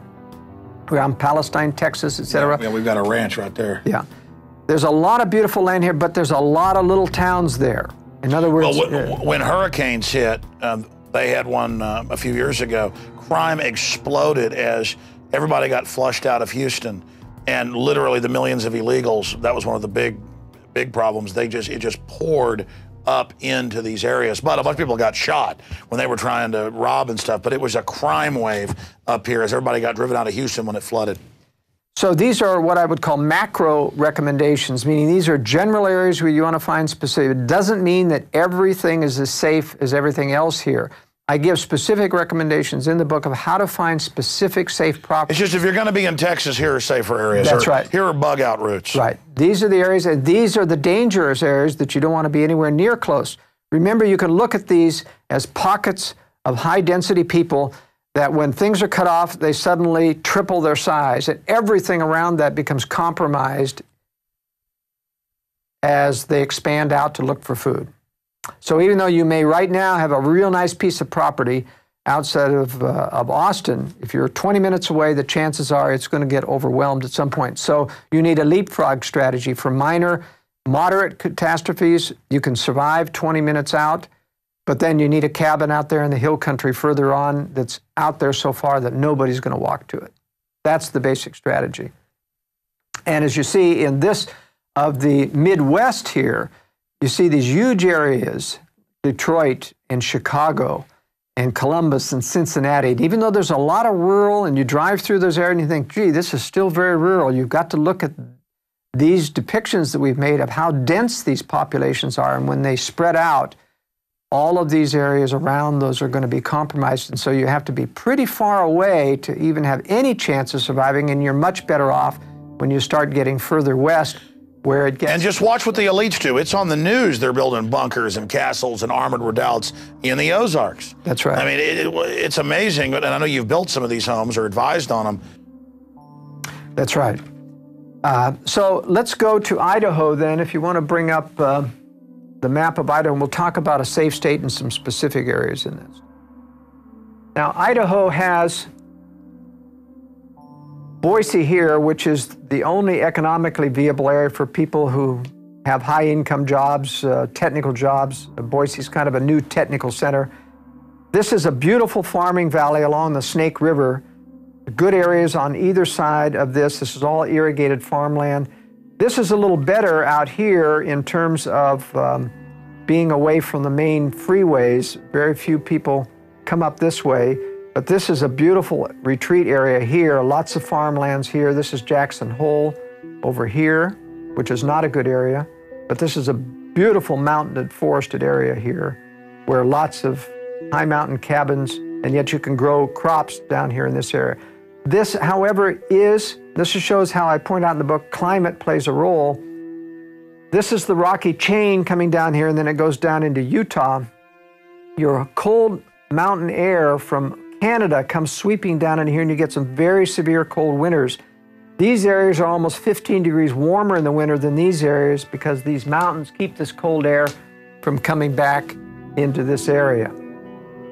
around Palestine, Texas, etc.
Yeah, we've got a ranch right there.
Yeah. There's a lot of beautiful land here, but there's a lot of little towns there. In other words...
Well, when hurricanes hit, they had one a few years ago, crime exploded as everybody got flushed out of Houston. And literally the millions of illegals, that was one of the big problems. It just poured up into these areas. But a bunch of people got shot when they were trying to rob and stuff. But it was a crime wave up here as everybody got driven out of Houston when it flooded.
So these are what I would call macro recommendations, meaning these are general areas where you want to find specific. It doesn't mean that everything is as safe as everything else here. I give specific recommendations in the book of how to find specific safe properties.
It's just if you're going to be in Texas, here are safer areas.
That's right.
Here are bug out routes.
Right. These are the areas, and these are the dangerous areas that you don't want to be anywhere near close. Remember, you can look at these as pockets of high density people that when things are cut off, they suddenly triple their size, and everything around that becomes compromised as they expand out to look for food. So even though you may right now have a real nice piece of property outside of Austin, if you're 20 minutes away, the chances are it's going to get overwhelmed at some point. So you need a leapfrog strategy for minor, moderate catastrophes. You can survive 20 minutes out, but then you need a cabin out there in the hill country further on that's out there so far that nobody's going to walk to it. That's the basic strategy. And as you see in this of the Midwest here, you see these huge areas, Detroit and Chicago and Columbus and Cincinnati. And even though there's a lot of rural, and you drive through those areas and you think, gee, this is still very rural, you've got to look at these depictions that we've made of how dense these populations are. And when they spread out, all of these areas around those are going to be compromised. And so you have to be pretty far away to even have any chance of surviving. And you're much better off when you start getting further west, where it gets...
And just watch what the elites do. It's on the news. They're building bunkers and castles and armored redoubts in the Ozarks.
That's right.
I mean, it's amazing. And I know you've built some of these homes or advised on them.
That's right. So let's go to Idaho then, if you want to bring up the map of Idaho, and we'll talk about a safe state and some specific areas in this. Now, Idaho has Boise here, which is the only economically viable area for people who have high-income jobs, technical jobs. Boise is kind of a new technical center. This is a beautiful farming valley along the Snake River. Good areas on either side of this. This is all irrigated farmland. This is a little better out here in terms of being away from the main freeways. Very few people come up this way, but this is a beautiful retreat area here. Lots of farmlands here. This is Jackson Hole over here, which is not a good area, but this is a beautiful mountained forested area here where lots of high mountain cabins, and yet you can grow crops down here in this area. This, however, this shows how I point out in the book, climate plays a role. This is the rocky chain coming down here, and then it goes down into Utah. Your cold mountain air from Canada comes sweeping down in here, and you get some very severe cold winters. These areas are almost 15 degrees warmer in the winter than these areas because these mountains keep this cold air from coming back into this area.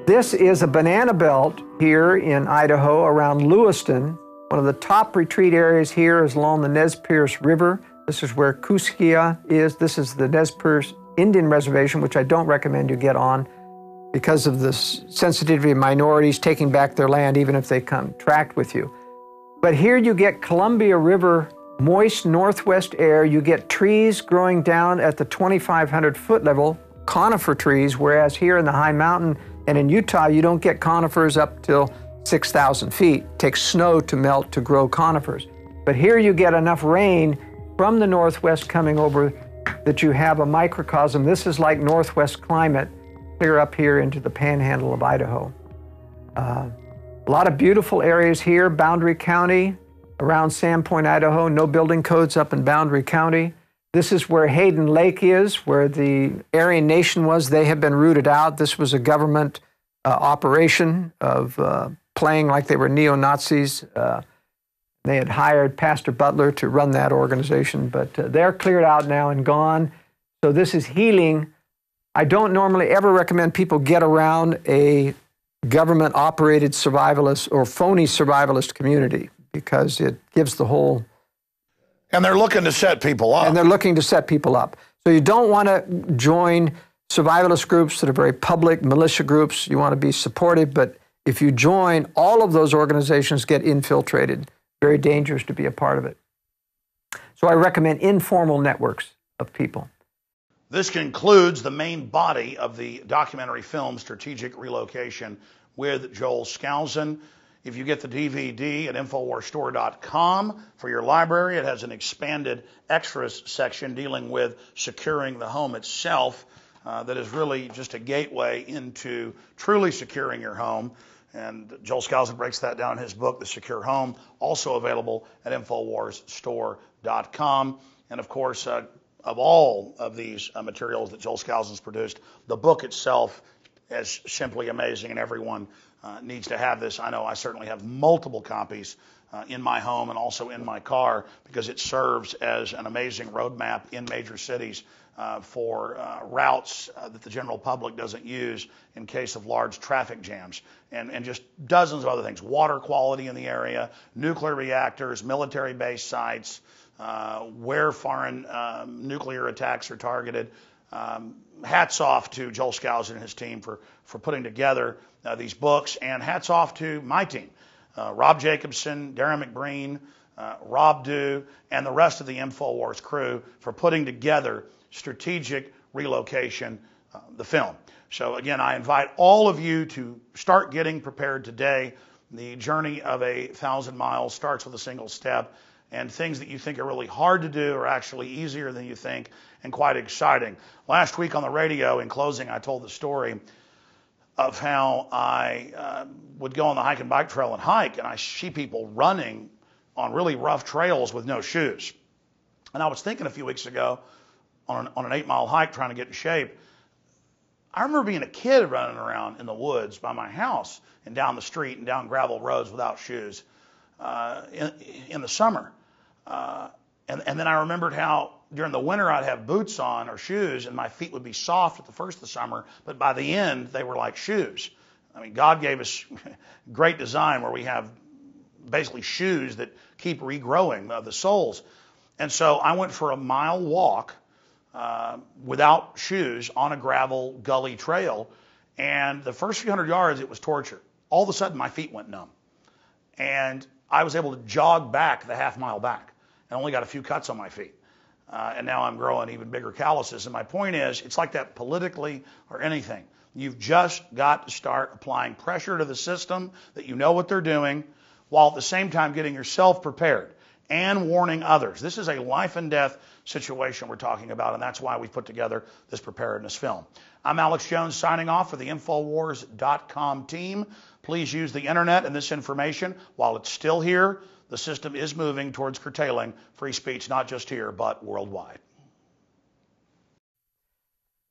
This is a banana belt here in Idaho around Lewiston. One of the top retreat areas here is along the Nez Perce River. This is where Kuskia is. This is the Nez Perce Indian Reservation, which I don't recommend you get on because of the sensitivity of minorities taking back their land, even if they contract with you. But here you get Columbia River, moist northwest air. You get trees growing down at the 2,500 foot level, conifer trees, whereas here in the high mountain and in Utah, you don't get conifers up till 6,000 feet. It takes snow to melt to grow conifers. But here you get enough rain from the northwest coming over that you have a microcosm. This is like northwest climate, clear up here into the panhandle of Idaho. A lot of beautiful areas here, Boundary County, around Sandpoint, Idaho, no building codes up in Boundary County. This is where Hayden Lake is, where the Aryan Nation was. They have been rooted out. This was a government operation of playing like they were neo-Nazis. They had hired Pastor Butler to run that organization, but they're cleared out now and gone. So this is healing. I don't normally ever recommend people get around a government-operated survivalist or phony survivalist community because it gives the whole...
And they're looking to set people up.
And they're looking to set people up. So you don't want to join survivalist groups that are very public, militia groups. You want to be supportive, but if you join, all of those organizations get infiltrated. Very dangerous to be a part of it. So I recommend informal networks of people.
This concludes the main body of the documentary film Strategic Relocation with Joel Skousen. If you get the DVD at InfoWarsStore.com for your library, it has an expanded extras section dealing with securing the home itself that is really just a gateway into truly securing your home. And Joel Skousen breaks that down in his book, The Secure Home, also available at InfoWarsStore.com. And of course, of all of these materials that Joel Skousen's produced, the book itself is simply amazing, and everyone needs to have this. I know I certainly have multiple copies in my home and also in my car because it serves as an amazing roadmap in major cities for routes that the general public doesn't use in case of large traffic jams, and just dozens of other things. Water quality in the area, nuclear reactors, military base sites, where foreign nuclear attacks are targeted. Hats off to Joel Skousen and his team for putting together these books, and hats off to my team, Rob Jacobson, Darren McBreen, Rob Dew, and the rest of the Infowars crew for putting together Strategic Relocation, the film. So again, I invite all of you to start getting prepared today. The journey of 1,000 miles starts with a single step, and things that you think are really hard to do are actually easier than you think and quite exciting. Last week on the radio, in closing, I told the story of how I would go on the hike and bike trail and hike, and I see people running on really rough trails with no shoes. And I was thinking a few weeks ago on an 8-mile hike trying to get in shape, I remember being a kid running around in the woods by my house and down the street and down gravel roads without shoes in the summer. And then I remembered how during the winter I'd have boots on or shoes and my feet would be soft at the first of the summer, but by the end they were like shoes. I mean, God gave us great design where we have basically shoes that keep regrowing the soles. And so I went for a mile walk without shoes on a gravel gully trail, and the first few hundred yards it was torture. All of a sudden my feet went numb, and I was able to jog back the half mile back and only got a few cuts on my feet. and now I'm growing even bigger calluses. And my point is, it's like that politically or anything. You've just got to start applying pressure to the system that you know what they're doing, while at the same time getting yourself prepared and warning others. This is a life and death situation we're talking about, and that's why we put together this preparedness film. I'm Alex Jones signing off for the Infowars.com team. Please use the internet and this information while it's still here. The system is moving towards curtailing free speech, not just here, but worldwide.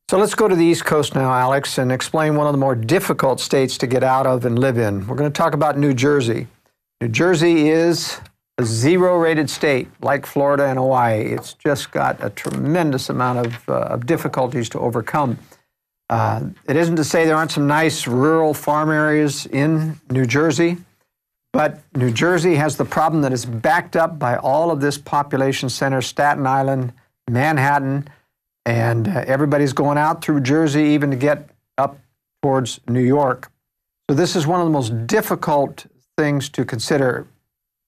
So let's go to the East Coast now, Alex, and explain one of the more difficult states to get out of and live in. We're going to talk about New Jersey. New Jersey is a zero-rated state, like Florida and Hawaii. It's just got a tremendous amount of difficulties to overcome. It isn't to say there aren't some nice rural farm areas in New Jersey, but New Jersey has the problem that it's backed up by all of this population center, Staten Island, Manhattan, and everybody's going out through Jersey even to get up towards New York. So this is one of the most difficult things to consider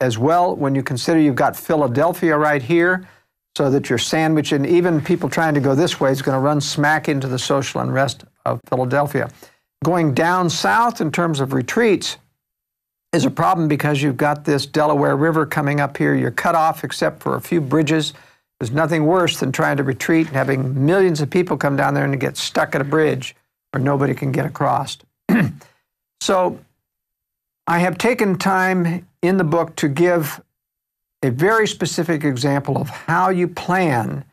as well when you consider you've got Philadelphia right here, so that you're sandwiched, and even people trying to go this way is going to run smack into the social unrest of Philadelphia. Going down south in terms of retreats is a problem because you've got this Delaware River coming up here. You're cut off except for a few bridges. There's nothing worse than trying to retreat and having millions of people come down there and get stuck at a bridge where nobody can get across. So I have taken time in the book to give a very specific example of how you plan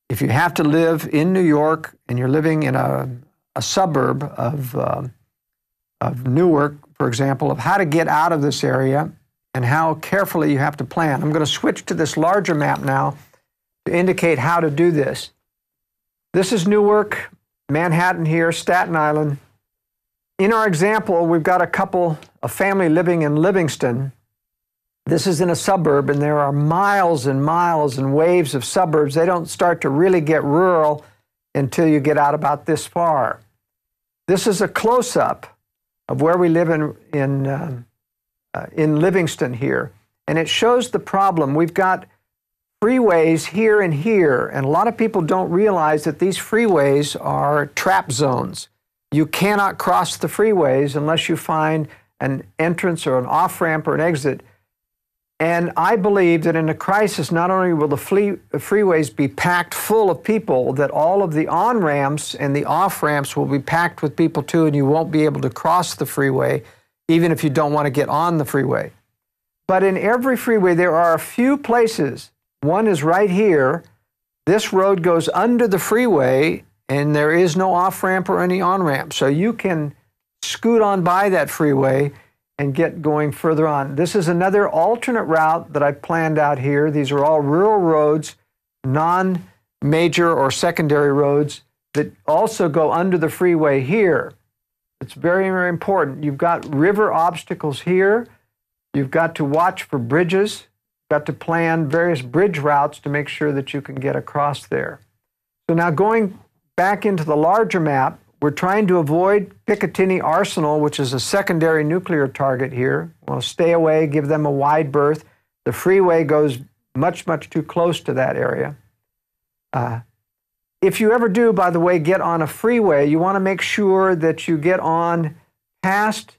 if you have to live in New York and you're living in a suburb of Newark, for example, of how to get out of this area and how carefully you have to plan. I'm going to switch to this larger map now to indicate how to do this. This is Newark, Manhattan here, Staten Island. In our example, we've got a family living in Livingston. This is in a suburb, and there are miles and miles and waves of suburbs. They don't start to really get rural until you get out about this far. This is a close-up of where we live in Livingston here, and it shows the problem. We've got freeways here and here, and a lot of people don't realize that these freeways are trap zones. You cannot cross the freeways unless you find an entrance or an off-ramp or an exit. And I believe that in a crisis, not only will the freeways be packed full of people, that all of the on-ramps and the off-ramps will be packed with people too, and you won't be able to cross the freeway, even if you don't want to get on the freeway. But in every freeway, there are a few places. One is right here. This road goes under the freeway, and there is no off-ramp or any on-ramp. So you can scoot on by that freeway and get going further on. This is another alternate route that I've planned out here. These are all rural roads, non-major or secondary roads that also go under the freeway here. It's very, very important. You've got river obstacles here. You've got to watch for bridges. You've got to plan various bridge routes to make sure that you can get across there. So now going back into the larger map, we're trying to avoid Picatinny Arsenal, which is a secondary nuclear target here. We'll stay away, give them a wide berth. The freeway goes much, much too close to that area. If you ever do, by the way, get on a freeway, you want to make sure that you get on past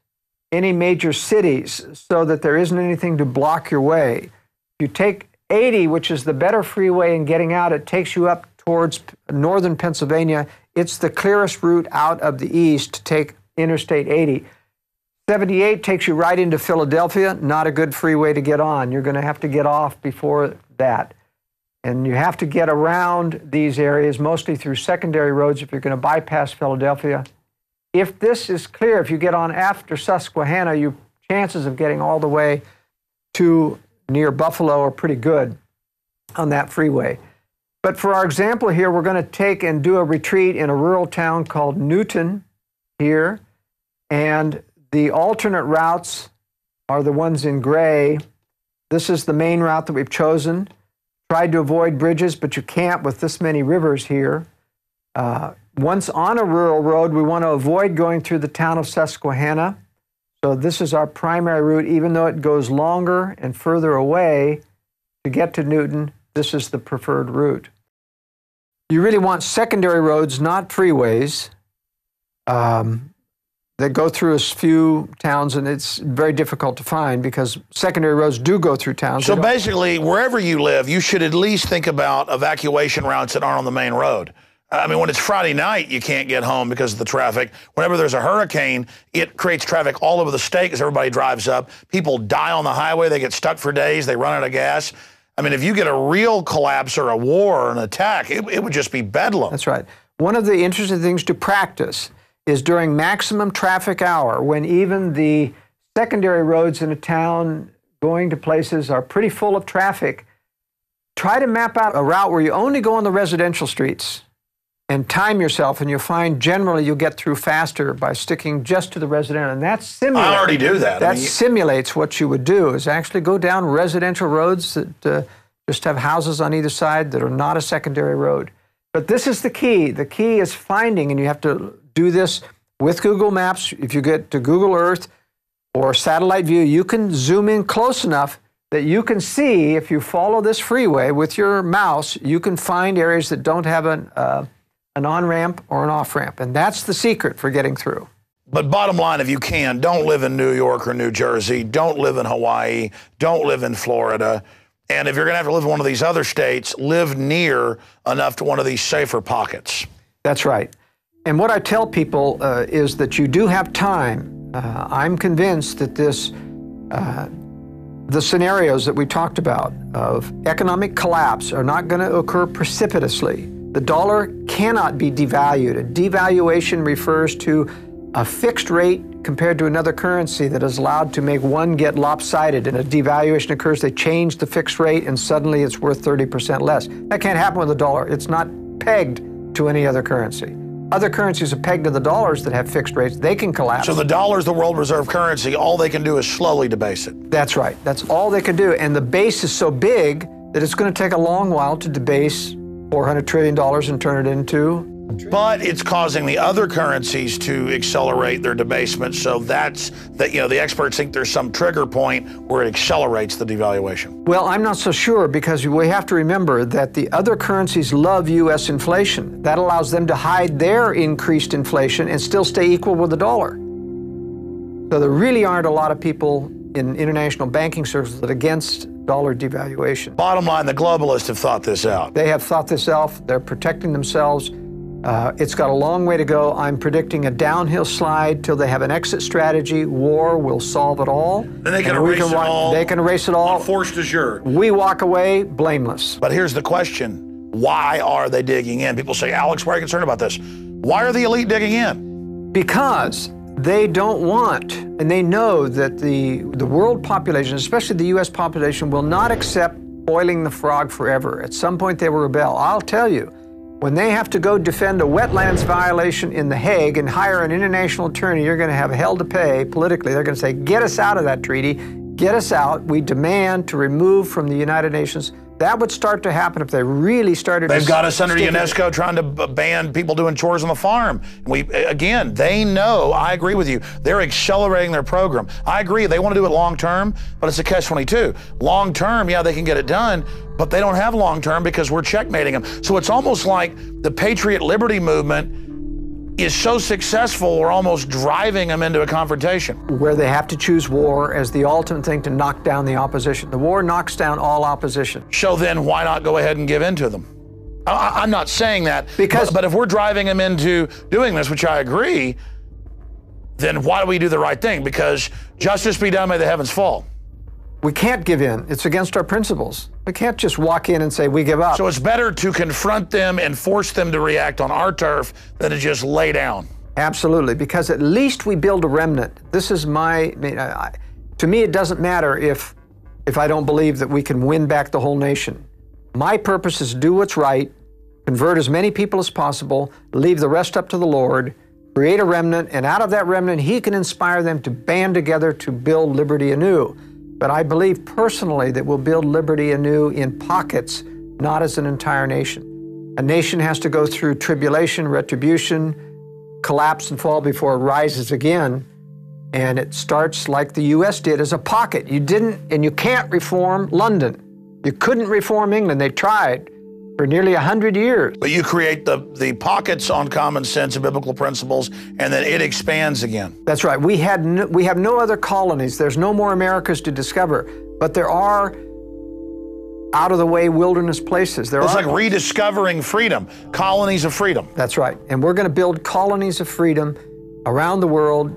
any major cities so that there isn't anything to block your way. If you take 80, which is the better freeway in getting out, it takes you up towards northern Pennsylvania. It's the clearest route out of the east to take Interstate 80. 78 takes you right into Philadelphia, not a good freeway to get on. You're going to have to get off before that. And you have to get around these areas, mostly through secondary roads if you're going to bypass Philadelphia. If this is clear, if you get on after Susquehanna, your chances of getting all the way to near Buffalo are pretty good on that freeway. But for our example here, we're going to take and do a retreat in a rural town called Newton here. And the alternate routes are the ones in gray. This is the main route that we've chosen. Tried to avoid bridges, but you can't with this many rivers here. Once on a rural road, we want to avoid going through the town of Susquehanna. So this is our primary route, even though it goes longer and further away to get to Newton. This is the preferred route. You really want secondary roads, not freeways, that go through a few towns, and it's very difficult to find because secondary roads do go through towns.
So basically, wherever you live, you should at least think about evacuation routes that aren't on the main road. I mean, when it's Friday night, you can't get home because of the traffic. Whenever there's a hurricane, it creates traffic all over the state as everybody drives up. People die on the highway. They get stuck for days. They run out of gas. I mean, if you get a real collapse or a war or an attack, it would just be bedlam.
That's right. One of the interesting things to practice is during maximum traffic hour, when even the secondary roads in a town going to places are pretty full of traffic, try to map out a route where you only go on the residential streets and time yourself, and you'll find generally you'll get through faster by sticking just to the residential. And that simulates.
I already do that.
That simulates what you would do, is actually go down residential roads that just have houses on either side that are not a secondary road. But this is the key. The key is finding, and you have to do this with Google Maps. If you get to Google Earth or satellite view, you can zoom in close enough that you can see, if you follow this freeway with your mouse, you can find areas that don't have an on-ramp or an off-ramp. And that's the secret for getting through.
But bottom line, if you can, don't live in New York or New Jersey. Don't live in Hawaii. Don't live in Florida. And if you're going to have to live in one of these other states, live near enough to one of these safer pockets.
That's right. And what I tell people is that you do have time. I'm convinced that the scenarios that we talked about of economic collapse are not going to occur precipitously. The dollar cannot be devalued. A devaluation refers to a fixed rate compared to another currency that is allowed to make one get lopsided. And a devaluation occurs, they change the fixed rate, and suddenly it's worth 30% less. That can't happen with the dollar. It's not pegged to any other currency. Other currencies are pegged to the dollars that have fixed rates. They can collapse.
So the dollar is the world reserve currency. All they can do is slowly debase it.
That's right. That's all they can do. And the base is so big that it's going to take a long while to debase $400 trillion and turn it into.
But it's causing the other currencies to accelerate their debasement. So that's that. The experts think there's some trigger point where it accelerates the devaluation.
Well, I'm not so sure, because we have to remember that the other currencies love U.S. inflation. That allows them to hide their increased inflation and still stay equal with the dollar. So there really aren't a lot of people in international banking circles that are against dollar devaluation.
Bottom line, the globalists have thought this out.
They have thought this out. They're protecting themselves. It's got a long way to go. I'm predicting a downhill slide till they have an exit strategy. War will solve it all.
Then they can erase it all.
They can erase it all.
Forced azure.
We walk away blameless.
But here's the question. Why are they digging in? People say, Alex, why are you concerned about this? Why are the elite digging in?
Because they don't want, and they know that the world population, especially the U.S. population, will not accept boiling the frog forever. At some point they will rebel. I'll tell you, when they have to go defend a wetlands violation in The Hague and hire an international attorney, you're going to have hell to pay politically. They're going to say, get us out of that treaty, get us out. We demand to remove from the United Nations. That would start to happen if they really started.
They've got us under UNESCO trying to ban people doing chores on the farm. They know, I agree with you, they're accelerating their program. I agree, they want to do it long term, but it's a catch-22. Long term, yeah, they can get it done, but they don't have long term because we're checkmating them. So it's almost like the Patriot Liberty movement is so successful, we're almost driving them into a confrontation.
Where they have to choose war as the ultimate thing to knock down the opposition. The war knocks down all opposition.
So then why not go ahead and give in to them? I'm not saying that, but if we're driving them into doing this, which I agree, then why do we do the right thing? Because justice be done, may the heavens fall.
We can't give in. It's against our principles. We can't just walk in and say, we give up.
So it's better to confront them and force them to react on our turf than to just lay down.
Absolutely, because at least we build a remnant. This is to me, it doesn't matter if I don't believe that we can win back the whole nation. My purpose is to do what's right, convert as many people as possible, leave the rest up to the Lord, create a remnant, and out of that remnant, He can inspire them to band together to build liberty anew. But I believe personally that we'll build liberty anew in pockets, not as an entire nation. A nation has to go through tribulation, retribution, collapse and fall before it rises again. And it starts like the U.S. did, as a pocket. You can't reform London. You couldn't reform England. They tried. for nearly 100 years.
But you create the pockets on common sense and biblical principles, and then it expands again.
That's right. We have no other colonies. There's no more Americas to discover, but there are out-of-the-way wilderness places.
It's like rediscovering freedom, colonies of freedom.
That's right. And we're going to build colonies of freedom around the world,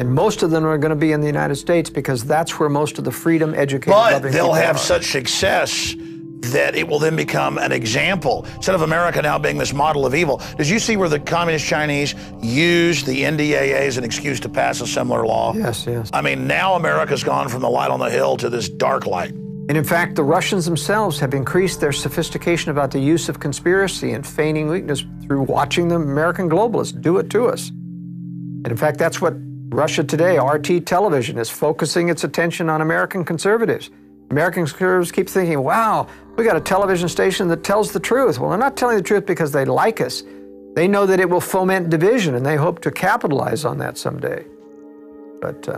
and most of them are going to be in the United States because that's where most of the freedom, educated, loving
But they'll
people
have
are.
such success that it will then become an example. Instead of America now being this model of evil, did you see where the communist Chinese used the NDAA as an excuse to pass a similar law?
Yes, yes.
I mean, now America's gone from the light on the hill to this dark light.
And in fact, the Russians themselves have increased their sophistication about the use of conspiracy and feigning weakness through watching the American globalists do it to us. And in fact, that's what Russia today, RT television, is focusing its attention on American conservatives. American conservatives keep thinking, wow, we got a television station that tells the truth. Well, they're not telling the truth because they like us. They know that it will foment division, and they hope to capitalize on that someday. But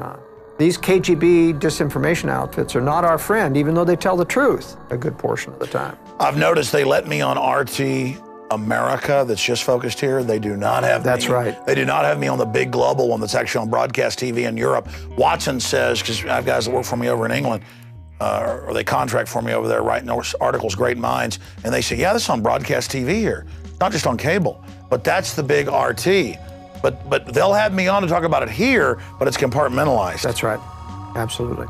these KGB disinformation outfits are not our friend, even though they tell the truth a good portion of the time.
I've noticed they let me on RT America that's just focused here. They do not have
That's
me.
right.
They do not have me on the big global one that's actually on broadcast TV in Europe. Watson says, because I have guys that work for me over in England, or they contract for me over there writing articles, great minds, and they say, yeah, this is on broadcast TV here, not just on cable. But that's the big RT. But they'll have me on to talk about it here, but it's compartmentalized.
That's right. Absolutely.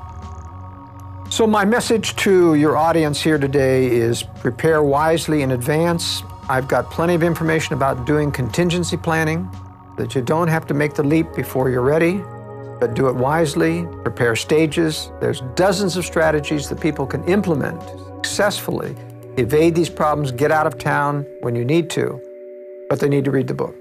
So my message to your audience here today is prepare wisely in advance. I've got plenty of information about doing contingency planning, that you don't have to make the leap before you're ready, but do it wisely, prepare stages. There's dozens of strategies that people can implement successfully, evade these problems, get out of town when you need to, but they need to read the book.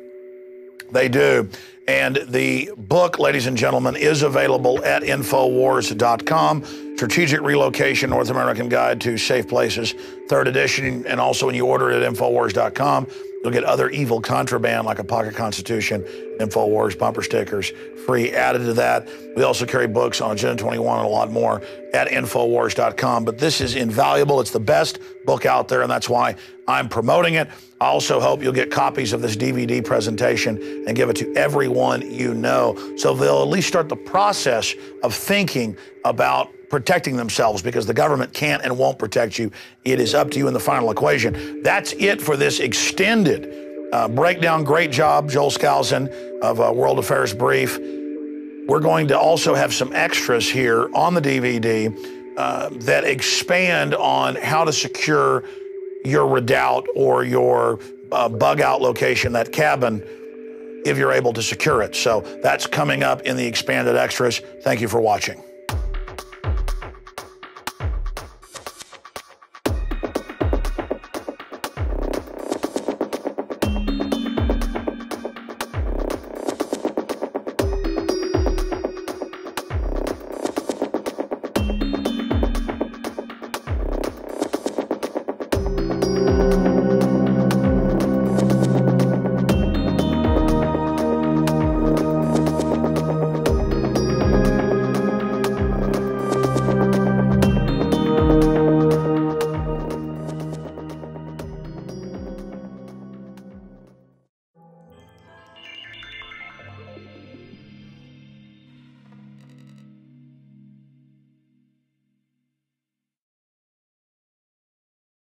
They do. And the book, ladies and gentlemen, is available at Infowars.com. Strategic Relocation, North American Guide to Safe Places, 3rd edition. And also when you order it at Infowars.com, you'll get other evil contraband like a pocket constitution, Infowars bumper stickers, free added to that. We also carry books on Agenda 21 and a lot more at Infowars.com. But this is invaluable. It's the best book out there, and that's why I'm promoting it. I also hope you'll get copies of this DVD presentation and give it to everyone you know, so they'll at least start the process of thinking about protecting themselves, because the government can't and won't protect you. It is up to you in the final equation. That's it for this extended breakdown. Great job, Joel Skousen of World Affairs Brief. We're going to also have some extras here on the DVD that expand on how to secure your redoubt or your bug out location, that cabin, if you're able to secure it. So that's coming up in the expanded extras. Thank you for watching.